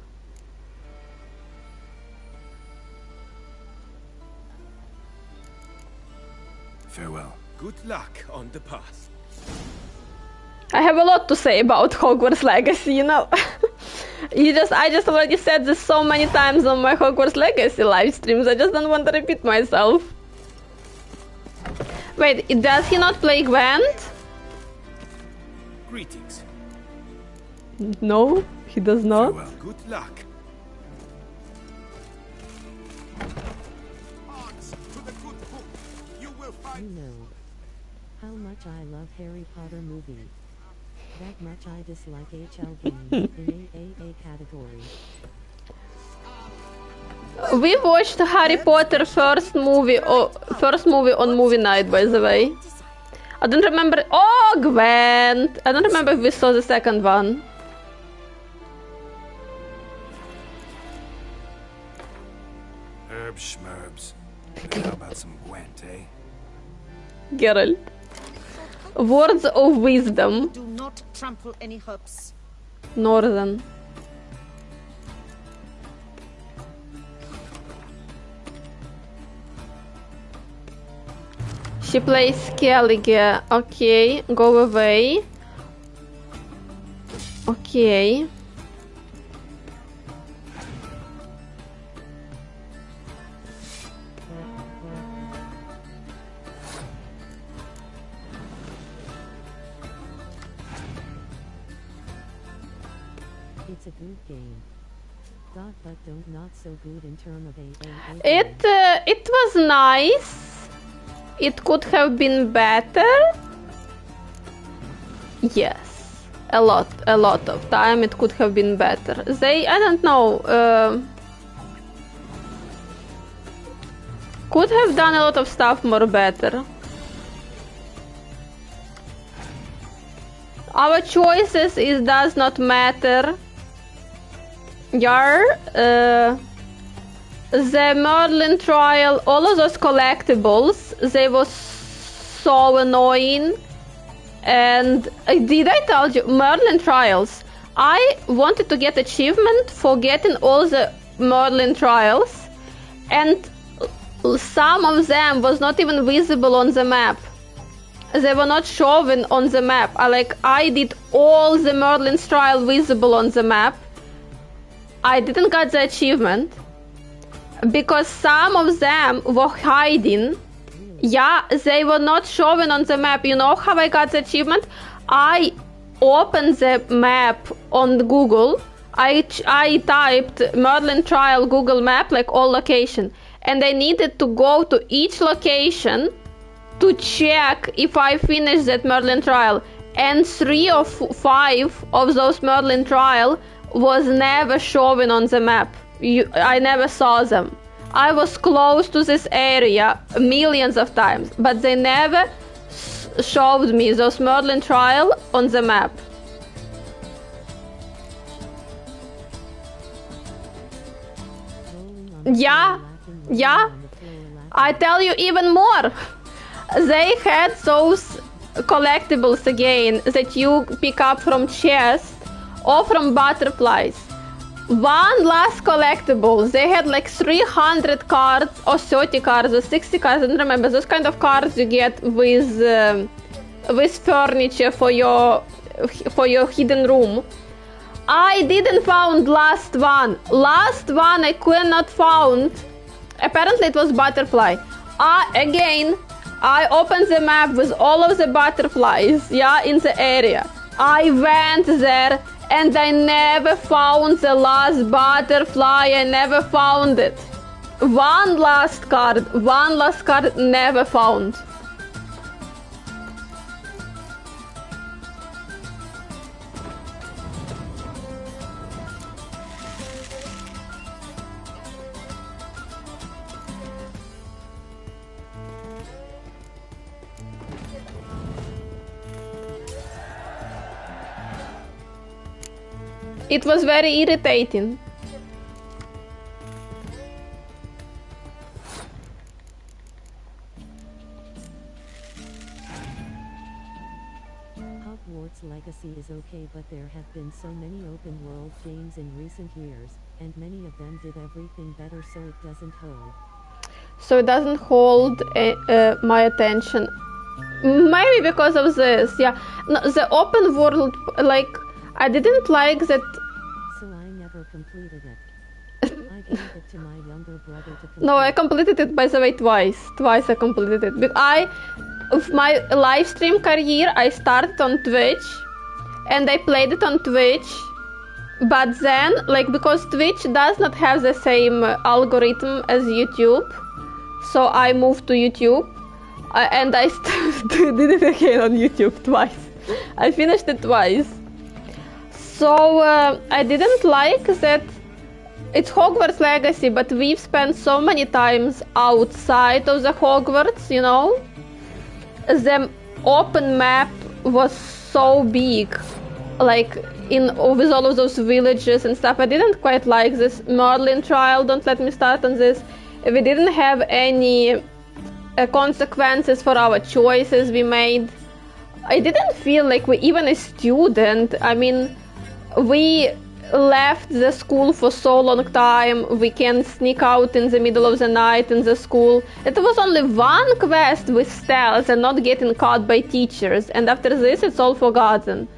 Speaker 3: Farewell.
Speaker 20: Good luck on the path.
Speaker 1: I have a lot to say about Hogwarts Legacy, you know. I just already said this so many times on my Hogwarts Legacy live streams. I just don't want to repeat myself. Wait, does he not play Gwent?
Speaker 20: Greetings.
Speaker 1: No, he does not.
Speaker 20: Farewell. Good luck.
Speaker 2: You know how much I love Harry Potter movie. That much I dislike HLV in AAA category.
Speaker 1: We watched Harry Potter first movie on movie night, by the way. I don't remember. Oh, Gwent! I don't remember if we saw the second one.
Speaker 3: Herbs schmerbs. How about some Gwent, eh?
Speaker 1: Geralt. Words of wisdom.
Speaker 10: Do not trample any herbs.
Speaker 1: Northern. She plays Skellige. Okay, go away. Okay.
Speaker 2: It's a good game. But don't not so good in terms of AA.
Speaker 1: It was nice. It could have been better. Yes, a lot of time it could have been better. I don't know, could have done a lot of stuff more better. Our choices does not matter. The Merlin trial, all of those collectibles, they was so annoying. And did I tell you, Merlin trials, I wanted to get achievement for getting all the Merlin trials, and some of them was not even visible on the map. They were not shown on the map. I did all the Merlin's trial visible on the map. I didn't get the achievement because some of them were hiding. Yeah, they were not shown on the map. You know how I got the achievement? I opened the map on Google. I typed Merlin trial Google map, like all location, and I needed to go to each location to check if I finished that Merlin trial. And 3 or 5 of those Merlin trial was never shown on the map. I never saw them. I was close to this area millions of times, but they never showed me those Merlin trial on the map. Yeah, I tell you even more. They had those collectibles again that you pick up from chests or from butterflies. One last collectible, they had like 300 cards or 30 cards or 60 cards, I don't remember, those kind of cards you get with furniture for your hidden room. I didn't found last one I could not found. Apparently it was butterfly. Again, I opened the map with all of the butterflies, yeah, in the area. I went there and I never found the last butterfly. I never found it. One last card, never found. It was very irritating.
Speaker 2: Hogwarts Legacy is okay, but there have been so many open world games in recent years, and many of them did everything better, so it doesn't hold.
Speaker 1: So it doesn't hold my attention. Maybe because of this, yeah. No, the open world, like, I didn't like that.
Speaker 2: So I never completed it. I gave it to my younger brother to complete.
Speaker 1: No, I completed it, by the way, twice. Twice I completed it. Of my live stream career, I started on Twitch, and I played it on Twitch. But then, like, because Twitch does not have the same algorithm as YouTube, so I moved to YouTube, and I did it again on YouTube twice. I finished it twice. So I didn't like that it's Hogwarts Legacy, but we've spent so many times outside of the Hogwarts, you know? The open map was so big, like with all of those villages and stuff. I didn't quite like this Merlin trial. Don't let me start on this. We didn't have any consequences for our choices we made. I didn't feel like we're even a student. I mean, we left the school for so long time. We can sneak out in the middle of the night in the school. It was only one quest with stealth and not getting caught by teachers, and after this it's all forgotten.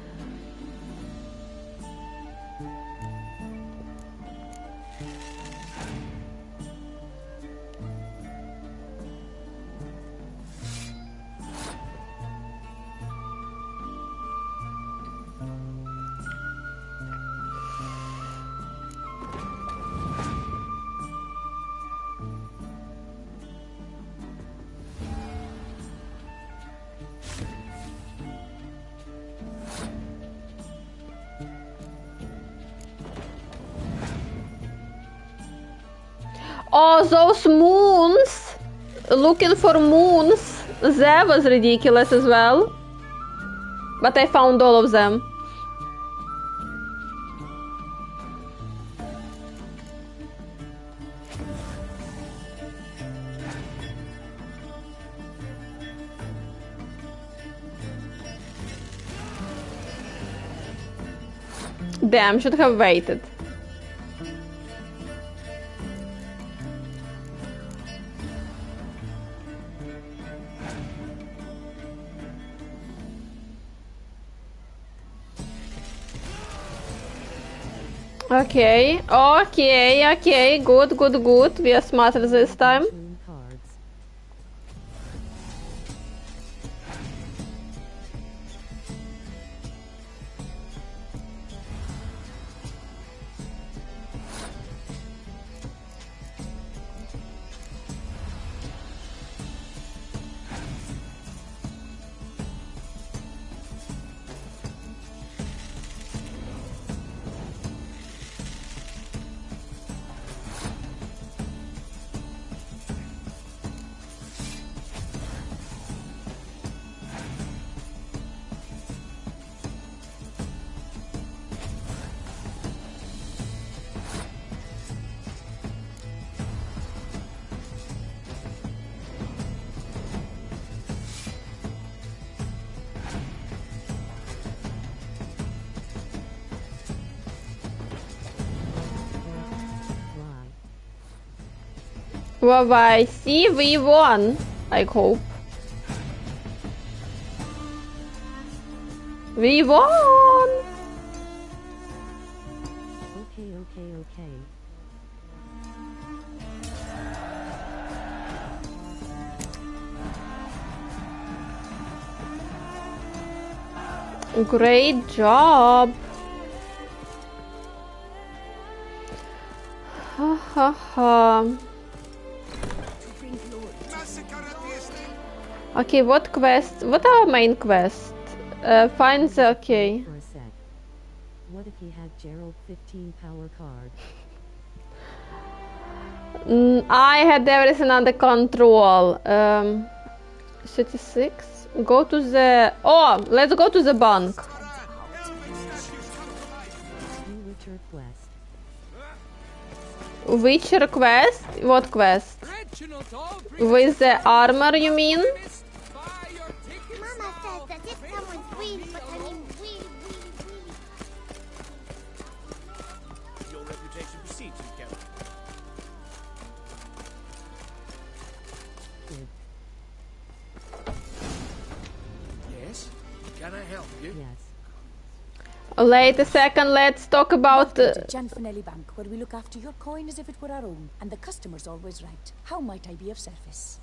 Speaker 1: Oh, those moons! Looking for moons. That was ridiculous as well. But I found all of them. Damn, should have waited. Okay, good. We are smarter this time. Well, I see we won, I hope. We won!
Speaker 2: Okay.
Speaker 1: Great job! Ha ha ha. Okay, what quest? What are our main quest? Find the... okay.
Speaker 2: For a sec. What if he had Gerald 15 power card?
Speaker 1: I had everything under control. 36. Go to the... oh, let's go to the bank. Which request? What quest? With the armor, you mean?
Speaker 7: Mama says that if someone's weak, but I mean really.
Speaker 20: Your reputation precedes you, Captain.
Speaker 4: Yes? Can I help you?
Speaker 2: Yes.
Speaker 1: Wait a second, let's talk about...
Speaker 13: Gianfinelli Bank, where we look after your coin as if it were our own, and the customer's always right. How might I be of service?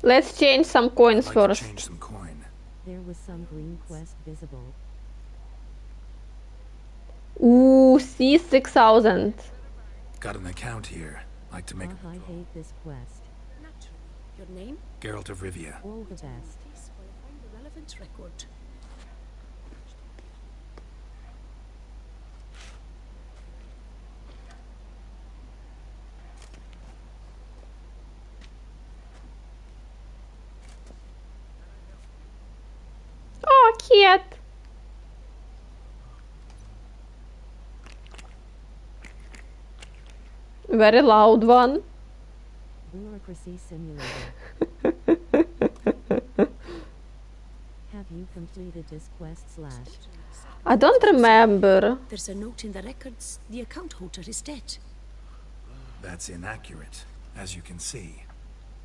Speaker 1: Let's change some coins first.
Speaker 3: Change some coin.
Speaker 2: There was some green quest visible.
Speaker 1: Ooh, see 6,000.
Speaker 3: Got an account here. Like to make...
Speaker 2: I hate this quest.
Speaker 13: Naturally. Your name?
Speaker 3: Geralt of Rivia.
Speaker 2: All the best.
Speaker 13: Please, will find the relevant record.
Speaker 1: Oh, cute. Very loud one.
Speaker 2: Bureaucracy simulator. Have you completed this quest /
Speaker 1: I don't remember.
Speaker 13: There's a note in the records. The account holder is dead.
Speaker 3: That's inaccurate, as you can see.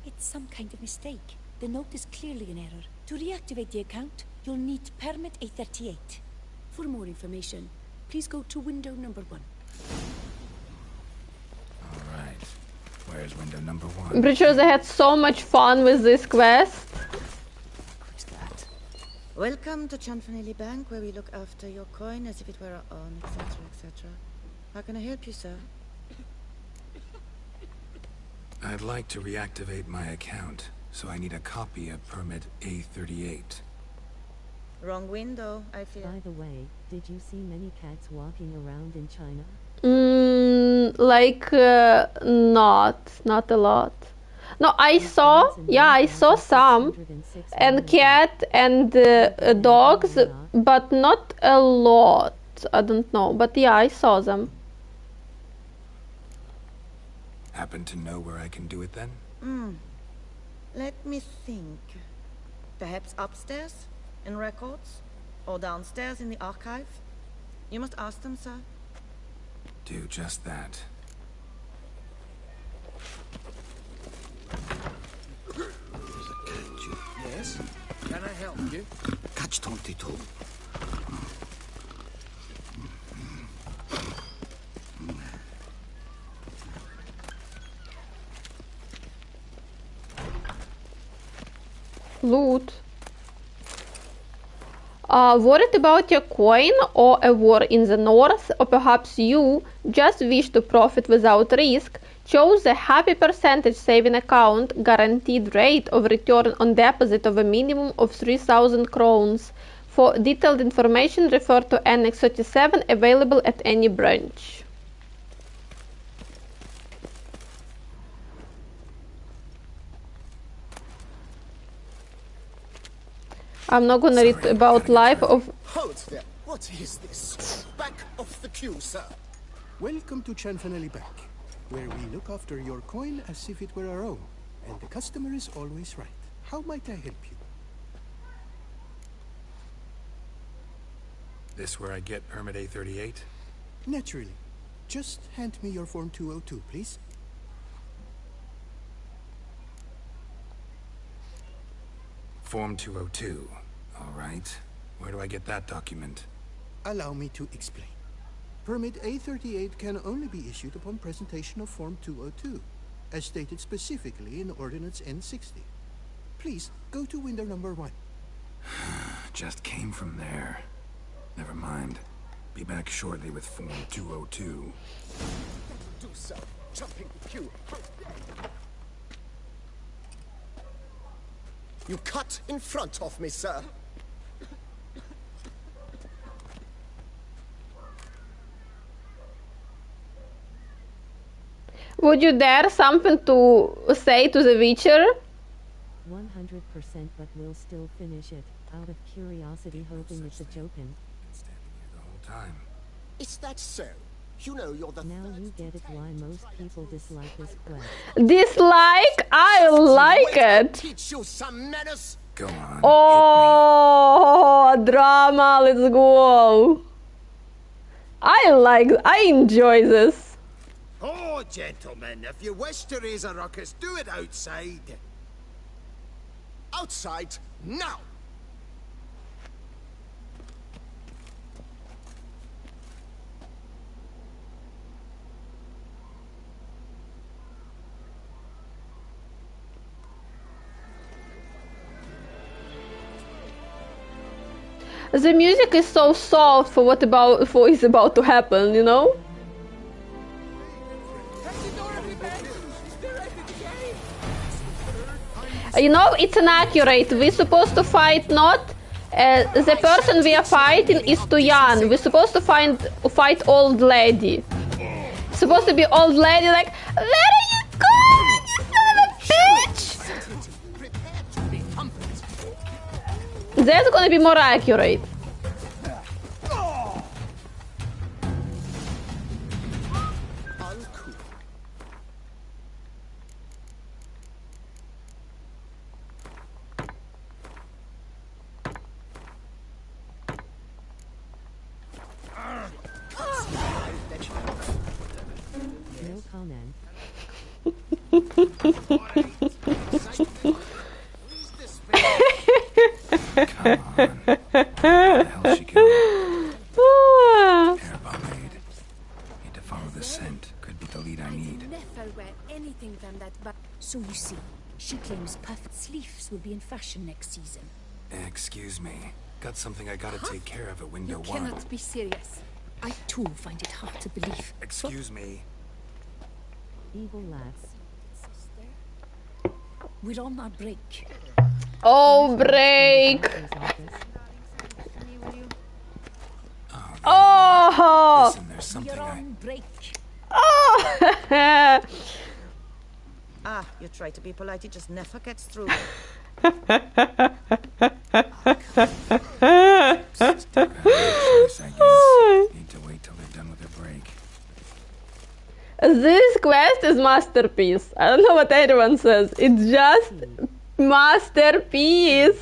Speaker 13: It's some kind of mistake. The note is clearly an error. To reactivate the account, you'll need permit A38. For more information, please go to window number 1.
Speaker 3: Alright. Where's window number 1?
Speaker 1: I'm pretty sure they had so much fun with this quest.
Speaker 19: Welcome to Gianfinelli Bank, where we look after your coin as if it were our own, etc., etc. How can I help you, sir?
Speaker 3: I'd like to reactivate my account, so I need a copy of permit A38.
Speaker 19: Wrong window, I fear.
Speaker 2: By the way, did you see many cats walking around in China?
Speaker 1: Not a lot. No, I saw some, and cat and dogs, but not a lot. I don't know, but yeah, I saw them.
Speaker 3: Happen to know where I can do it then?
Speaker 21: Let me think. Perhaps upstairs, in records? Or downstairs in the archive? You must ask them, sir.
Speaker 3: Do just that.
Speaker 4: Yes? Can I help you?
Speaker 17: Catch 22.
Speaker 1: Loot. Worried about your coin or a war in the north, or perhaps you just wish to profit without risk, choose a happy percentage saving account guaranteed rate of return on deposit of a minimum of 3,000 crowns. For detailed information, refer to Annex 37 available at any branch. I'm not gonna read about life of...
Speaker 9: Hold there. What is this? Back off the queue, sir.
Speaker 14: Welcome to Chanfanelli Bank, where we look after your coin as if it were our own, and the customer is always right. How might I help you?
Speaker 3: This where I get permit A38?
Speaker 14: Naturally. Just hand me your Form 202, please.
Speaker 3: Form 202. All right. Where do I get that document?
Speaker 14: Allow me to explain. Permit A38 can only be issued upon presentation of Form 202, as stated specifically in Ordinance N60. Please, go to window number 1.
Speaker 3: Just came from there. Never mind. Be back shortly with Form 202.
Speaker 9: Do so. Jumping the queue. You cut in front of me, sir.
Speaker 1: Would you dare something to say to the Witcher?
Speaker 2: 100%, but we'll still finish it, out of curiosity, hoping it's a jokin'.
Speaker 3: Time.
Speaker 9: Is that so? You know you're the
Speaker 2: Now you get it why most people dislike this quest.
Speaker 1: Dislike? I like it.
Speaker 9: Teach you some manners.
Speaker 3: Go on.
Speaker 1: Oh, drama, let's go. I enjoy this.
Speaker 6: Oh, gentlemen, if you wish to raise a ruckus, do it outside.
Speaker 9: Outside, now!
Speaker 1: The music is so soft for what is about to happen, you know? You know, it's inaccurate. We're supposed to fight not... the person we are fighting is Toussaint. We're supposed to fight old lady. Supposed to be old lady like, where are you going, you son of a bitch? That's gonna be more accurate.
Speaker 2: No comment.
Speaker 3: Come on. Where the hell's she going? Hair pomade. Need to follow the scent. Could be the lead I need.
Speaker 13: Never wear anything from that but so you see, she claims puffed sleeves will be in fashion next season.
Speaker 3: Excuse me. Got something I gotta take care of at window 1.
Speaker 13: Cannot be serious. I too find it hard to believe.
Speaker 3: Excuse me.
Speaker 2: Evil lads.
Speaker 13: We're on our break.
Speaker 1: Oh, break! Oh!
Speaker 3: Listen, there's something
Speaker 13: We're on break.
Speaker 1: Oh!
Speaker 21: Ah, you try to be polite, it just never gets through.
Speaker 3: Choice, I guess. Need to wait till they're done with their break.
Speaker 1: This quest is masterpiece. I don't know what everyone says. It's just masterpiece.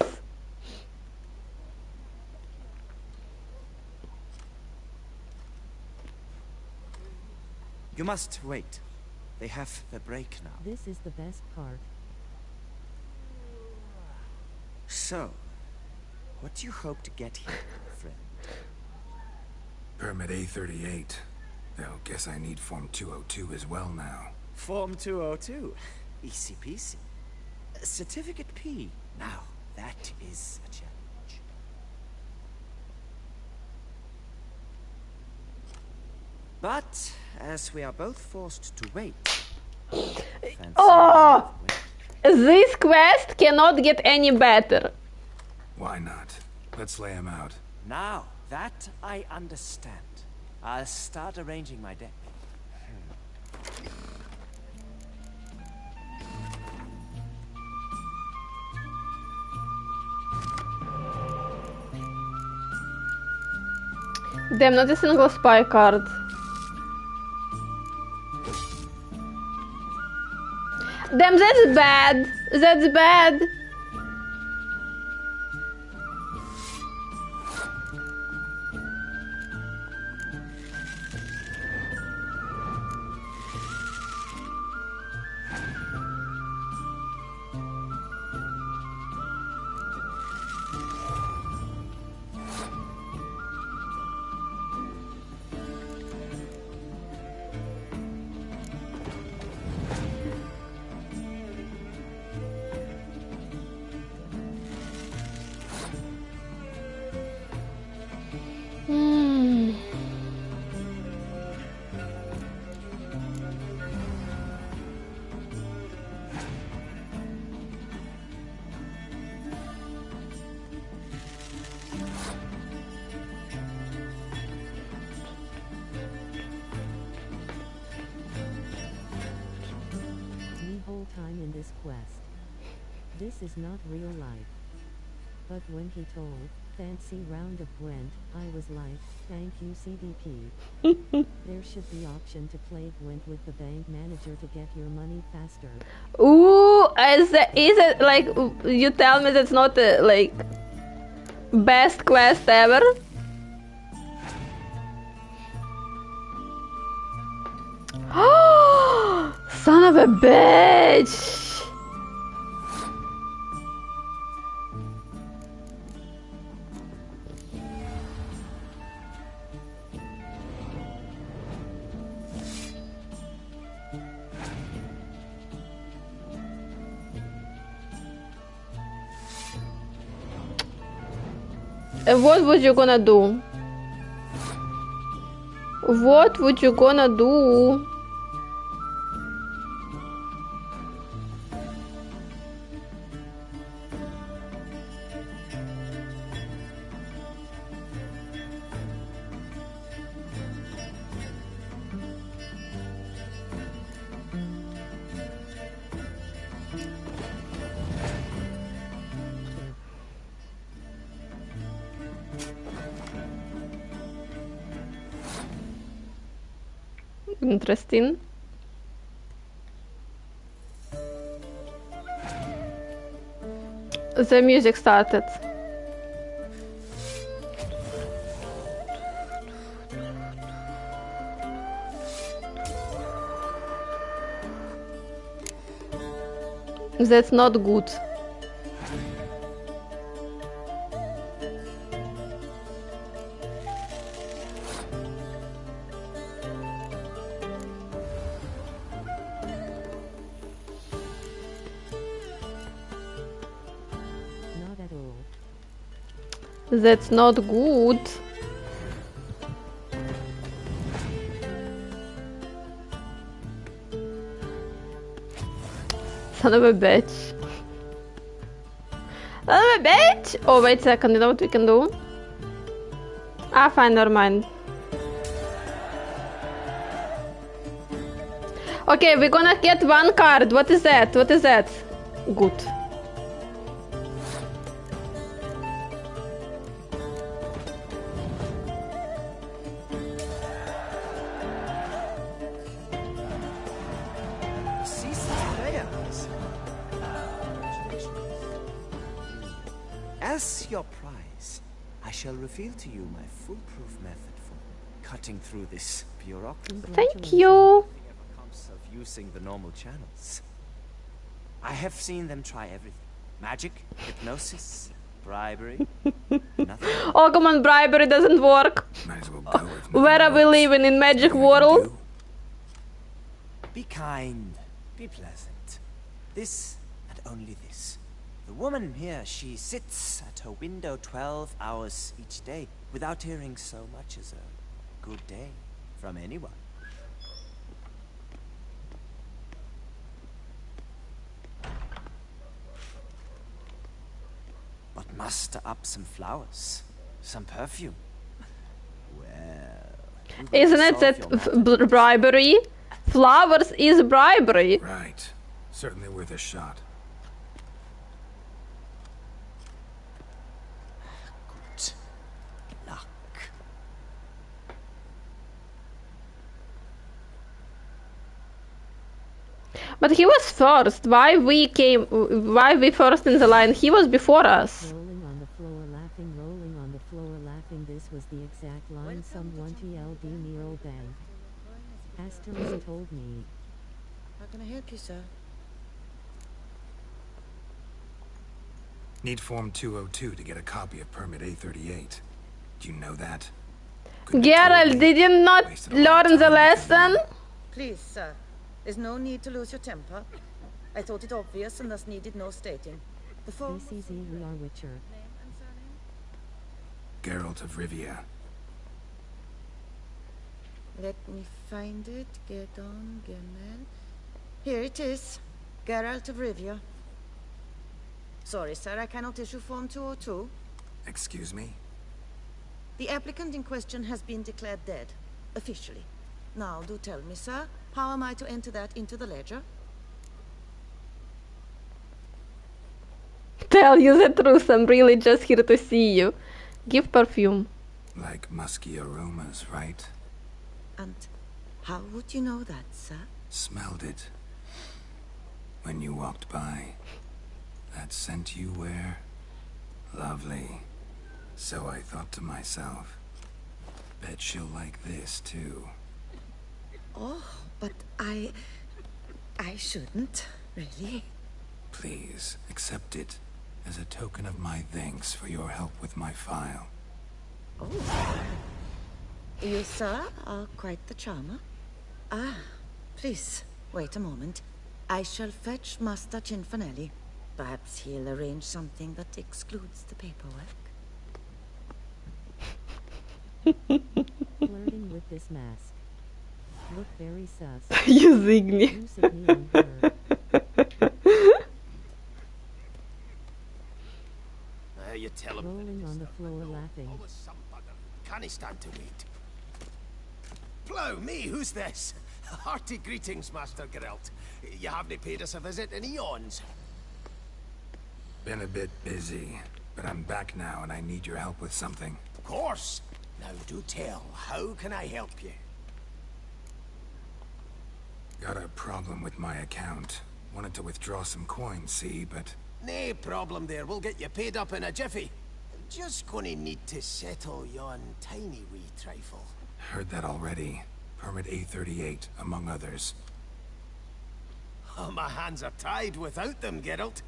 Speaker 12: You must wait. They have the break now.
Speaker 2: This is the best part.
Speaker 12: So, what do you hope to get here, friend?
Speaker 3: Permit A38. Though, guess I need Form 202 as well now.
Speaker 12: Form 202. Easy peasy. Certificate P. Now, that is a challenge. But, as we are both forced to wait...
Speaker 1: Oh! This quest cannot get any better.
Speaker 3: Why not? Let's lay him out.
Speaker 12: Now, that I understand. I'll start arranging my deck.
Speaker 1: Damn, not a single spy card. Damn, that's bad. That's bad.
Speaker 2: Time in this quest. This is not real life. But when he told, fancy round of Gwent, I was like, thank you CDP. There should be option to play Gwent with the bank manager to get your money faster.
Speaker 1: Ooh, is it like, you tell me that's not like, best quest ever? Son of a bitch! What would you gonna do? What would you gonna do? Interesting. The music started. That's not good. That's not good. Son of a bitch. Son of a bitch! Oh, wait a second, you know what we can do? Ah, fine, never mind. Okay, we're gonna get one card. What is that? What is that? Good.
Speaker 12: As your prize, I shall reveal to you my foolproof method for cutting through this bureaucracy.
Speaker 1: Thank you.
Speaker 12: Of using the normal channels. I have seen them try everything. Magic, hypnosis, bribery. Nothing.
Speaker 1: Oh, come on, bribery doesn't work.
Speaker 3: Might as well go with
Speaker 1: Where are we living? In magic world?
Speaker 12: Be kind. Be pleasant. This and only this. The woman here, she sits at her window 12 hours each day without hearing so much as a good day from anyone. But muster up some flowers, some perfume. Well,
Speaker 1: Isn't it that bribery? Flowers is bribery.
Speaker 3: Right. Certainly worth a shot.
Speaker 12: Good luck.
Speaker 1: But he was first. Why we first in the line? He was before us.
Speaker 2: Rolling on the floor laughing, rolling on the floor laughing. This was the exact line someone TLD Nero Bank. Asterisk told me.
Speaker 21: How can I help you, sir?
Speaker 3: Need Form 202 to get a copy of Permit A38. Do you know that?
Speaker 1: Geralt, did you not learn the lesson?
Speaker 21: Please, sir. There's no need to lose your temper. I thought it obvious and thus needed no stating. The form...
Speaker 2: BCZ, we are Witcher.
Speaker 3: Geralt of Rivia.
Speaker 21: Let me find it. Get on, Gemel. Here it is. Geralt of Rivia. Sorry, sir, I cannot issue Form 202.
Speaker 3: Excuse me?
Speaker 21: The applicant in question has been declared dead, officially. Now, do tell me, sir, how am I to enter that into the ledger?
Speaker 1: Tell you the truth, I'm really just here to see you. Give perfume.
Speaker 3: Like musky aromas, right?
Speaker 21: And how would you know that, sir?
Speaker 3: Smelled it. When you walked by. That scent you wear? Lovely. So I thought to myself, bet she'll like this too.
Speaker 21: Oh, but I shouldn't, really.
Speaker 3: Please, accept it as a token of my thanks for your help with my file.
Speaker 21: Oh. You, sir, are quite the charmer. Ah, please, wait a moment. I shall fetch Master Cinfanelli. Perhaps he'll arrange something that excludes the paperwork.
Speaker 2: Flirting with this mask. Look very sus.
Speaker 1: Using me.
Speaker 2: Using me on her.
Speaker 20: You tell him.
Speaker 2: Rolling on the floor laughing.
Speaker 20: Can he stand to wait? Plough me, who's this? Hearty greetings, Master Geralt. You haven't paid us a visit in eons.
Speaker 3: Been a bit busy, but I'm back now and I need your help with something.
Speaker 20: Of course. Now do tell, how can I help you?
Speaker 3: Got a problem with my account. Wanted to withdraw some coins, see, but...
Speaker 20: No problem there, we'll get you paid up in a jiffy. Just gonna need to settle yon tiny wee trifle.
Speaker 3: Heard that already. Permit A38, among others.
Speaker 20: Oh, my hands are tied without them, Geralt.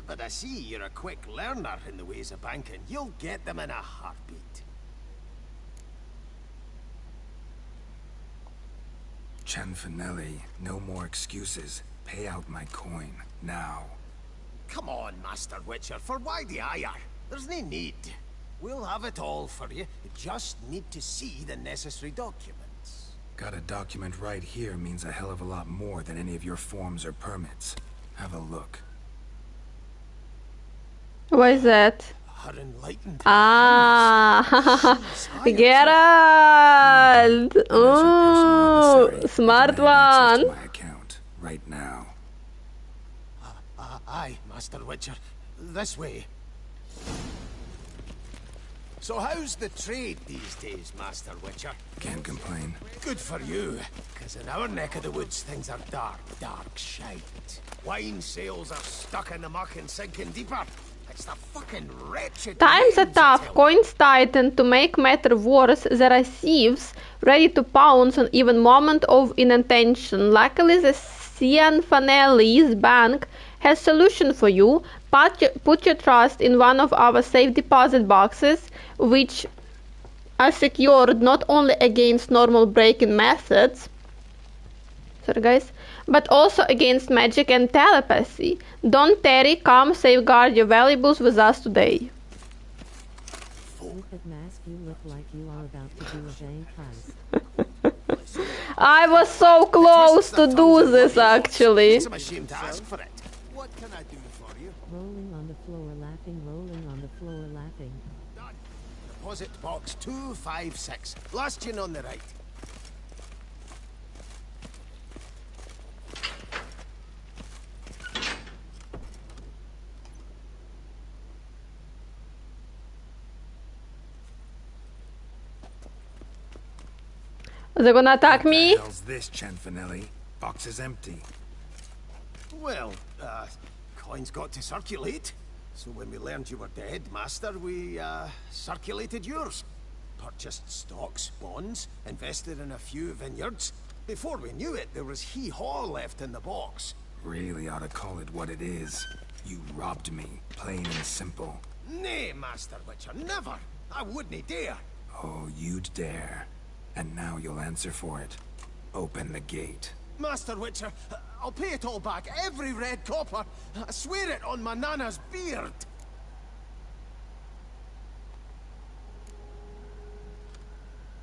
Speaker 20: But I see you're a quick learner in the ways of banking. You'll get them in a heartbeat.
Speaker 3: Cinfanelli, no more excuses. Pay out my coin, now.
Speaker 20: Come on, Master Witcher, for why the ire? There's no need. We'll have it all for you. You just need to see the necessary documents.
Speaker 3: Got a document right here means a hell of a lot more than any of your forms or permits. Have a look.
Speaker 1: What is that?
Speaker 20: Her enlightened.
Speaker 1: Ah, Geralt! Oh, smart one.
Speaker 3: My account. right now.
Speaker 9: Aye, Master Witcher. This way. So how's the trade these days, Master Witcher?
Speaker 3: Can't complain.
Speaker 9: Good for you, because in our neck of the woods, things are dark, dark shite. Wine sales are stuck in the muck and sinking deeper. It's the fucking wretched...
Speaker 1: Times are tough, coins tighten. To make matter worse, there are thieves ready to pounce on even moment of inattention. Luckily, the Cianfanelli's bank has solution for you. Put your trust in one of our safe deposit boxes, which are secured not only against normal break-in methods, sorry guys, but also against magic and telepathy. Don't tarry, come safeguard your valuables with us today.
Speaker 2: At mask, you look like you are about to do a bank heist.
Speaker 1: I was so close to do this actually.
Speaker 9: I'm ashamed to ask for it. What can I do for you?
Speaker 2: Rolling on the floor, laughing, rolling on the floor, laughing.
Speaker 9: Done. Deposit box 256. Last in on the right.
Speaker 1: They're gonna attack me?
Speaker 3: What the hell's this, Cianfanelli? Box is empty.
Speaker 9: Well, coins got to circulate. So when we learned you were dead, Master, we, circulated yours. Purchased stocks, bonds, invested in a few vineyards. Before we knew it, there was hee-haw left in the box.
Speaker 3: Really ought to call it what it is. You robbed me, plain and simple.
Speaker 9: Nay, Master Witcher, never! I wouldn't dare!
Speaker 3: Oh, you'd dare. And now you'll answer for it. Open the gate.
Speaker 9: Master Witcher, I'll pay it all back, every red copper. I swear it on my nana's beard.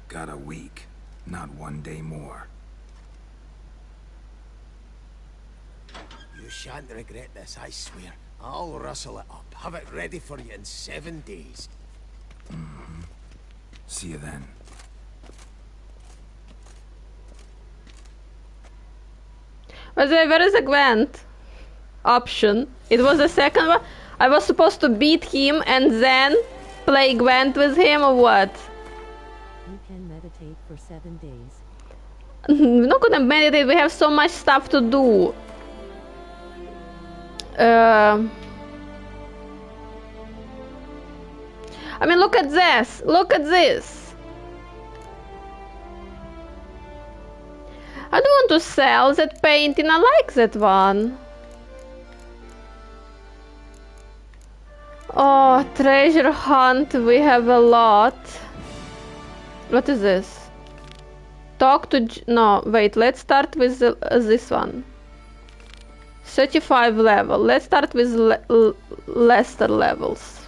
Speaker 3: Got a week, not 1 day more.
Speaker 9: You shan't regret this, I swear. I'll rustle it up, have it ready for you in 7 days.
Speaker 3: Mm-hmm. See you then.
Speaker 1: By the way, where is the Gwent option? It was the second one. I was supposed to beat him and then play Gwent with him or what?
Speaker 2: You can meditate for 7 days.
Speaker 1: We're not gonna meditate, we have so much stuff to do. I mean, look at this. Look at this. I don't want to sell that painting. I like that one. Oh, treasure hunt. We have a lot. What is this? Talk to... No, wait. Let's start with this one. 35 level. Let's start with lesser levels.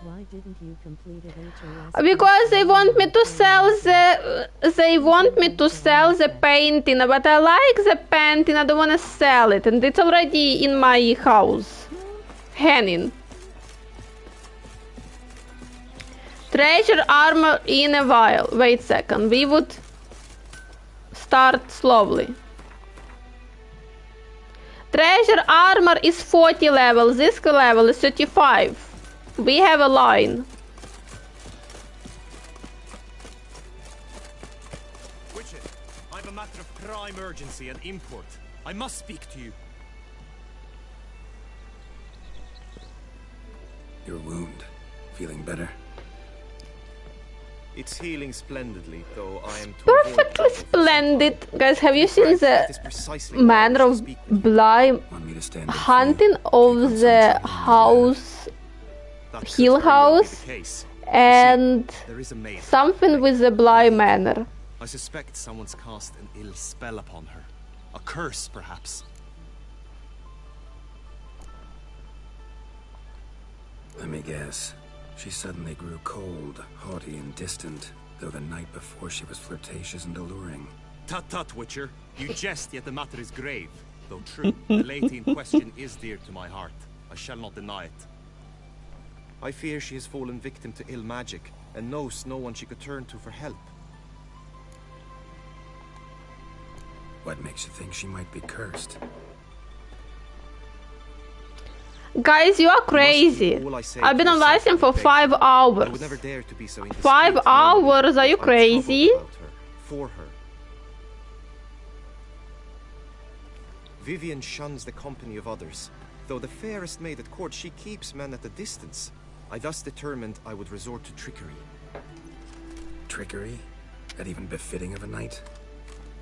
Speaker 2: Why didn't you complete it
Speaker 1: Because they want me to sell the painting, but I like the painting. I don't want to sell it, and it's already in my house, hanging. Treasure armor in a while. Wait a second. We would start slowly. Treasure armor is 40 level. This level is 35. We have a line.
Speaker 15: Witcher, I have a matter of prime urgency and import. I must speak to you.
Speaker 3: Your wound. Feeling better?
Speaker 15: It's healing splendidly, though I am
Speaker 1: Perfectly splendid. Guys, have you seen the manner of blind hunting of the house, Hill House, and something with the blind manor?
Speaker 15: I suspect someone's cast an ill spell upon her. A curse, perhaps.
Speaker 3: Let me guess. She suddenly grew cold, haughty, and distant, though the night before she was flirtatious and alluring.
Speaker 15: Tut tut, Witcher. You jest, yet the matter is grave. Though true, the lady in question is dear to my heart. I shall not deny it. I fear she has fallen victim to ill magic, and knows no one she could turn to for help.
Speaker 3: What makes you think she might be cursed?
Speaker 1: Guys, you are crazy. I've been on live stream for 5 hours. 5 hours, are you crazy?
Speaker 15: For her. Vivian shuns the company of others. Though the fairest maid at court, she keeps men at a distance. I thus determined I would resort to trickery.
Speaker 3: Trickery? That even befitting of a knight?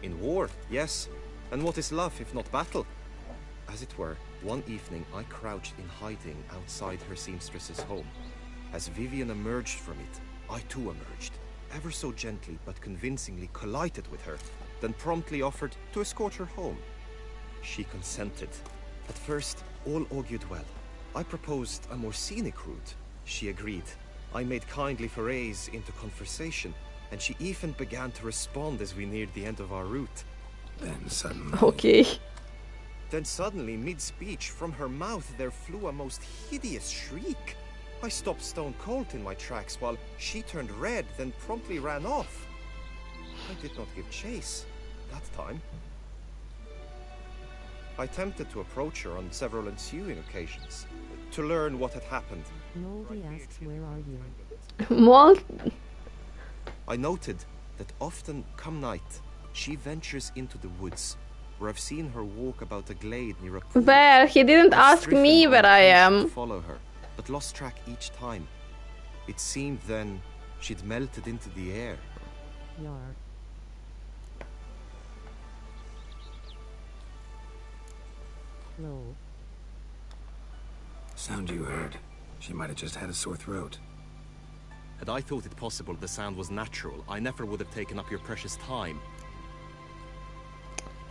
Speaker 15: In war, yes. And what is love if not battle? As it were, one evening I crouched in hiding outside her seamstress's home. As Vivian emerged from it, I too emerged, ever so gently but convincingly collided with her, then promptly offered to escort her home. She consented. At first, all augured well. I proposed a more scenic route. She agreed. I made kindly forays into conversation, and she even began to respond as we neared the end of our route.
Speaker 3: Then suddenly...
Speaker 1: Okay.
Speaker 15: Then suddenly, mid-speech, from her mouth there flew a most hideous shriek. I stopped stone cold in my tracks while she turned red, then promptly ran off. I did not give chase that time. I attempted to approach her on several ensuing occasions to learn what had happened.
Speaker 2: Moldy asks, where are you?
Speaker 15: I noted that often, come night, she ventures into the woods, where I've seen her walk about a glade near a pool.
Speaker 1: Where? He didn't ask me where I am.
Speaker 15: To follow her, but lost track each time. It seemed then she'd melted into the air.
Speaker 2: Yar. Low.
Speaker 3: Sound you heard. She might have just had a sore throat.
Speaker 15: Had I thought it possible the sound was natural, I never would have taken up your precious time.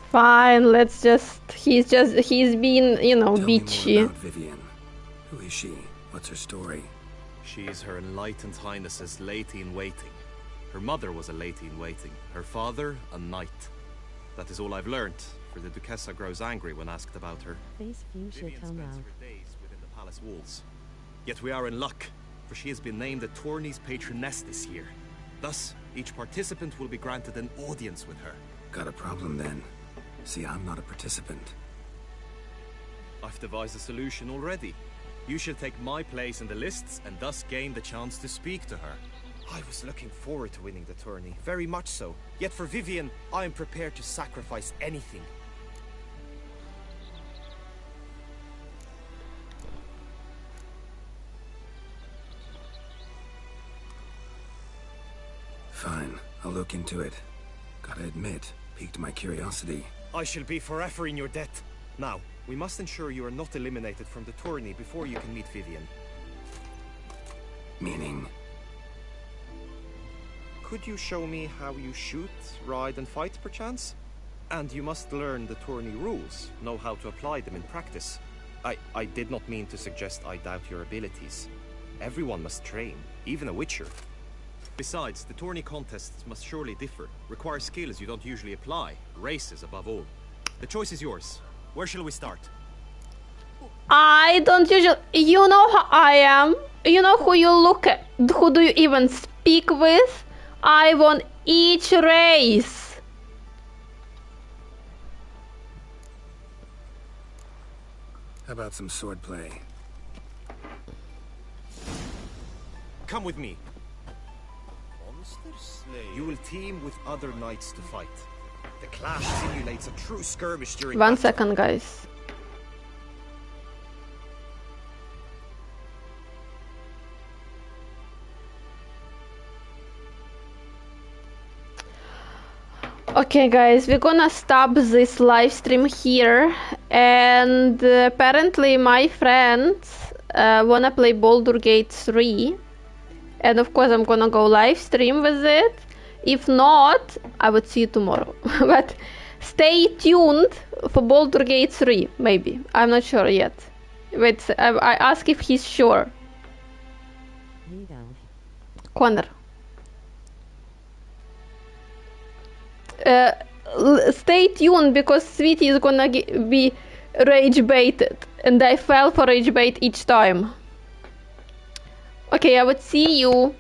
Speaker 1: Fine, let's just... He's been, you know, bitchy.
Speaker 3: Tell me more about Vivian. Who is she? What's her story?
Speaker 15: She is Her Enlightened Highness's lady-in-waiting. Her mother was a lady-in-waiting. Her father, a knight. That is all I've learnt, for the Duchessa grows angry when asked about her.
Speaker 2: Face fuchsia
Speaker 15: Vivian
Speaker 2: come
Speaker 15: spends
Speaker 2: out.
Speaker 15: her days within the palace walls. Yet we are in luck, for she has been named the tourney's patroness this year. Thus, each participant will be granted an audience with her.
Speaker 3: Got a problem then. See, I'm not a participant.
Speaker 15: I've devised a solution already. You shall take my place in the lists and thus gain the chance to speak to her. I was looking forward to winning the tourney, very much so. Yet for Vivian, I am prepared to sacrifice anything.
Speaker 3: Fine, I'll look into it. Gotta admit, piqued my curiosity.
Speaker 15: I shall be forever in your debt. Now, we must ensure you are not eliminated from the tourney before you can meet Vivian.
Speaker 3: Meaning?
Speaker 15: Could you show me how you shoot, ride and fight, perchance? And you must learn the tourney rules, know how to apply them in practice. I did not mean to suggest I doubt your abilities. Everyone must train, even a witcher. Besides, the tourney contests must surely differ, require skills you don't usually apply, races above all. The choice is yours. Where shall we start?
Speaker 1: I don't usually... You know how I am. You know who you look at. Who do you even speak with? I won each race.
Speaker 3: How about some swordplay?
Speaker 15: Come with me. You will team with other knights to fight. The clash simulates a true skirmish during
Speaker 1: 1
Speaker 15: battle.
Speaker 1: second, guys. Okay, guys, we're gonna stop this live stream here, and apparently my friends wanna play Baldur's Gate 3, and of course I'm gonna go live stream with it. If not, I would see you tomorrow. But stay tuned for Baldur's Gate 3, maybe. I'm not sure yet. Wait, I ask if he's sure. Connor. Stay tuned because Sweetie is gonna be rage baited, and I fell for rage bait each time. Okay, I would see you.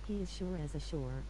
Speaker 2: He is sure as a shore.